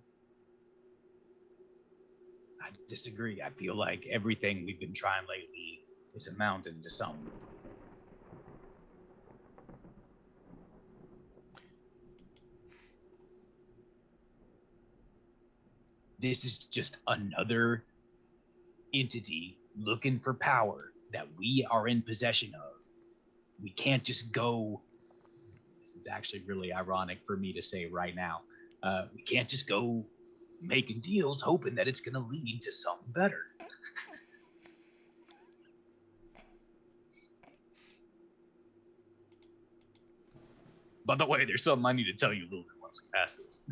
I disagree. I feel like everything we've been trying lately is amounting to something. This is just another entity looking for power that we are in possession of. We can't just go. This is actually really ironic for me to say right now. We can't just go making deals hoping that it's going to lead to something better. By the way, there's something I need to tell you a little bit once we pass this.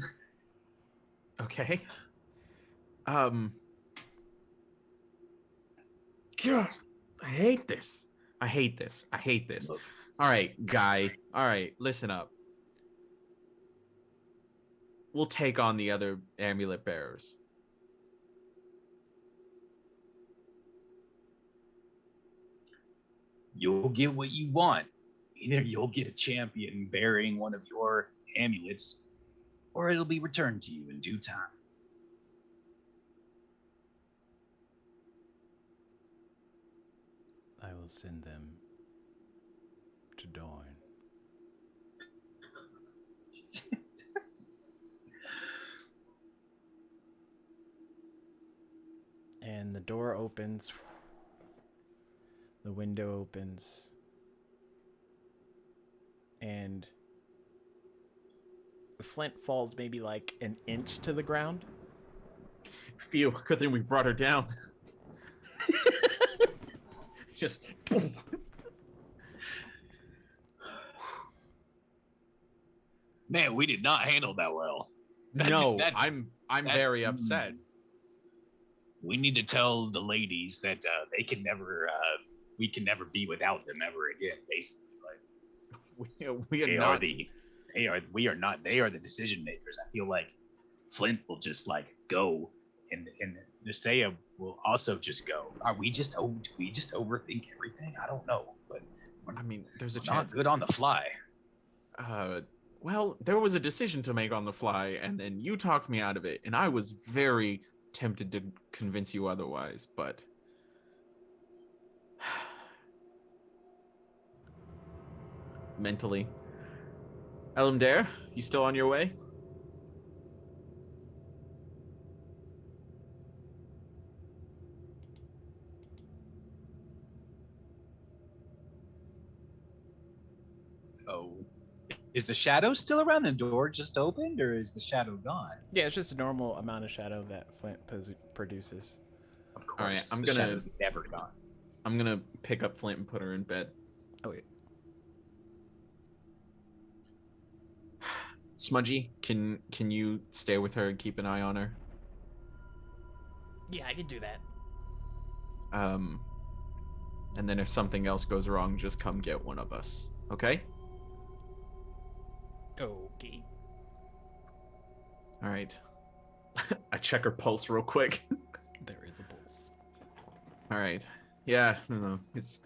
Okay. God, I hate this. I hate this. I hate this. Look. All right, guy. All right, listen up. We'll take on the other amulet bearers. You'll get what you want. Either you'll get a champion bearing one of your amulets, or it'll be returned to you in due time. I will send them to Dawn. And the door opens. The window opens. And Flint falls maybe like an inch to the ground. Phew, good thing we brought her down. Just boom. Man, we did not handle that well. I'm very upset. We need to tell the ladies that they can never, we can never be without them ever again. Basically, like we are they not. we are not. They are the decision makers. I feel like Flint will just like go, and Nisea will also just go. Do we just overthink everything? I don't know, but I mean, there's a we're chance. not good on the fly. Well, there was a decision to make on the fly, and then you talked me out of it, and I was very tempted to convince you otherwise, but mentally. Elamdare, you still on your way? Oh, is the shadow still around? The door just opened, or is the shadow gone? Yeah, it's just a normal amount of shadow that Flint produces. Of course. All right, the shadow's never gone. I'm gonna pick up Flint and put her in bed. Oh wait. Smudgy, can you stay with her and keep an eye on her? Yeah, I can do that. And then if something else goes wrong, just come get one of us. Okay? Okay. All right. I check her pulse real quick. There is a pulse. All right. Yeah, no, it's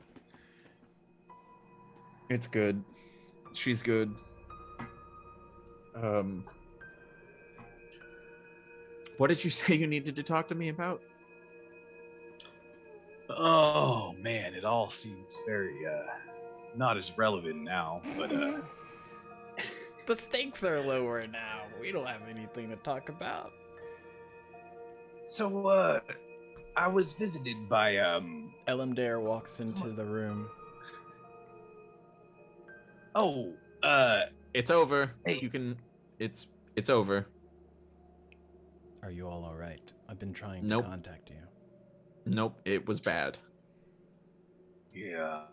good. She's good. What did you say you needed to talk to me about? Oh man, it all seems very not as relevant now, but The stakes are lower now. We don't have anything to talk about. so I was visited by Elamdare walks into the room. It's over. Hey. You can. It's over. Are you all right? I've been trying Nope. to contact you. Nope. It was bad. Yeah.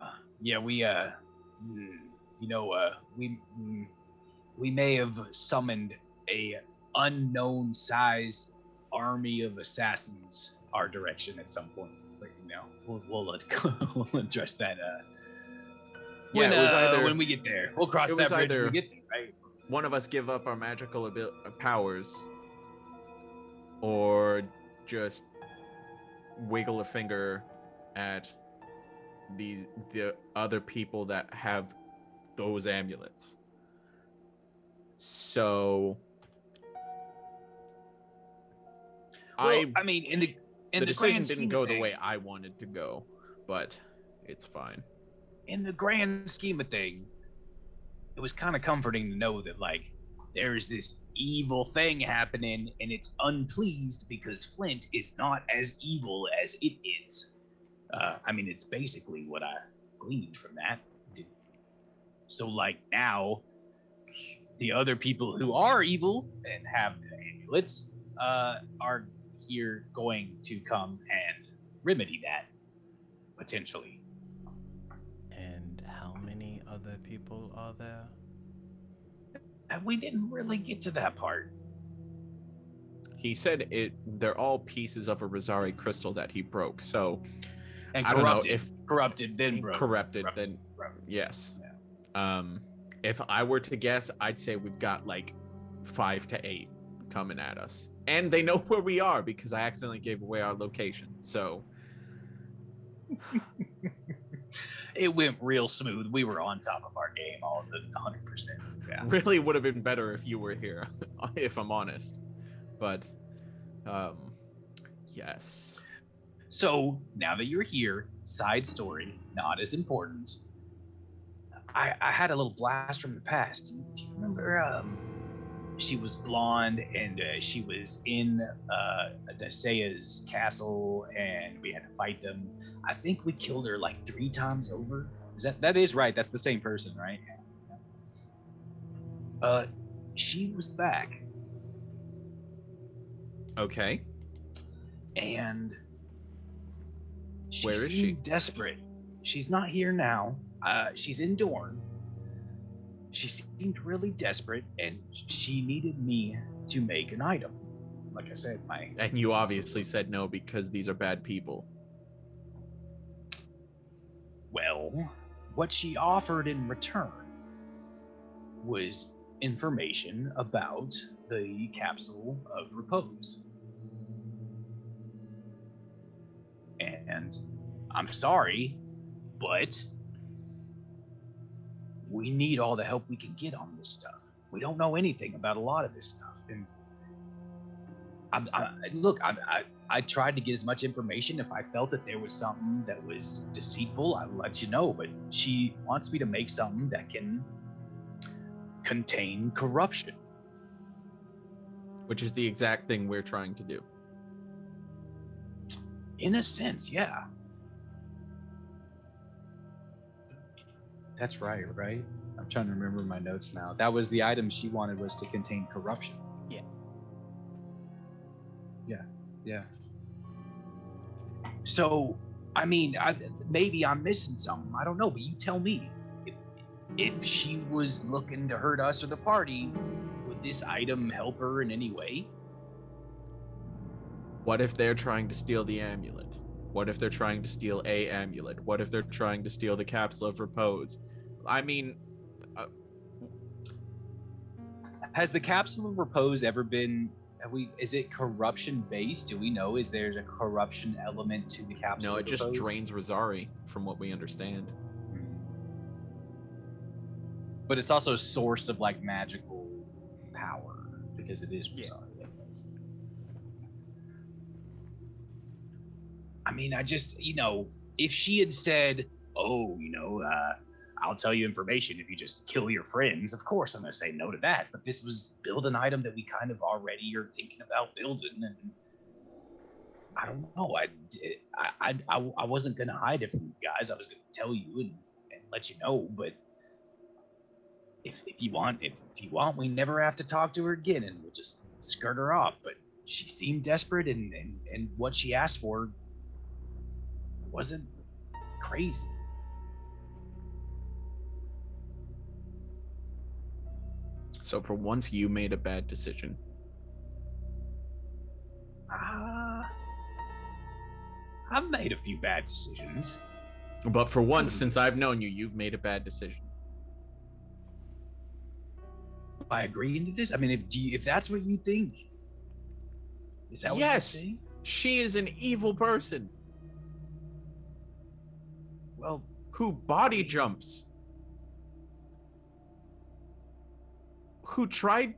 We may have summoned a unknown sized army of assassins our direction at some point, but we'll address that. Yeah, it was either when we get there. We'll cross that bridge when we get there, right? One of us give up our magical powers, or just wiggle a finger at the other people that have those amulets. So Well, I mean, in the decision grand didn't scheme go of the way things, I wanted to go, but it's fine. in the grand scheme of things, it was kind of comforting to know that like there's this evil thing happening and it's unpleased because Flint is not as evil as it is. I mean, it's basically what I gleaned from that. So like now, the other people who are evil and have the amulets are here going to come and remedy that, potentially. And how many other people are there? And we didn't really get to that part. He said they're all pieces of a Rosari crystal that he broke. So And I don't know if corrupted, then broke. corrupted, then yes. Yeah. If I were to guess, I'd say we've got like 5 to 8 coming at us, and they know where we are because I accidentally gave away our location. So it went real smooth. We were on top of our game, all of the 100%. Yeah. Really would have been better if you were here, if I'm honest. But yes. So now that you're here, side story, not as important. I had a little blast from the past. Do you remember? She was blonde and she was in Nasea's castle, and we had to fight them. I think we killed her like 3 times over. That is right? That's the same person, right? She was back. Okay. And she Where is she? seemed desperate. She's not here now. She's in Dorne. She seemed really desperate, and she needed me to make an item. Like I said, And you obviously said no because these are bad people. Well, what she offered in return was information about the capsule of repose. And I'm sorry, but we need all the help we can get on this stuff. We don't know anything about a lot of this stuff. And I tried to get as much information. If I felt that there was something that was deceitful, I'd let you know. But she wants me to make something that can contain corruption. Which is the exact thing we're trying to do. In a sense, yeah. That's right? I'm trying to remember my notes now. That was the item she wanted, was to contain corruption. Yeah. Yeah. So, I mean, maybe I'm missing something. I don't know, but you tell me. If she was looking to hurt us or the party, would this item help her in any way? What if they're trying to steal the amulet? What if they're trying to steal a amulet? What if they're trying to steal the capsule of repose? I mean, has the capsule of repose ever been? Is it corruption based? Do we know? Is there a corruption element to the capsule? No, of it just repose? drains Rosari, from what we understand. But it's also a source of like magical power because it is Rosari. Yeah. I mean, I just, if she had said, "Oh, I'll tell you information if you just kill your friends," of course I'm going to say no to that. But this was build an item that we kind of already are thinking about building, and I don't know. I wasn't going to hide it from you guys. I was going to tell you and let you know, but if you want, we never have to talk to her again, and we'll just skirt her off. But she seemed desperate, and what she asked for wasn't crazy. So for once, you made a bad decision. I've made a few bad decisions. But for once, since I've known you, you've made a bad decision. By agreeing to this? I mean, if that's what you think, is that what you're saying? She is an evil person. Well, who body jumps, who tried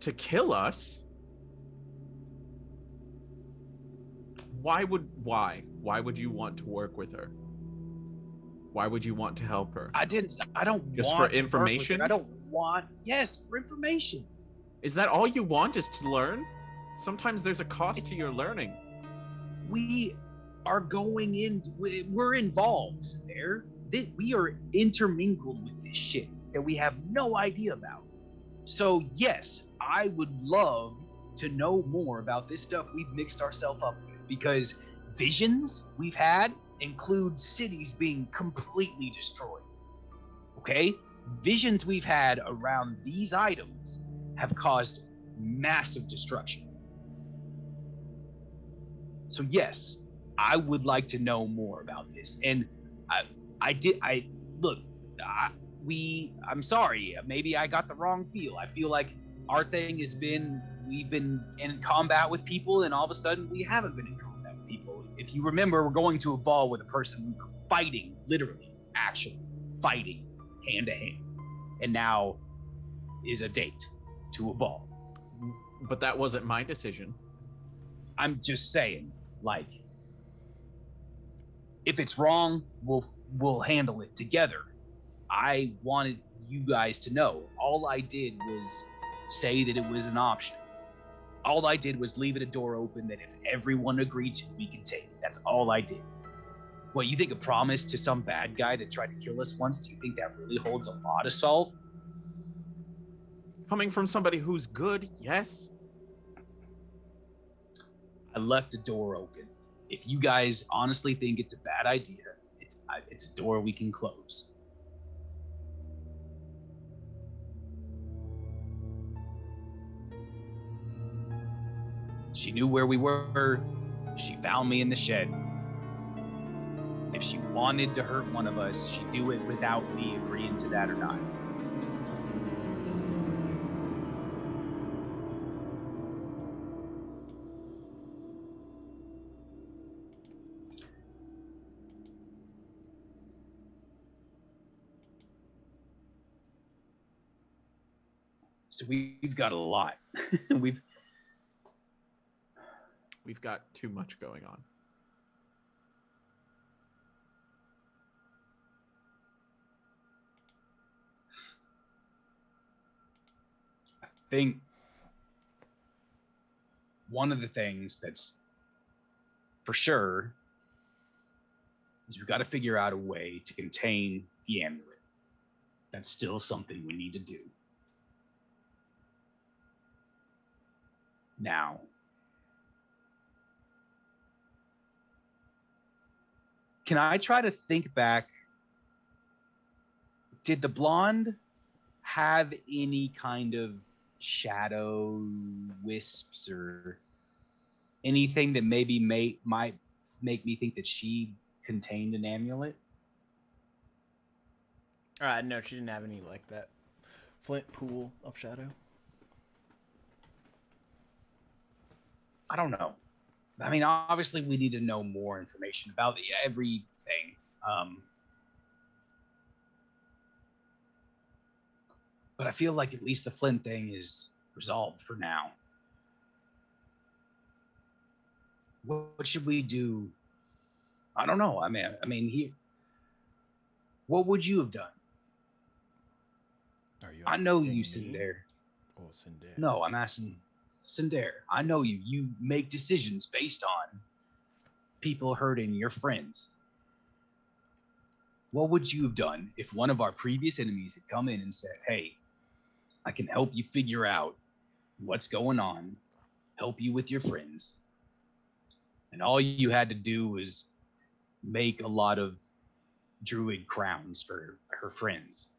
to kill us. Why would you want to work with her? Why would you want to help her? I don't just want for information. I don't want. Yes, for information. Is that all you want? Is to learn? Sometimes there's a cost to your learning. We are going in. We're involved there. We are intermingled with this shit that we have no idea about. So yes, I would love to know more about this stuff we've mixed ourselves up with, because visions we've had include cities being completely destroyed. Okay? Visions we've had around these items have caused massive destruction. So yes, I would like to know more about this. And I'm sorry, maybe I got the wrong feel. I feel like our thing has been, we've been in combat with people, and all of a sudden we haven't been in combat with people. If you remember, we're going to a ball with a person we were fighting, literally, actually fighting hand to hand, and now is a date to a ball. But that wasn't my decision. I'm just saying, like, if it's wrong, we'll handle it together. I wanted you guys to know. All I did was say that it was an option. All I did was leave it a door open that if everyone agreed to, we could take it. That's all I did. What, you think a promise to some bad guy that tried to kill us once, do you think that really holds a lot of salt? Coming from somebody who's good, yes. I left the door open. If you guys honestly think it's a bad idea, it's a door we can close. She knew where we were. She found me in the shed. If she wanted to hurt one of us, she'd do it without me agreeing to that or not. So we've got a lot. We've got too much going on. I think one of the things that's for sure is we've got to figure out a way to contain the amulet. That's still something we need to do. Now, can I try to think back? Did the blonde have any kind of shadow wisps or anything that maybe might make me think that she contained an amulet? No, she didn't have any like that. Flint pool of shadow. I don't know. I mean, obviously, we need to know more information about everything. But I feel like at least the Flint thing is resolved for now. What should we do? I don't know. I mean, what would you have done? Are you I know asking you, me Cinder. or Cinder? No, I'm asking Cinder. I know you. You make decisions based on people hurting your friends. what would you have done if one of our previous enemies had come in and said, hey, I can help you figure out what's going on, help you with your friends, and all you had to do was make a lot of druid crowns for her friends?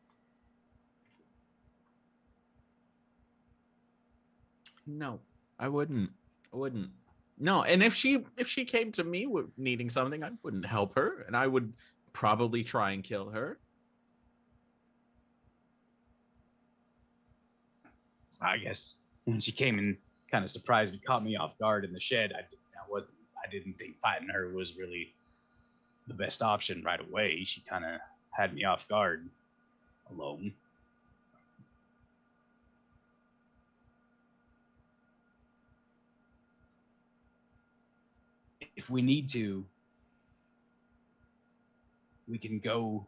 No, I wouldn't. I wouldn't. No, and if she came to me with needing something, I wouldn't help her, and I would probably try and kill her. I guess when she came in, kind of surprised and caught me off guard in the shed. I didn't think fighting her was really the best option right away. She kind of had me off guard, alone. If we need to, we can go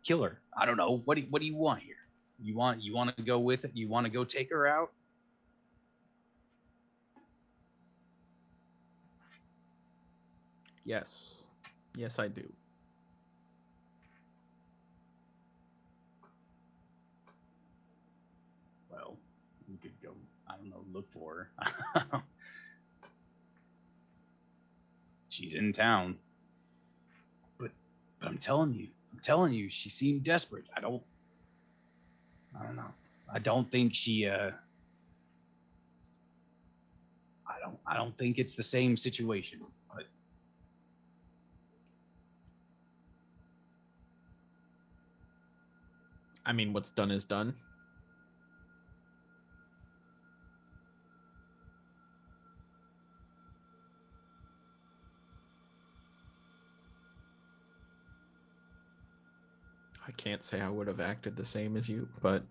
kill her. I don't know. What do you want here? You want to go with it? You want to go take her out? Yes. Yes, I do. Well, we could go, I don't know, look for her. She's in town. But I'm telling you, she seemed desperate. I don't know. I don't think she I don't think it's the same situation. But I mean, what's done is done. I can't say I would have acted the same as you, but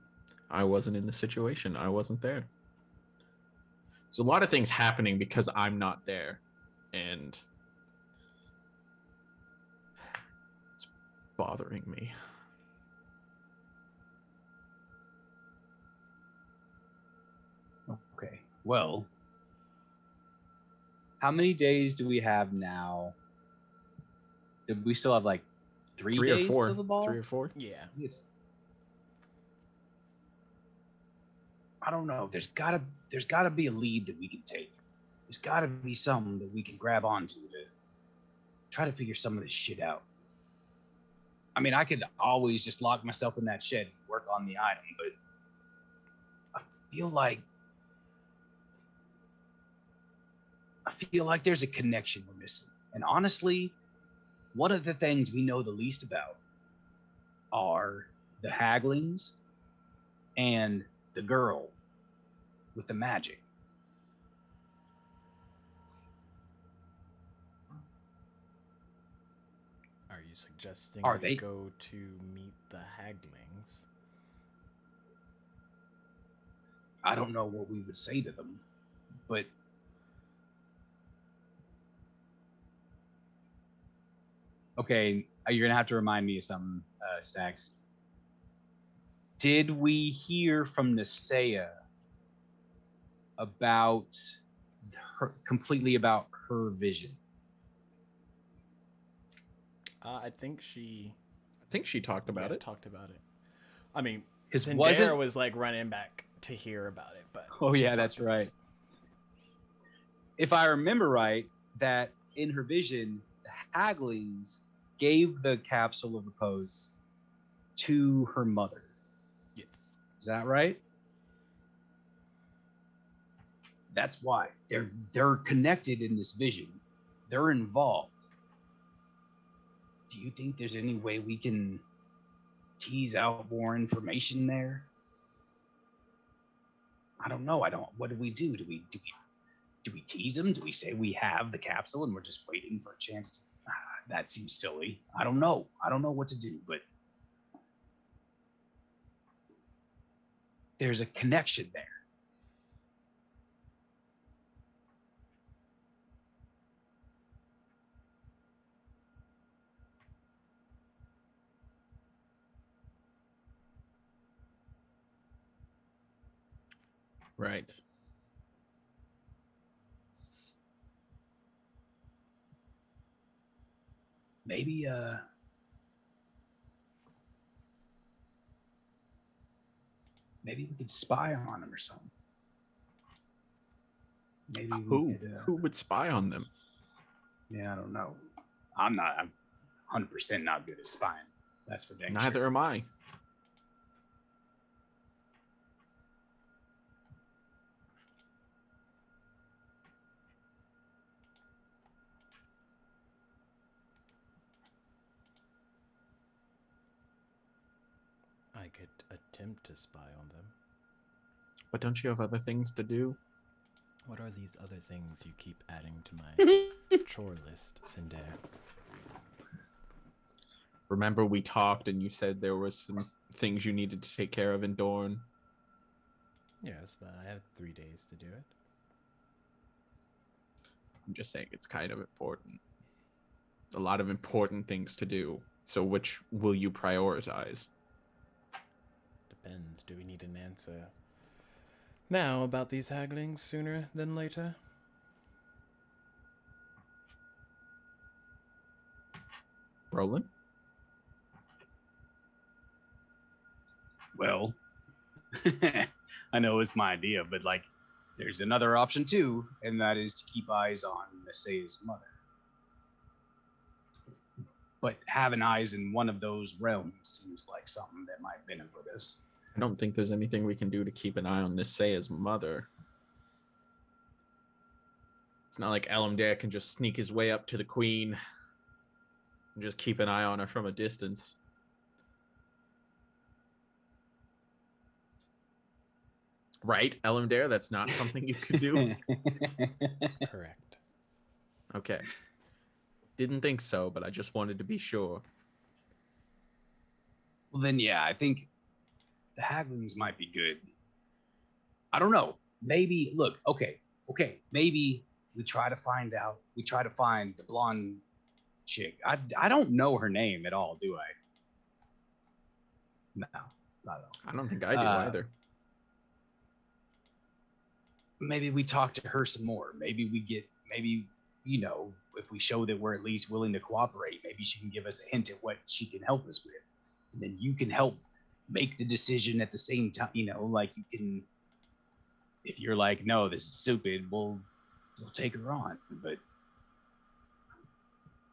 I wasn't in the situation. I wasn't there. There's a lot of things happening because I'm not there, and it's bothering me. okay. Well, how many days do we have now? Did we still have like three days or 4 till the ball? 3 or 4. Yeah. It's, I don't know. There's gotta be a lead that we can take. There's gotta be something that we can grab onto to try to figure some of this shit out. I mean, I could always just lock myself in that shed and work on the item, but I feel like there's a connection we're missing. And honestly, one of the things we know the least about are the haglings and the girl with the magic. Are you suggesting Are we they? go to meet the haglings? I don't know what we would say to them, but okay, you're gonna have to remind me of something, Stacks. Did we hear from Nisea about completely about her vision? I think she talked about it. Talked about it. I mean, Because Zendara was like running back to hear about it, but oh she yeah, talked that's about right. it. If I remember right, that in her vision, the haglings gave the capsule of repose to her mother. Yes. Is that right? That's why they're connected in this vision. They're involved. Do you think there's any way we can tease out more information there? I don't know. What do we do? Do we tease them? Do we say we have the capsule and we're just waiting for a chance to? That seems silly. I don't know. I don't know what to do, but there's a connection there. Right. maybe maybe we could spy on him or something. Maybe we could, Who would spy on them? Yeah, I don't know. I'm 100% not good at spying. That's for dang Neither sure. am I. I could attempt to spy on them. But don't you have other things to do? What are these other things you keep adding to my chore list, Cinder? Remember we talked and you said there was some things you needed to take care of in Dorne? Yes, but I have 3 days to do it. I'm just saying it's kind of important. A lot of important things to do. So which will you prioritize? Depends. Do we need an answer now about these hagglings sooner than later? Roland? Well, I know it's my idea, but like, there's another option too, and that is to keep eyes on Messiah's mother. But having eyes in one of those realms seems like something that might benefit us. I don't think there's anything we can do to keep an eye on Niseia's mother. It's not like Elamdare can just sneak his way up to the queen and just keep an eye on her from a distance. Right, Elamdare? That's not something you could do? Correct. Okay. Didn't think so, but I just wanted to be sure. Well, then, yeah, I think the Haglings might be good. I don't know. Maybe, look, okay. Maybe we try to find the blonde chick. I don't know her name at all, do I? No, not at all. I don't think I do either. Maybe we talk to her some more. Maybe, you know, if we show that we're at least willing to cooperate, maybe she can give us a hint at what she can help us with. And then you can help make the decision at the same time, you know, like you can, if you're like, no, this is stupid, we'll take her on. But,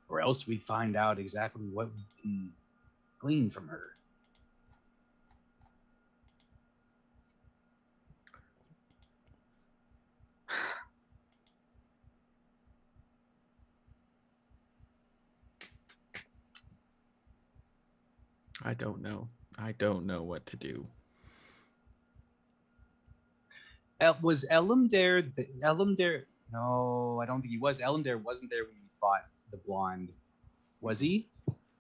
or else we'd find out exactly what we can glean from her. I don't know. I don't know what to do. Was Elamdare Elamdare? No, I don't think he was. Elamdare wasn't there when we fought the blonde. Was he?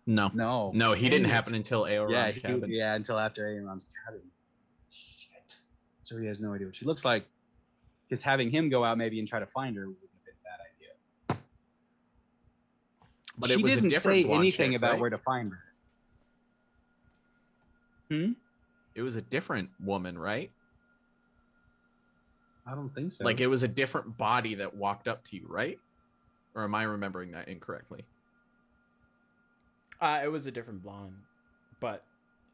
No. No. No, he Dang didn't it. happen until Aeron's cabin. Yeah, until after Aeron's cabin. Shit. So he has no idea what she looks like. Because having him go out maybe and try to find her wouldn't have been a bad idea. But she it was didn't a different say blonde anything chick, about right? where to find her. It was a different woman, right? I don't think so. Like it was a different body that walked up to you, right? Or am I remembering that incorrectly? It was a different blonde, but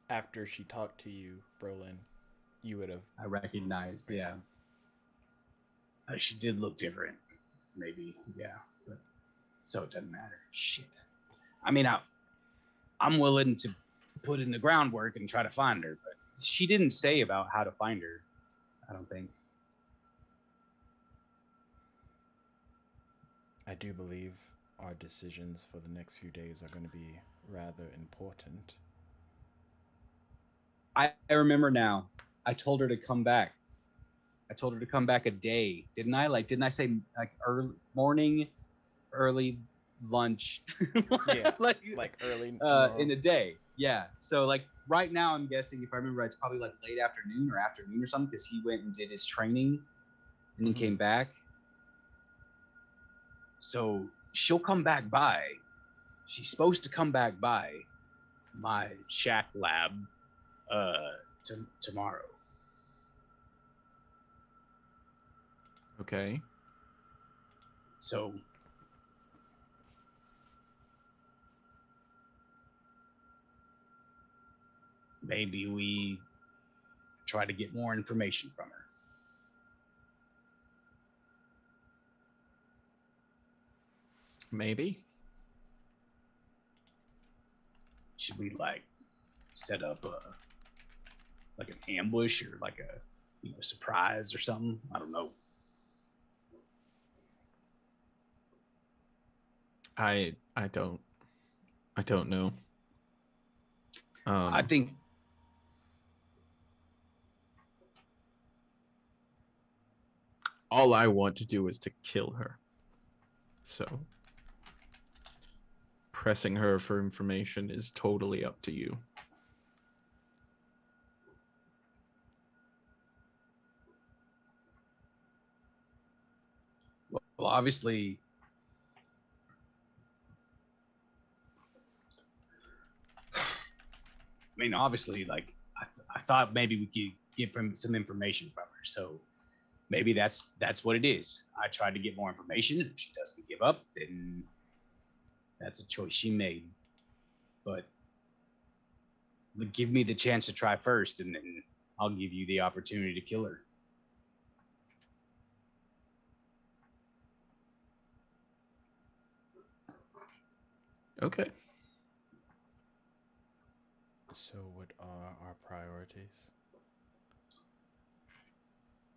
after she talked to you, Brolin, you would have. I recognized, yeah. She did look different, maybe, yeah. But so it doesn't matter. Shit. I mean, I'm willing to put in the groundwork and try to find her, but she didn't say about how to find her, I don't think. I do believe our decisions for the next few days are going to be rather important. I remember now. I told her to come back. I told her to come back a day, didn't I? Like, didn't I say like early morning, early lunch? Yeah, like early tomorrow. In the day. Yeah. So like right now, I'm guessing if I remember, right, it's probably like late afternoon or something because he went and did his training, and then came back. So she'll come back by. She's supposed to come back by my shack lab tomorrow. Okay. So maybe we try to get more information from her. Maybe. Should we like set up like an ambush or like a surprise or something? I don't know. I don't know. I think all I want to do is to kill her. So pressing her for information is totally up to you. well, obviously obviously, like I thought maybe we could get some information from her. So maybe that's what it is. I tried to get more information, and if she doesn't give up, then that's a choice she made. But give me the chance to try first, and then I'll give you the opportunity to kill her. Okay. So what are our priorities?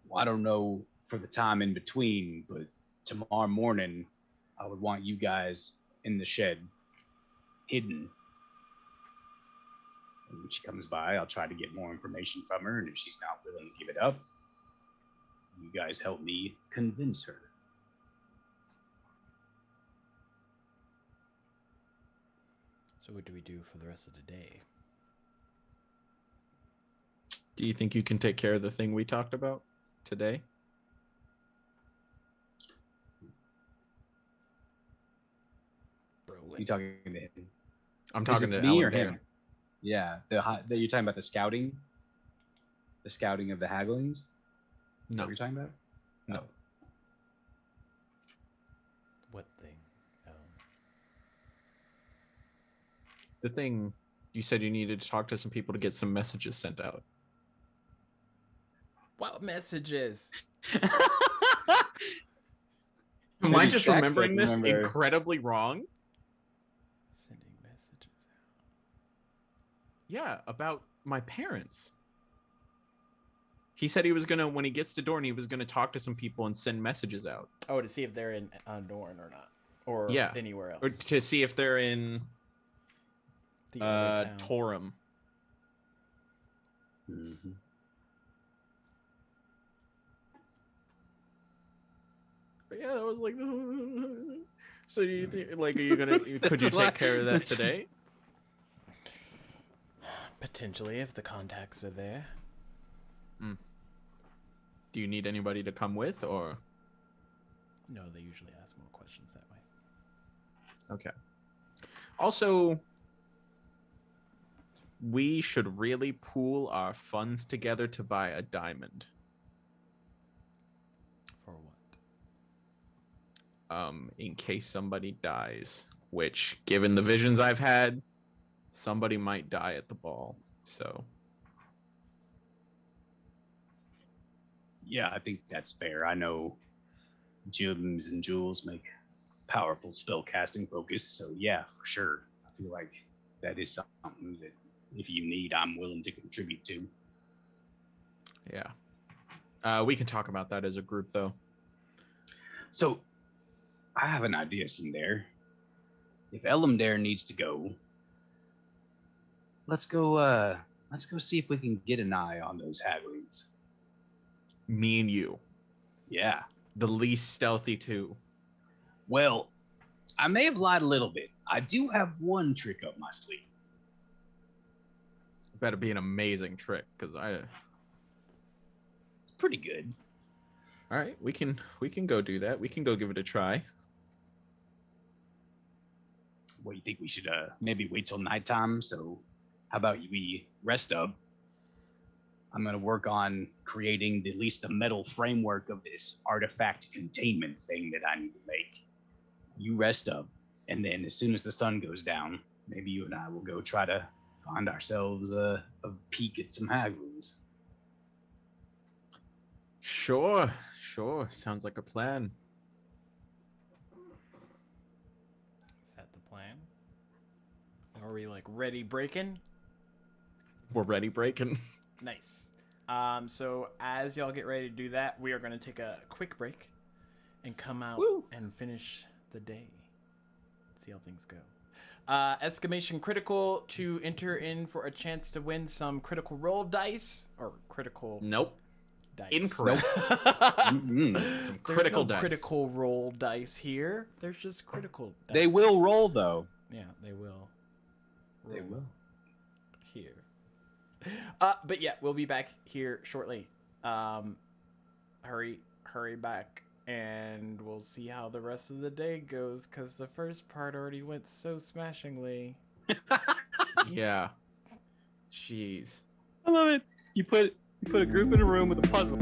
Well, I don't know for the time in between, but tomorrow morning, I would want you guys in the shed, hidden. And when she comes by, I'll try to get more information from her, and if she's not willing to give it up, you guys help me convince her. So what do we do for the rest of the day? Do you think you can take care of the thing we talked about today? You talking to him? I'm talking to me Alan or Baird. him? Yeah, you're talking about the scouting of the Haglings. Is that what you're talking about? No. What thing? The thing you said you needed to talk to some people to get some messages sent out. What messages? Am I just remembering this incredibly wrong? Sending messages out. Yeah, about my parents. He said he was gonna, when he gets to Dorne, he was gonna talk to some people and send messages out. Oh, to see if they're in Dorne or not, or anywhere else, or to see if they're in the other town. Torum. Mm-hmm. But yeah, that was like. So do you think, like, are you gonna? Could you take care of that today? Potentially, if the contacts are there. Do you need anybody to come with, or? No, they usually ask more questions that way. Okay. Also, we should really pool our funds together to buy a diamond. For what? In case somebody dies, which, given the visions I've had, somebody might die at the ball. So. Yeah, I think that's fair. I know gems and jewels make powerful spell casting focus, so yeah, for sure. I feel like that is something that if you need, I'm willing to contribute to. Yeah. We can talk about that as a group, though. So, I have an idea, Cinder. If Elamdare needs to go, let's go see if we can get an eye on those Haglings. Me and you. Yeah. The least stealthy too. Well, I may have lied a little bit. I do have one trick up my sleeve. Better be an amazing trick, because it's pretty good. All right, we can go do that. We can go give it a try. What, you think we should maybe wait till nighttime? So how about we rest up? I'm going to work on creating at least the metal framework of this artifact containment thing that I need to make. You rest up, and then as soon as the sun goes down, maybe you and I will go try to find ourselves a peek at some hagglers. Sure. Sounds like a plan. Is that the plan? Are we like ready breaking? We're ready breaking. Nice. So as y'all get ready to do that, we are going to take a quick break and come out and finish the day. See how things go. Exclamation critical to enter in for a chance to win some critical roll dice or critical Nope. dice. Incorrect. Mm-hmm. Some critical There's no dice. critical roll dice here. There's just critical dice. They will roll though. Yeah, they will. They will. Here. But yeah, we'll be back here shortly. Hurry back, and we'll see how the rest of the day goes, because the first part already went so smashingly. Yeah. Jeez. I love it. You put a group in a room with a puzzle.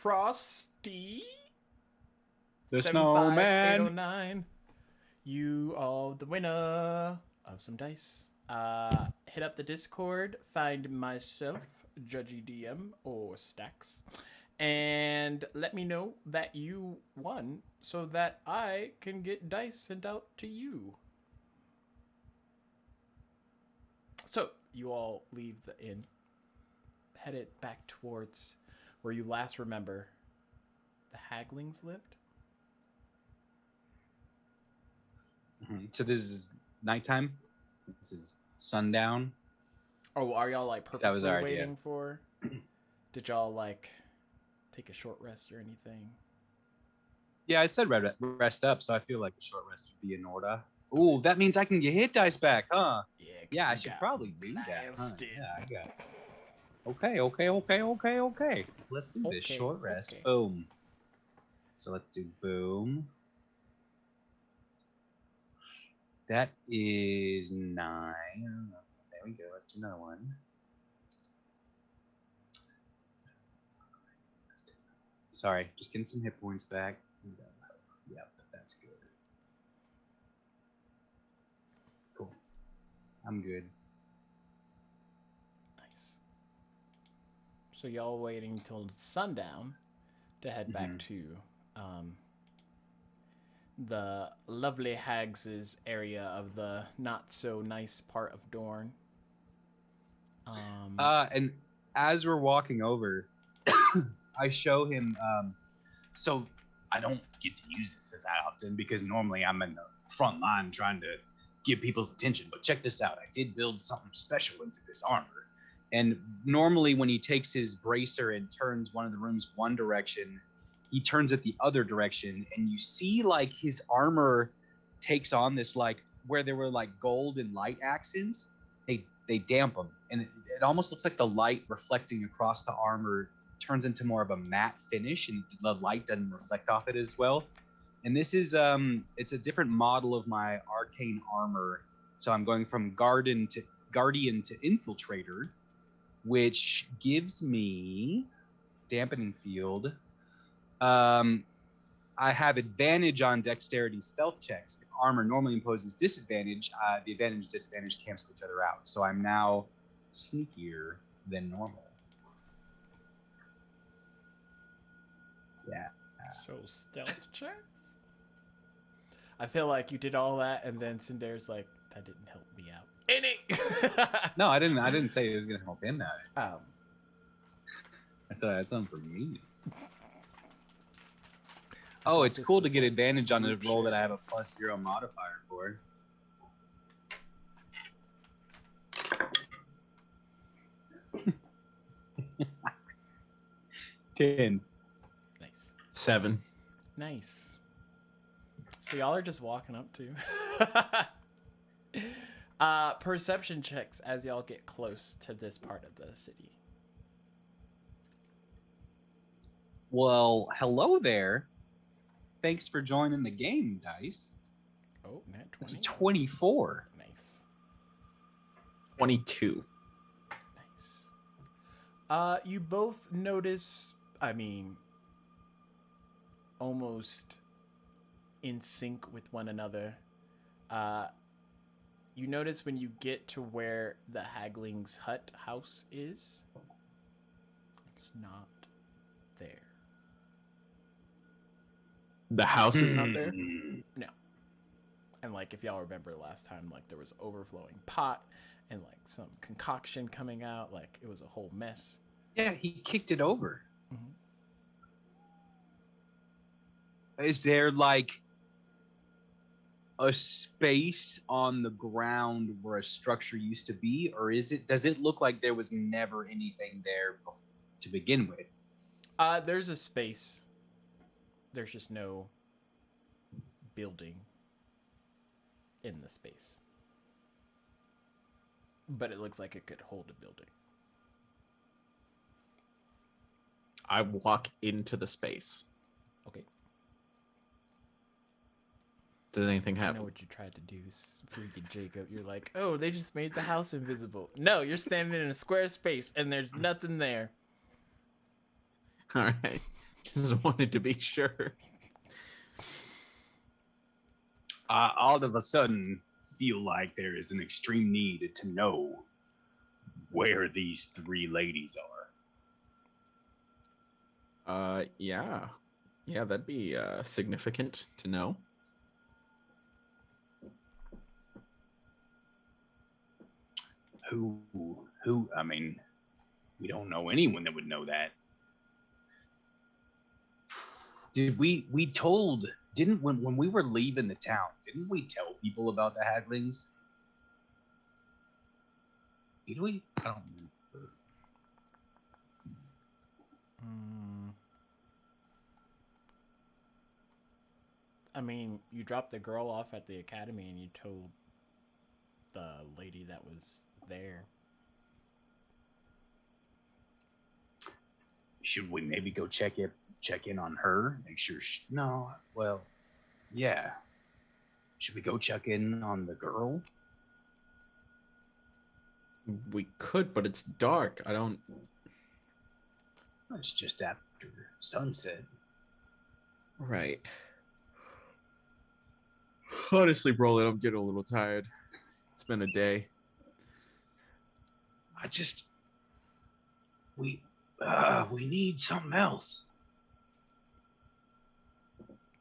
Frosty. The snowman. 75809. You are the winner of some dice. Hit up the Discord, find myself, Judgy DM, or Stacks, and let me know that you won so that I can get dice sent out to you. So, you all leave the inn, headed back towards where you last remember the Haglings lived. So this is nighttime. This is sundown. Oh, are y'all like That was purposely our idea. waiting for? Did y'all like take a short rest or anything? Yeah, I said rest up, so I feel like a short rest would be in order. Ooh, that means I can get hit dice back, huh? Yeah, I should probably do that. Huh? Yeah, I got it. Okay. Let's do this short rest. Okay. Boom. So let's do boom. That is 9. There we go. Let's do another one. Sorry, just getting some hit points back. Yep, that's good. Cool. I'm good. Nice. So y'all waiting till sundown to head back to the lovely Hags' area of the not so nice part of Dorne. And as we're walking over, I show him. So I don't get to use this as often because normally I'm in the front line trying to give people's attention. But check this out. I did build something special into this armor. And normally when he takes his bracer and turns one of the rooms one direction, he turns it the other direction. And you see like his armor takes on this, like where there were like gold and light accents, they damp them. And it almost looks like the light reflecting across the armor turns into more of a matte finish, and the light doesn't reflect off it as well. And this is it's a different model of my arcane armor. So I'm going from guardian to infiltrator, which gives me dampening field. I have advantage on dexterity stealth checks. If armor normally imposes disadvantage, the advantage and disadvantage cancel each other out. So I'm now sneakier than normal. Yeah. So stealth checks? I feel like you did all that, and then Cinder's like, that didn't help me out any. No, I didn't say it was gonna help him out. I said I had something for me. Oh, it's cool to get advantage on a roll that I have a +0 modifier for. $10. Nice. 7. Nice. So y'all are just walking up to. Perception checks as y'all get close to this part of the city. Well, hello there. Thanks for joining the game, Dice. Oh, nat 20. That's a 24. Nice. 22. Nice. You both notice, almost in sync with one another. You notice when you get to where the Hagling's house is, it's not there. The house is not there? No. And like, if y'all remember last time, like there was overflowing pot and like some concoction coming out, like it was a whole mess. Yeah, he kicked it over. Mm-hmm. Is there like a space on the ground where a structure used to be, or does it look like there was never anything there to begin with? There's a space. There's just no building in the space. But it looks like it could hold a building. I walk into the space. Okay. Does anything I happen? know what you tried to do, freaking Jacob. You're like, oh, they just made the house invisible. No, you're standing in a square space and there's nothing there. All right. Just wanted to be sure. All of a sudden, feel like there is an extreme need to know where these three ladies are. Yeah, that'd be significant to know. Who? I mean, we don't know anyone that would know that. Did we told? Didn't when we were leaving the town? Didn't we tell people about the Haglings? Did we? I don't remember. I mean, you dropped the girl off at the academy and you told the lady that was there. Should we maybe go check in on her? Make sure no. Well, yeah. Should we go check in on the girl? We could, but it's dark. I don't. It's just after sunset. Right. Honestly, Brolin, I'm getting a little tired. It's been a day. We need something else.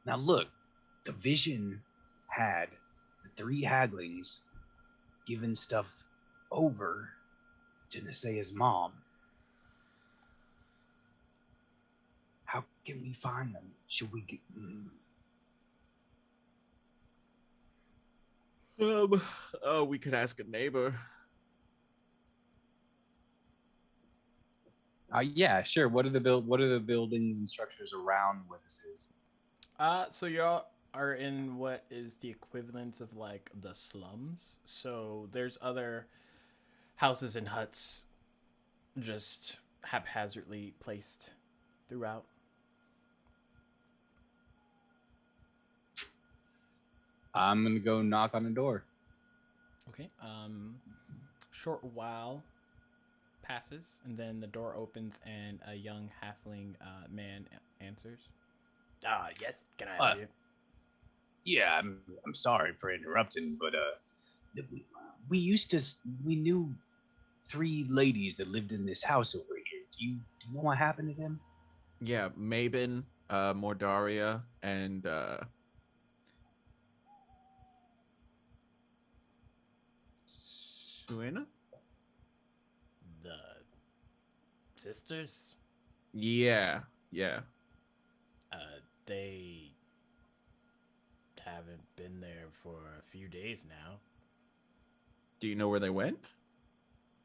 Now look, the vision had the three Haglings giving stuff over to Nasea's mom. How can we find them? Should we get... We could ask a neighbor. Yeah, sure. What are the buildings and structures around where this is? So y'all are in what is the equivalent of like the slums. So there's other houses and huts just haphazardly placed throughout. I'm gonna go knock on the door. Okay. Short while passes, and then the door opens, and a young halfling man answers. Yes. Can I help you? Yeah, I'm sorry for interrupting, but we knew three ladies that lived in this house over here. Do you know what happened to them? Yeah, Mabin, Mordaria, and Suena? The sisters? Yeah. They haven't been there for a few days now. Do you know where they went?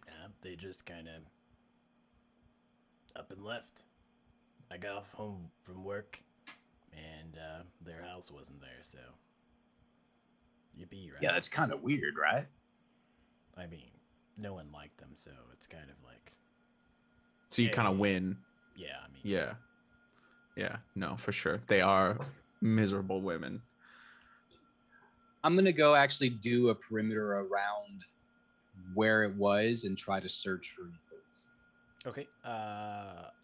Yeah, they just kind of up and left. I got off home from work, and their house wasn't there, so yippee, right? Yeah, that's kind of weird, right? I mean, no one liked them, so it's kind of like... So you kind of win. Yeah, I mean... Yeah, no, for sure. They are miserable women. I'm going to go actually do a perimeter around where it was and try to search for things. Okay,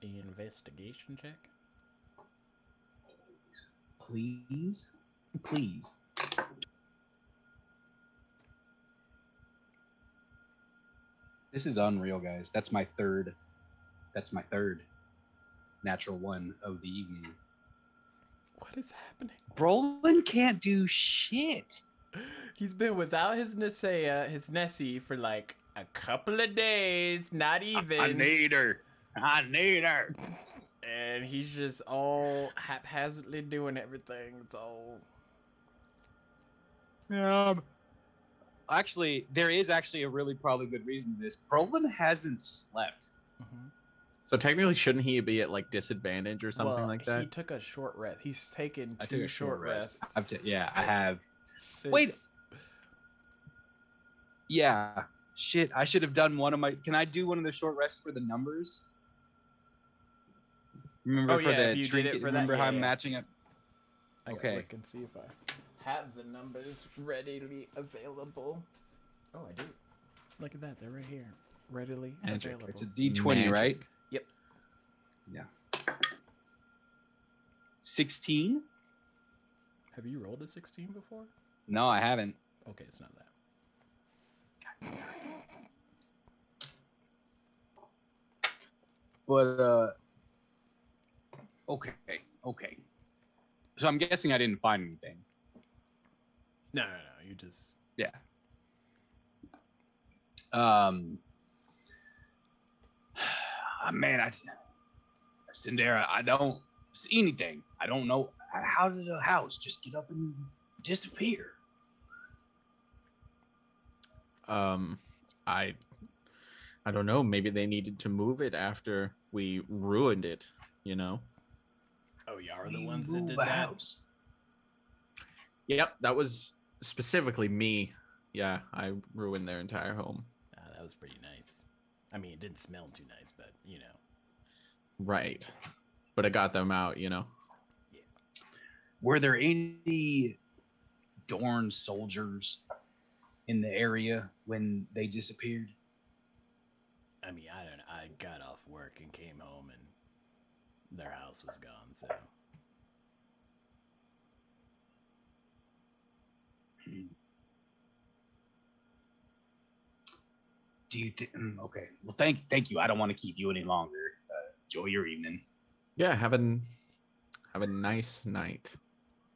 investigation check. Please. This is unreal, guys. That's my third natural one of the evening. What is happening? Brolin can't do shit. He's been without his Nessie for like a couple of days, not even. I need her. And he's just all haphazardly doing everything. It's all... Actually, there is actually a really probably good reason to this. Brolin hasn't slept. Mm-hmm. So technically, shouldn't he be at like disadvantage or something like that? He took a short rest. He's taken two short rests. I have. Since... Wait. Yeah. Shit, I should have done one of my... Can I do one of the short rests for the numbers? Remember the trinket? Remember how I'm matching up? Okay. I can see if I have the numbers readily available. Oh, I do. Look at that. They're right here. Readily available. It's a D20, right? Yep. Yeah. 16? Have you rolled a 16 before? No, I haven't. Okay, it's not that. But okay. So I'm guessing I didn't find anything. No. You just Yeah. Man, Sindera, I don't see anything. I don't know. How did a house just get up and disappear? I don't know. Maybe they needed to move it after we ruined it. You know. Oh, you are the ones that did that. House. Yep, that was specifically me. Yeah, I ruined their entire home. That was pretty nice. I mean, it didn't smell too nice, but you know. Right. But I got them out, you know. Yeah. Were there any Dorn soldiers in the area when they disappeared? I mean, I don't know. I got off work and came home and their house was gone, so. Do you think? Okay. Well, thank you. I don't want to keep you any longer. Enjoy your evening. Yeah, have a nice night.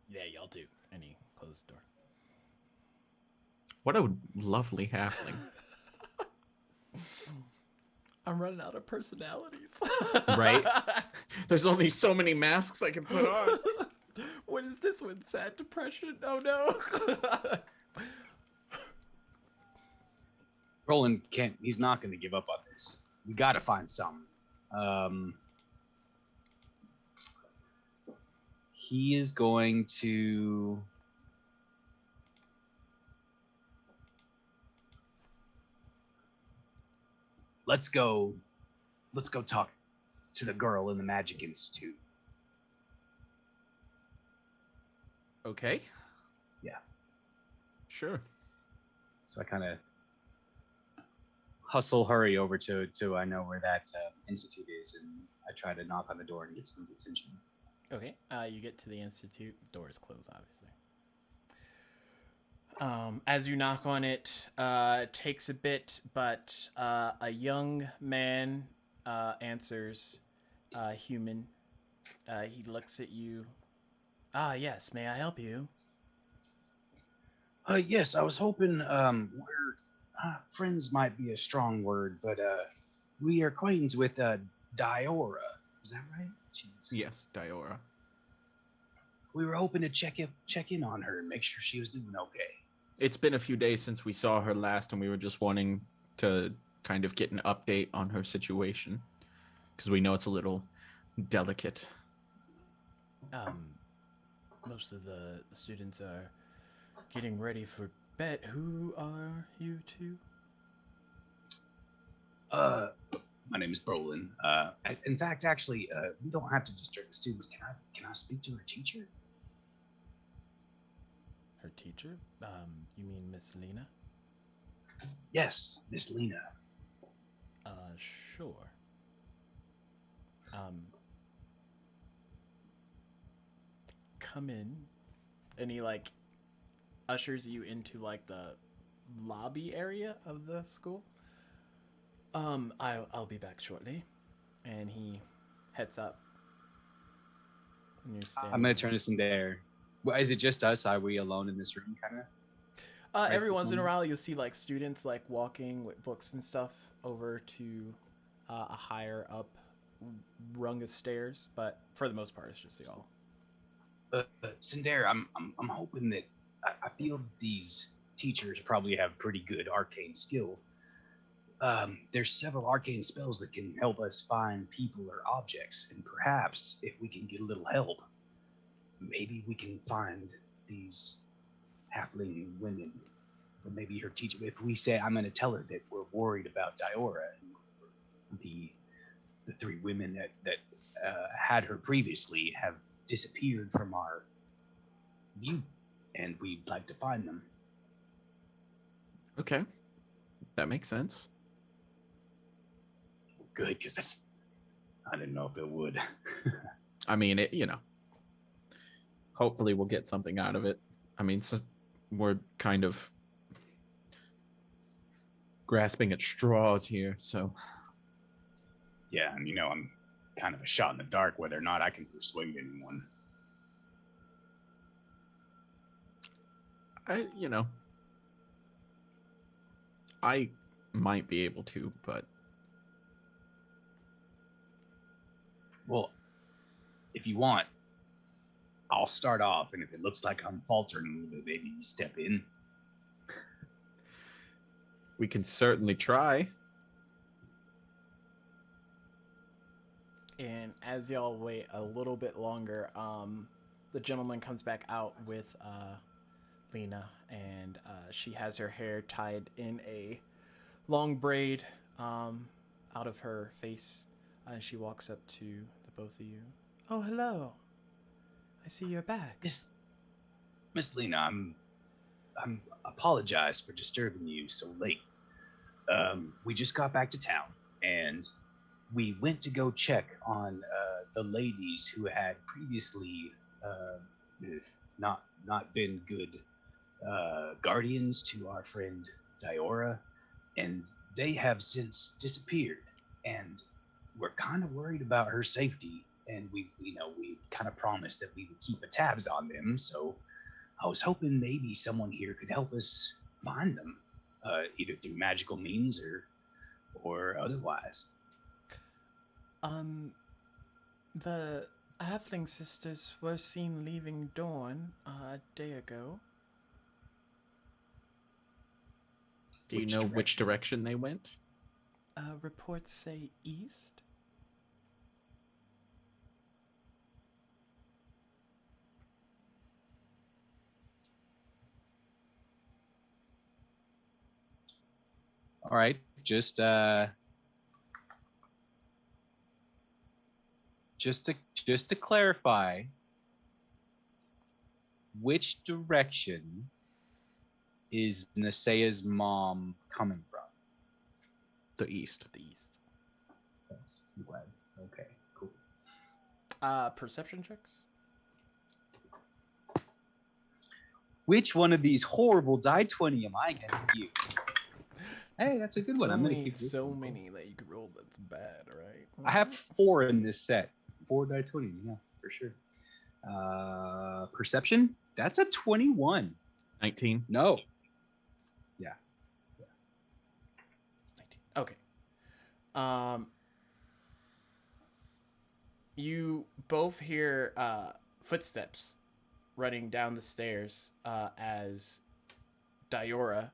Yeah, y'all too. And he closed the door. What a lovely halfling. I'm running out of personalities. Right? There's only so many masks I can put on. What is this one? Sad depression? Oh no. Roland can't. He's not going to give up on this. We got to find some. He is going to. Let's go talk to the girl in the Magic Institute. Okay. Yeah. Sure. So I kind of hurry over to I know where that institute is, and I try to knock on the door and get someone's attention. Okay. You get to the institute. Doors close, obviously. As you knock on it, takes a bit, but a young man answers, human. He looks at you. Yes, may I help you? Yes, I was hoping we're friends might be a strong word, but we are acquainted with Diora. Is that right? Jeez. Yes, Diora. We were hoping to check in on her and make sure she was doing okay. It's been a few days since we saw her last, and we were just wanting to kind of get an update on her situation, because we know it's a little delicate. Most of the students are getting ready for bed. Who are you two? My name is Brolin. In fact, actually, we don't have to distract the students. Can I speak to her teacher? Her teacher? You mean Miss Lena? Yes, Miss Lena. Sure. Come in. And he, ushers you into, the lobby area of the school. I'll be back shortly. And he heads up. And you're standing. I'm going to turn this in there. Well, is it just us? Are we alone in this room, kind of? Every once in a while, you'll see students walking with books and stuff over to a higher up rung of stairs, but for the most part, it's just y'all. Sindar, I'm hoping that I feel that these teachers probably have pretty good arcane skill. There's several arcane spells that can help us find people or objects, and perhaps if we can get a little help, maybe we can find these halfling women, or maybe her teacher. If we say, I'm going to tell her that we're worried about Diora and the three women that had her previously have disappeared from our view, and we'd like to find them. Okay, that makes sense. Good, because I didn't know if it would. I mean, hopefully we'll get something out of it. I mean, so we're kind of grasping at straws here, so. Yeah, and I'm kind of a shot in the dark whether or not I can persuade anyone. I might be able to, but Well, if you want, I'll start off, and if it looks like I'm faltering a little bit, maybe you step in. we can certainly try. And as y'all wait a little bit longer, the gentleman comes back out with Lena, and she has her hair tied in a long braid out of her face. She walks up to the both of you. Oh, hello. I see you're back. Miss Lena, I'm apologize for disturbing you so late. We just got back to town, and we went to go check on the ladies who had previously not been good guardians to our friend Diora, and they have since disappeared. And we're kind of worried about her safety, and we kind of promised that we would keep a tabs on them. So I was hoping maybe someone here could help us find them, either through magical means or otherwise. The halfling sisters were seen leaving Dawn a day ago. Do you know which direction they went? Reports say east. All right, just to clarify, which direction is Nasea's mom coming from? The east. The east. Thanks. I'm glad. Okay, cool. Perception checks. Which one of these horrible die 20 am I gonna use? Hey, that's a good one. I'm gonna keep this so one. many that you could roll. That's bad, right? I have 4 in this set. 4 die 20, yeah, for sure. Perception? That's a 21. 19. No. Okay. You both hear footsteps running down the stairs as Diora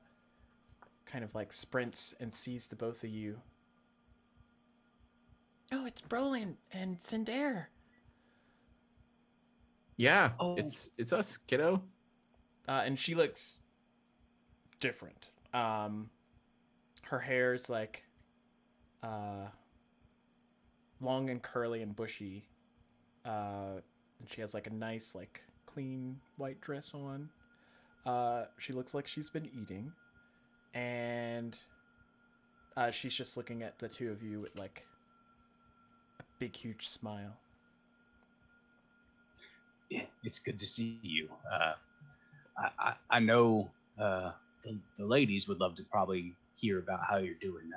kind of like sprints and sees the both of you. Oh, it's Brolin and Cinder. Yeah, Oh. it's us, kiddo. And she looks different. Her hair's like long and curly and bushy. And she has like a nice, like, clean white dress on. She looks like she's been eating. And she's just looking at the two of you with like a big, huge smile. Yeah, it's good to see you. I know the ladies would love to probably hear about how you're doing.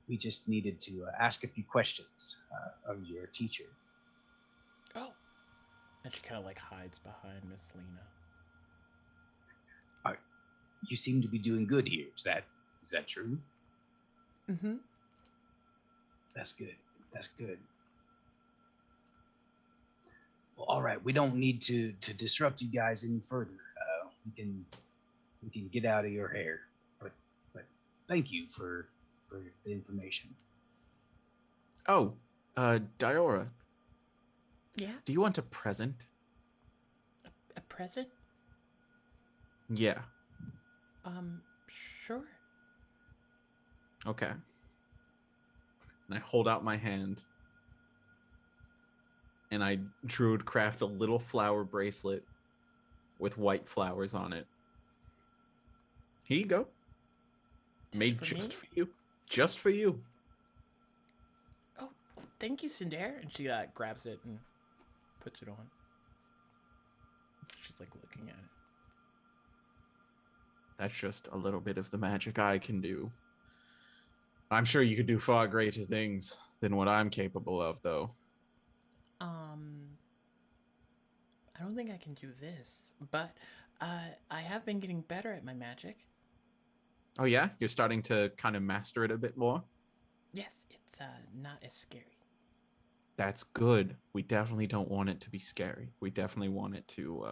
We just needed to ask a few questions of your teacher. Oh. And she kind of like hides behind Miss Lena. You seem to be doing good here. Is that true? Mm-hmm. That's good. That's good. Well, all right. We don't need to disrupt you guys any further. We can get out of your hair. But thank you for the information. Oh, Diora, Yeah? do you want a present? A present? Yeah. Sure. Okay. And I hold out my hand. And I druid craft a little flower bracelet with white flowers on it. Here you go. Made for just me? for you. Just for you. Oh, thank you, Cinder. And she grabs it and puts it on. like looking at it. That's just a little bit of the magic I can do. I'm sure you could do far greater things than what I'm capable of, though. I don't think I can do this, but I have been getting better at my magic. Oh yeah? You're starting to kind of master it a bit more? Yes, it's not as scary. That's good. We definitely don't want it to be scary. We definitely want it to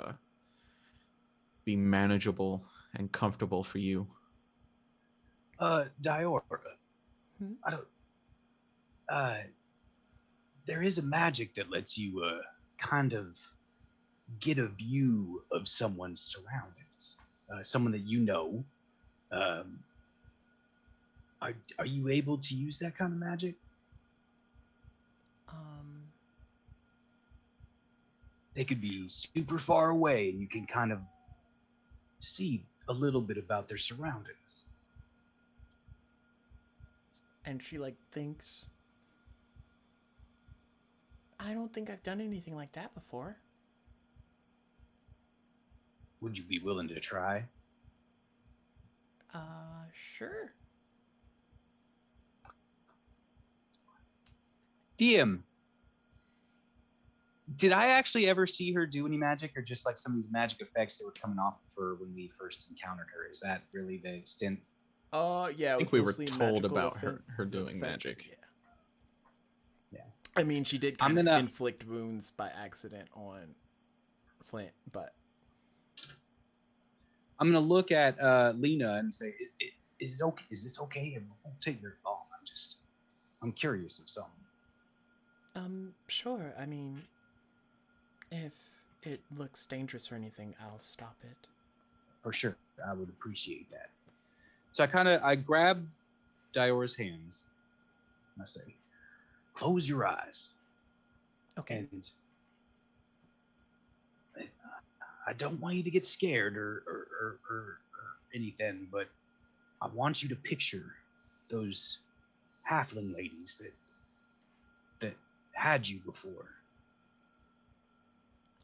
be manageable and comfortable for you. Diora, Hmm? I don't. There is a magic that lets you kind of get a view of someone's surroundings, someone that you know. Are you able to use that kind of magic? They could be super far away, and you can kind of see a little bit about their surroundings. And she like thinks, I don't think I've done anything like that before. Would you be willing to try? Sure. DM, did I actually ever see her do any magic, or just like some of these magic effects that were coming off of her when we first encountered her? Is that really the extent? Yeah, I think we were told about her doing magic. Yeah. I mean, she did kind of inflict wounds by accident on Flint, but I'm gonna look at Lena and say, "Is it okay? Is this okay? It won't take very long. I'm curious of something." Sure. I mean, if it looks dangerous or anything, I'll stop it. For sure, I would appreciate that. So I grab Diora's hands and I say, "Close your eyes." Okay. And I don't want you to get scared or anything, but I want you to picture those halfling ladies that had you before.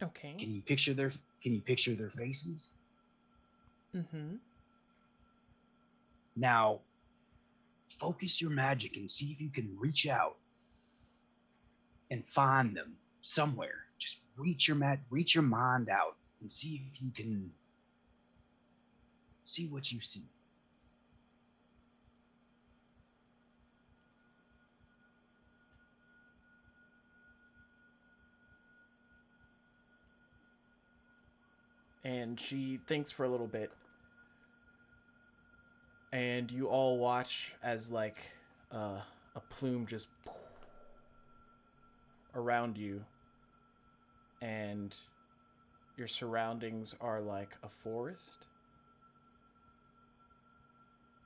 Okay. Can you picture their faces? Mm-hmm. Now, focus your magic and see if you can reach out and find them somewhere. Just reach your mind out and see if you can see what you see. And she thinks for a little bit. And you all watch as like a plume just around you. And your surroundings are like a forest.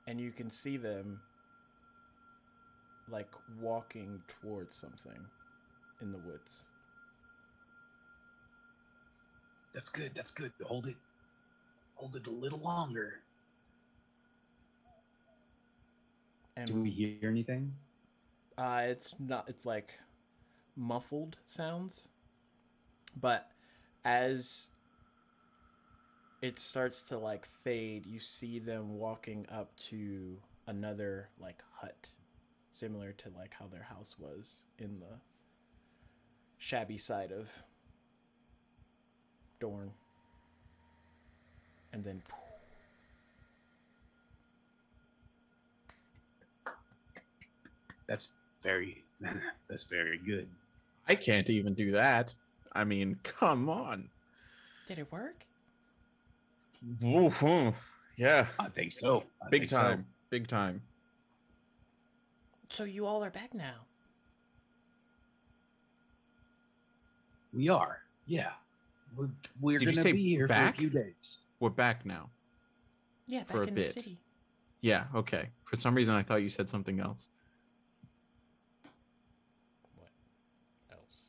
And you can see them like walking towards something in the woods. That's good. Hold it a little longer. And Do we hear anything? it's like muffled sounds. But as it starts to like fade, you see them walking up to another like hut, similar to like how their house was in the shabby side of Dorne. And then That's very good. I can't even do that. I mean, come on. did it work? Woo-hoo. Yeah. I think so. Big time. Big time. So you all are back now. We are. Yeah. We're Did you gonna say be here back? for a few days. We're back now. Yeah, For back a in bit. the city. Yeah, okay. For some reason, I thought you said something else. What else?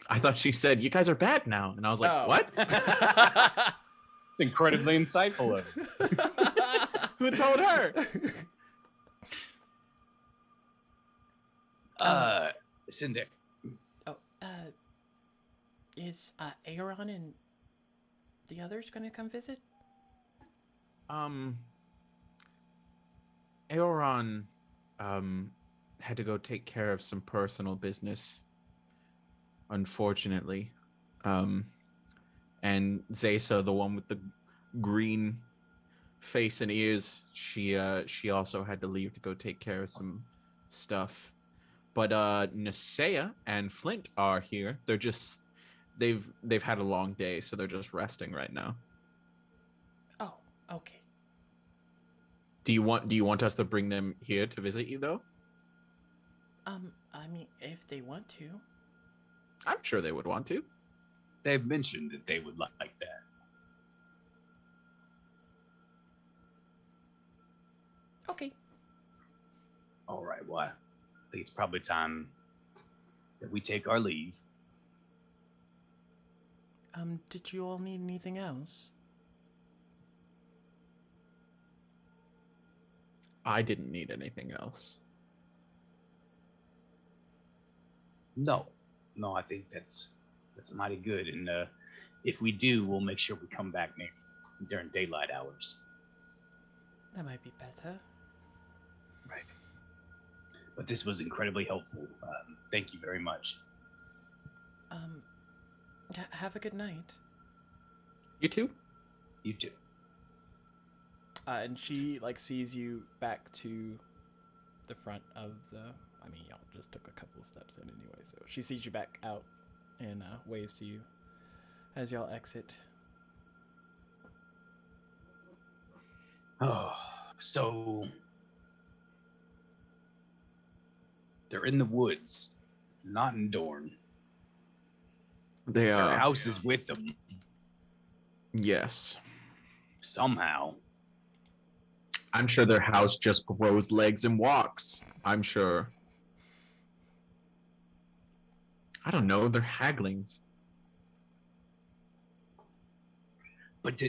I thought she said, you guys are bad now. And I was like, Oh. what? It's incredibly insightful of you. Who told her? Cinder. Oh, Is Aaron and the others gonna come visit? Aeron, had to go take care of some personal business, unfortunately. And Zesa, the one with the green face and ears, she also had to leave to go take care of some stuff. But Nasea and Flint are here. They're just they've had a long day, so they're just resting right now. Oh, okay. Do you want us to bring them here to visit you though? I mean, if they want to. I'm sure they would want to. They've mentioned that they would like that. Okay. All right, well, I think it's probably time that we take our leave. Did you all need anything else? I didn't need anything else. No, I think that's mighty good. And if we do, we'll make sure we come back during daylight hours. That might be better. Right. But this was incredibly helpful. Thank you very much. Have a good night. You too? You too. And she sees you back to the front of the. I mean, y'all just took a couple of steps in anyway, so she sees you back out and waves to you as y'all exit. Oh, so they're in the woods, not in Dorne. They are. Their house is with them Yes. somehow. I'm sure their house just grows legs and walks. I'm sure. I don't know. They're haglings. But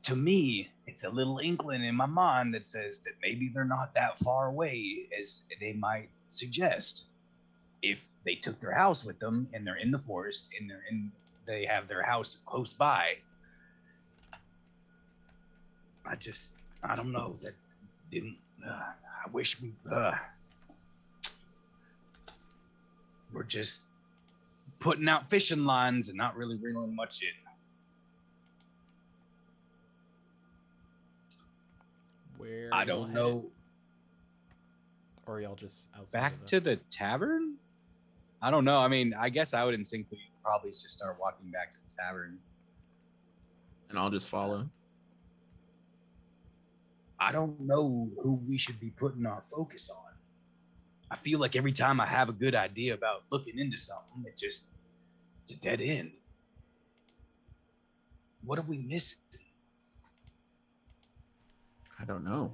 to me, it's a little inkling in my mind that says that maybe they're not that far away as they might suggest. If they took their house with them and they're in the forest and they have their house close by. I don't know. That didn't. I wish we're just putting out fishing lines and not really reeling much in. Where I don't know. Or y'all just outside Back to the tavern? I don't know. I mean, I guess I would instinctively probably just start walking back to the tavern. And I'll just follow. I don't know who we should be putting our focus on. I feel like every time I have a good idea about looking into something, it's a dead end. What are we missing? I don't know.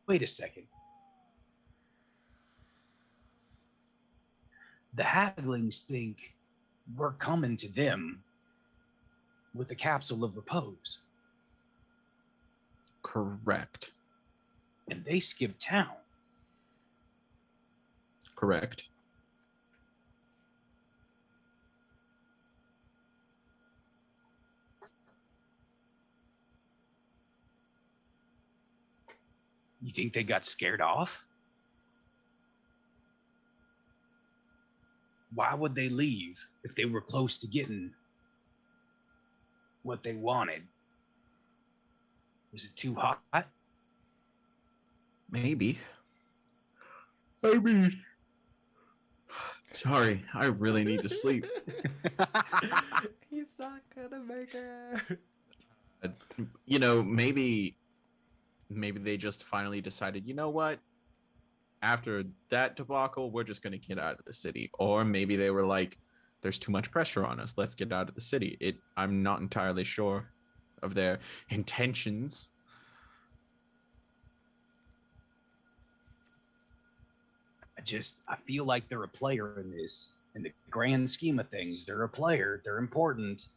Wait a second. The Haglings think we're coming to them with the capsule of repose. Correct. And they skip town. Correct. You think they got scared off? Why would they leave if they were close to getting what they wanted? Was it too hot? Maybe. I mean, sorry, I really need to sleep. He's not gonna make it. Maybe they just finally decided, you know what? After that debacle, we're just going to get out of the city. Or maybe they were like, there's too much pressure on us. Let's get out of the city. I'm not entirely sure of their intentions. I feel like they're a player in this. In the grand scheme of things, they're a player. They're important.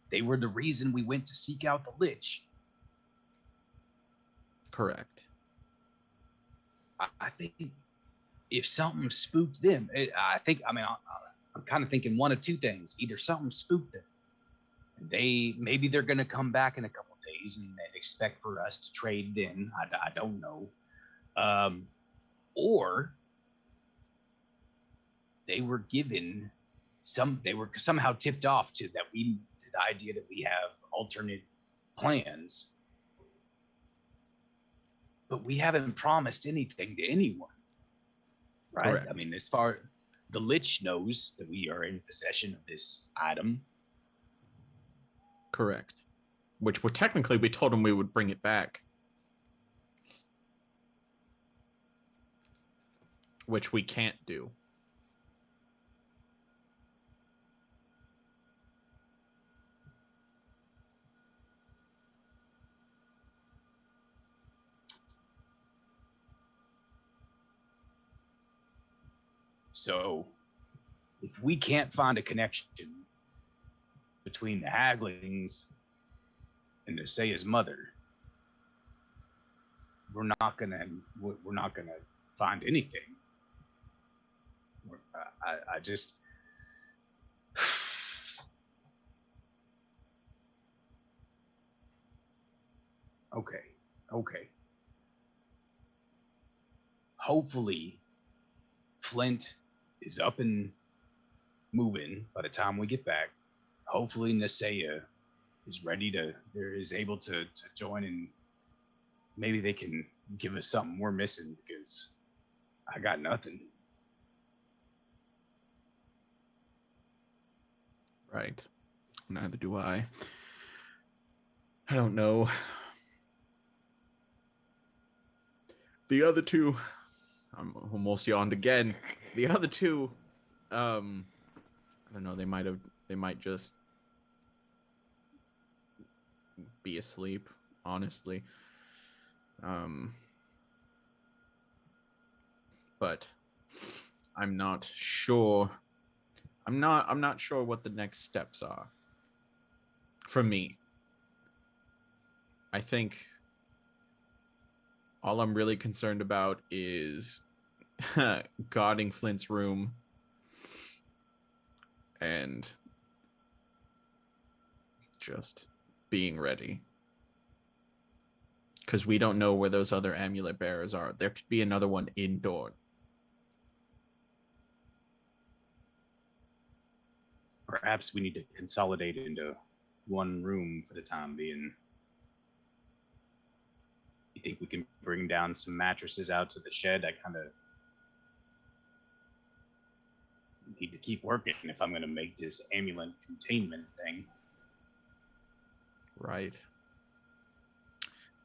They were the reason we went to seek out the Lich. Correct. I think if something spooked them, I'm kind of thinking one of two things. Either something spooked them, maybe they're going to come back in a couple of days and they expect for us to trade in. I don't know. Or they were somehow tipped off to the idea that we have alternate plans, but we haven't promised anything to anyone, right? Correct. I mean, as far the Lich knows that we are in possession of this item. Correct. Which technically we told him we would bring it back. Which we can't do. So if we can't find a connection between the Haglings and Nasea's mother, we're not gonna find anything. I just okay. Hopefully Flint is up and moving by the time we get back. Hopefully Nasea is able to join, and maybe they can give us something we're missing, because I got nothing. Right. Neither do I. I don't know. The other two, I'm almost yawned again. The other two, I don't know. They might just be asleep, honestly. But I'm not sure. I'm not sure what the next steps are for me. I think all I'm really concerned about is guarding Flint's room and just being ready. Because we don't know where those other amulet bearers are. There could be another one indoor. Perhaps we need to consolidate into one room for the time being. You think we can bring down some mattresses out to the shed? I kind of need to keep working if I'm going to make this amulet containment thing. Right.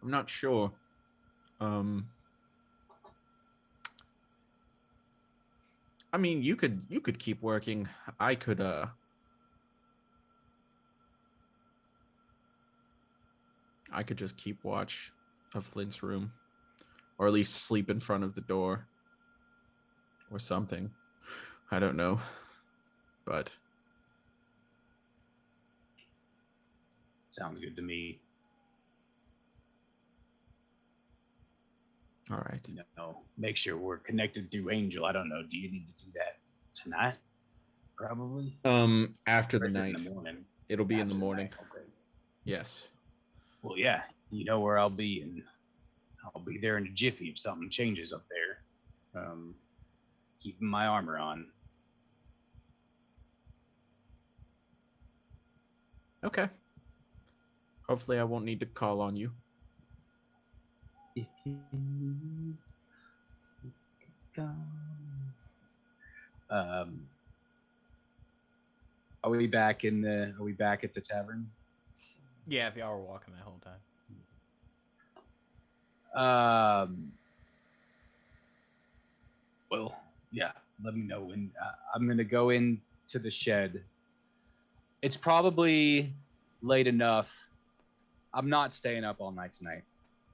I'm not sure. I mean, you could keep working. I could just keep watch of Flint's room, or at least sleep in front of the door or something. I don't know, but sounds good to me. All right. No, make sure we're connected through Angel. I don't know. Do you need to do that tonight? Probably. After the night. In the morning. It'll be in the morning. Okay. Yes. Well, yeah. You know where I'll be, and I'll be there in a jiffy if something changes up there. Keeping my armor on. Okay. Hopefully I won't need to call on you. Are we back at the tavern? Yeah, if y'all were walking that whole time. Well, yeah, let me know when. I'm gonna go into the shed. It's probably late enough. I'm not staying up all night tonight.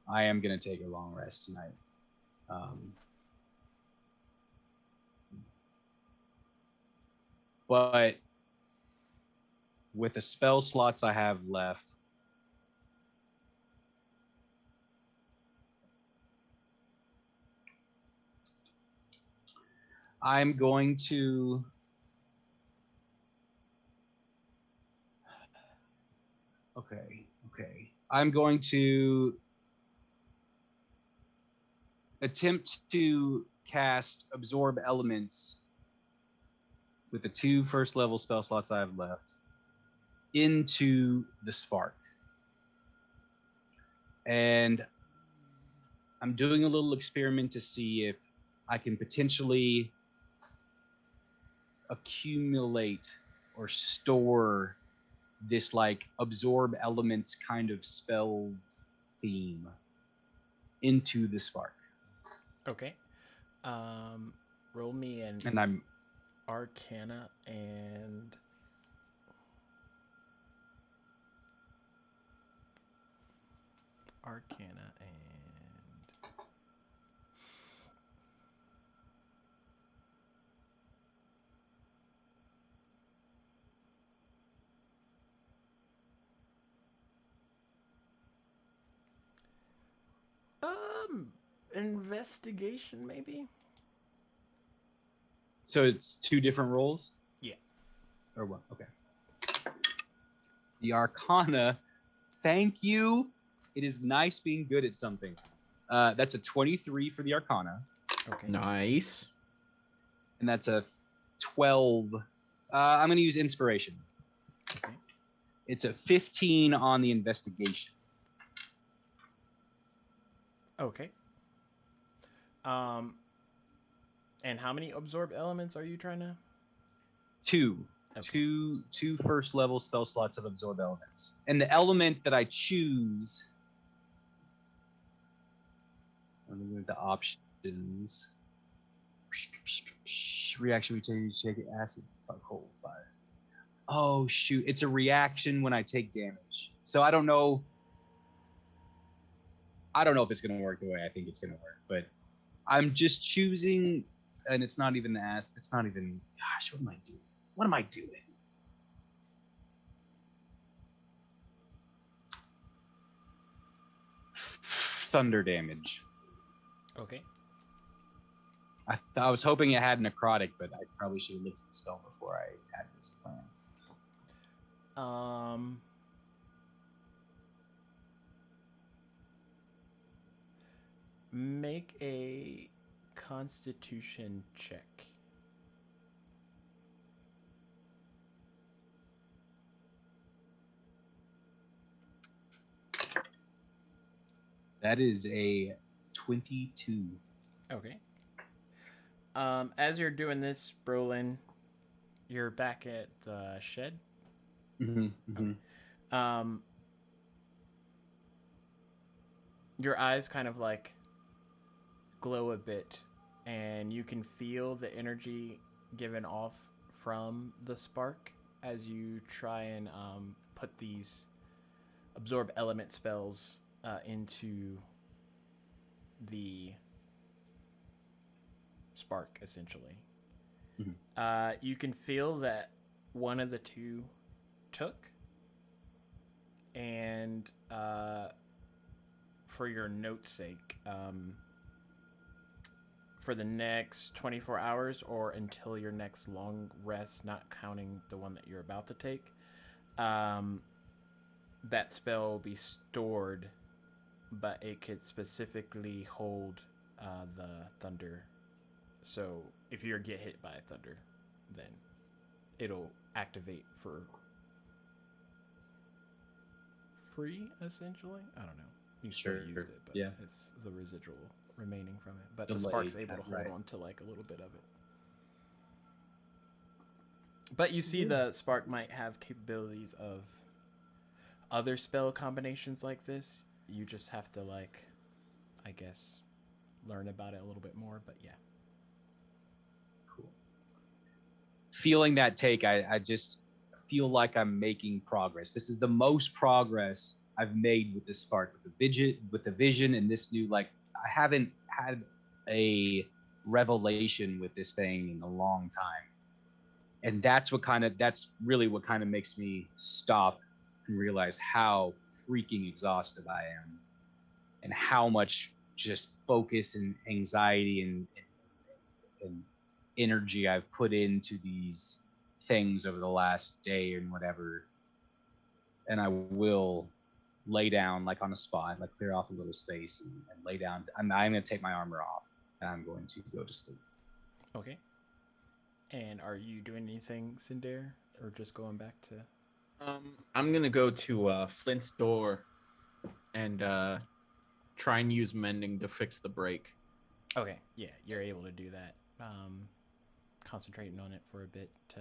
I am gonna take a long rest tonight. But with the spell slots I have left, I'm going to. Okay. I'm going to attempt to cast Absorb Elements with the 2 first level spell slots I have left into the spark. And I'm doing a little experiment to see if I can potentially accumulate or store this like absorb elements kind of spell theme into the spark. Okay. Roll me an And I'm Arcana and investigation maybe. so it's 2 different rolls? Yeah. Or what? Okay. The Arcana, thank you. It is nice being good at something. That's a 23 for the Arcana. Okay. Nice. And that's a 12. I'm going to use Inspiration. Okay. It's a 15 on the Investigation. Okay. And how many absorb elements are you trying to? 2. Okay. Two first level spell slots of Absorb Elements. And the element that I choose. Let me move the options. Reaction we take acid, cold, fire. Oh shoot! It's a reaction when I take damage. So I don't know. If it's gonna work the way I think it's gonna work, but I'm just choosing, and it's not even the acid. It's not even. Gosh, what am I doing? What am I doing? Thunder damage. Okay. I was hoping it had necrotic, but I probably should have looked at the spell before I had this plan. Make a Constitution check. That is a 22. Okay. As you're doing this, Brolin, you're back at the shed. Mm-hmm. Okay. Your eyes kind of like glow a bit, and you can feel the energy given off from the spark as you try and put these absorb element spells into the spark, essentially. Mm-hmm. You can feel that one of the 2 took, and for your note's sake, for the next 24 hours or until your next long rest, not counting the one that you're about to take, that spell will be stored, but it could specifically hold the thunder. So if you get hit by a thunder, then it'll activate for free, essentially. I don't know. You still used it, but yeah. It's the residual remaining from it. But Delayed, the spark's able to hold right. on to like a little bit of it. But you see the spark might have capabilities of other spell combinations like this. You just have to, like, I guess, learn about it a little bit more, but yeah. Cool. Feeling that take, I just feel like I'm making progress. This is the most progress I've made with this spark, with the vision and this new, like, I haven't had a revelation with this thing in a long time. And that's really what kind of makes me stop and realize how freaking exhausted I am and how much just focus and anxiety and energy I've put into these things over the last day and whatever, and I will lay down like on a spot, like clear off a little space and lay down. I'm going to take my armor off and I'm going to go to sleep. Okay. And are you doing anything, Cinder, or just going back to? I'm gonna go to Flint's door and try and use mending to fix the break. Okay, yeah, you're able to do that. Concentrating on it for a bit to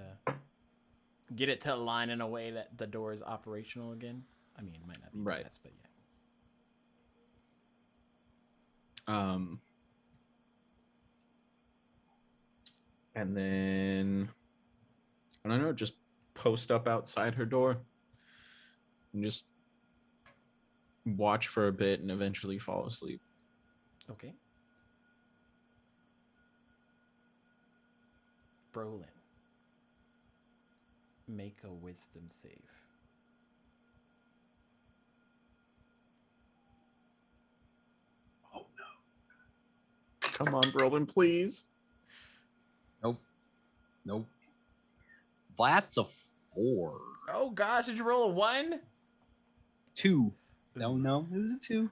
get it to align in a way that the door is operational again. I mean, it might not be right, best, but yeah. And then I don't know, just post up outside her door and just watch for a bit and eventually fall asleep. Okay. Brolin, make a wisdom save. Oh no. Come on, Brolin, please. Nope. That's a 4. Oh gosh, did you roll a 1? 2. No, it was a 2.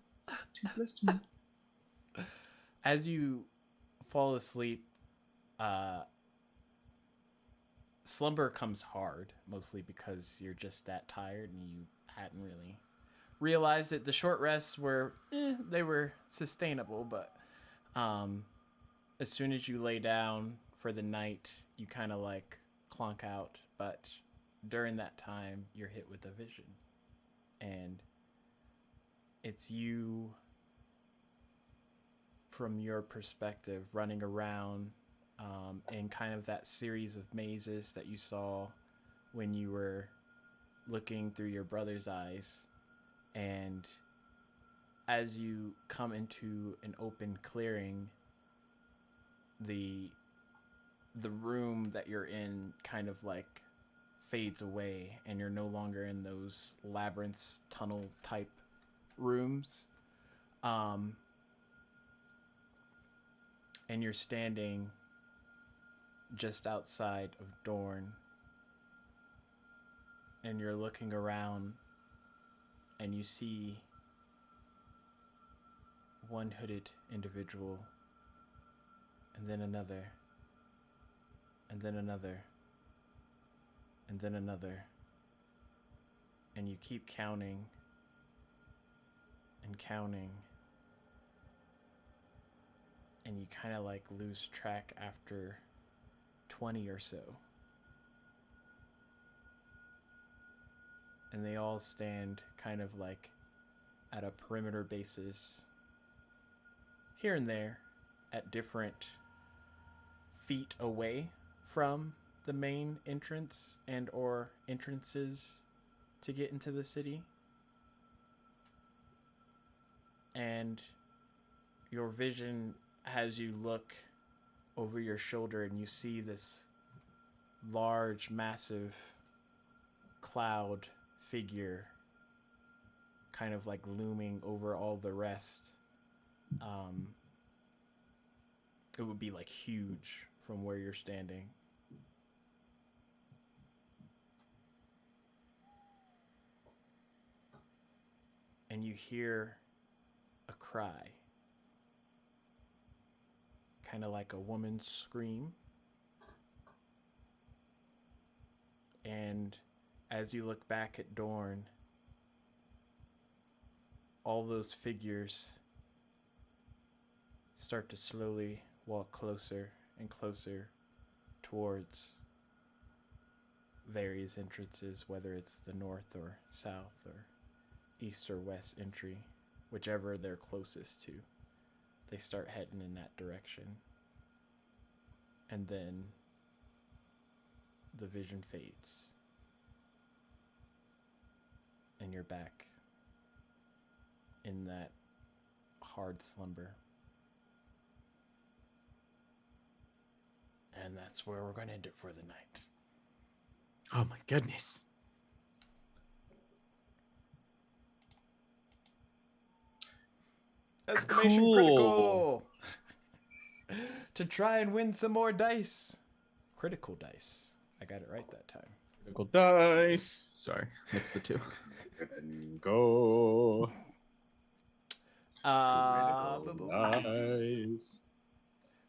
2 plus 2. As you fall asleep, slumber comes hard, mostly because you're just that tired and you hadn't really realized that the short rests were, they were sustainable, but as soon as you lay down for the night, you kind of like clunk out, but during that time, you're hit with a vision. And it's you, from your perspective, running around in kind of that series of mazes that you saw when you were looking through your brother's eyes. And as you come into an open clearing, the room that you're in kind of like fades away, and you're no longer in those labyrinth tunnel type rooms. And you're standing just outside of Dorne, and you're looking around, and you see one hooded individual, and then another, and then another, and then another, and you keep counting and counting, and you kind of like lose track after 20 or so. And they all stand kind of like at a perimeter basis, here and there, at different feet away from the main entrance and or entrances to get into the city. And your vision, as you look over your shoulder and you see this large, massive cloud figure kind of like looming over all the rest. It would be like huge from where you're standing. And you hear a cry, kind of like a woman's scream. And as you look back at Dorne, all those figures start to slowly walk closer and closer towards various entrances, whether it's the north or south or east or west entry, whichever they're closest to. They start heading in that direction. And then the vision fades. And you're back in that hard slumber. And that's where we're going to end it for the night. Oh my goodness. Exclamation critical. to try and win some more dice. Critical dice. I got it right that time. Critical dice. Sorry, mix the two. And go. Nice.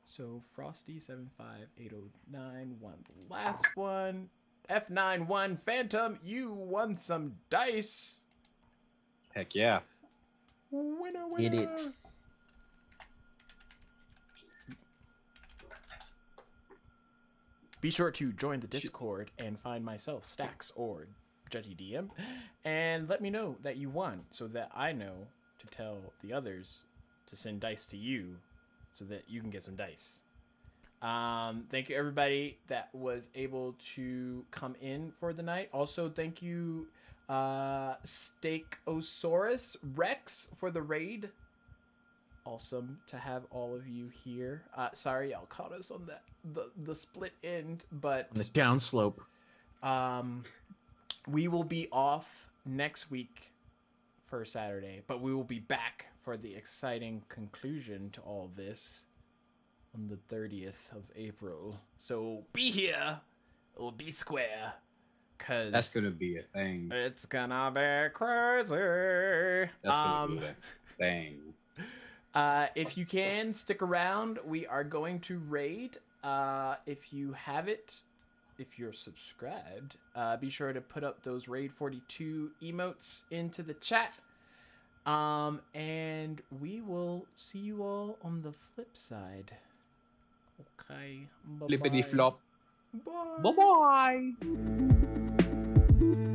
So Frosty 75809 won the last one. F91 Phantom, you won some dice. Heck yeah. Winner, winner. Get it. Be sure to join the Discord and find myself, Stacks, or Judgy DM, and let me know that you won so that I know to tell the others to send dice to you so that you can get some dice. Thank you, everybody that was able to come in for the night. Also, thank you, Steakosaurus Rex, for the raid. Awesome to have all of you here. Sorry, y'all caught us on the split end, but On the downslope. we will be off next week for Saturday, but we will be back for the exciting conclusion to all this on the 30th of April. So be here or be square, cause That's gonna be a thing. it's gonna be crazy. That's gonna be a thing. If you can stick around, we are going to raid. If you have it, if you're subscribed, be sure to put up those Raid 42 emotes into the chat. And we will see you all on the flip side. Okay. Bye-bye. Flippity flop. Bye. Bye bye.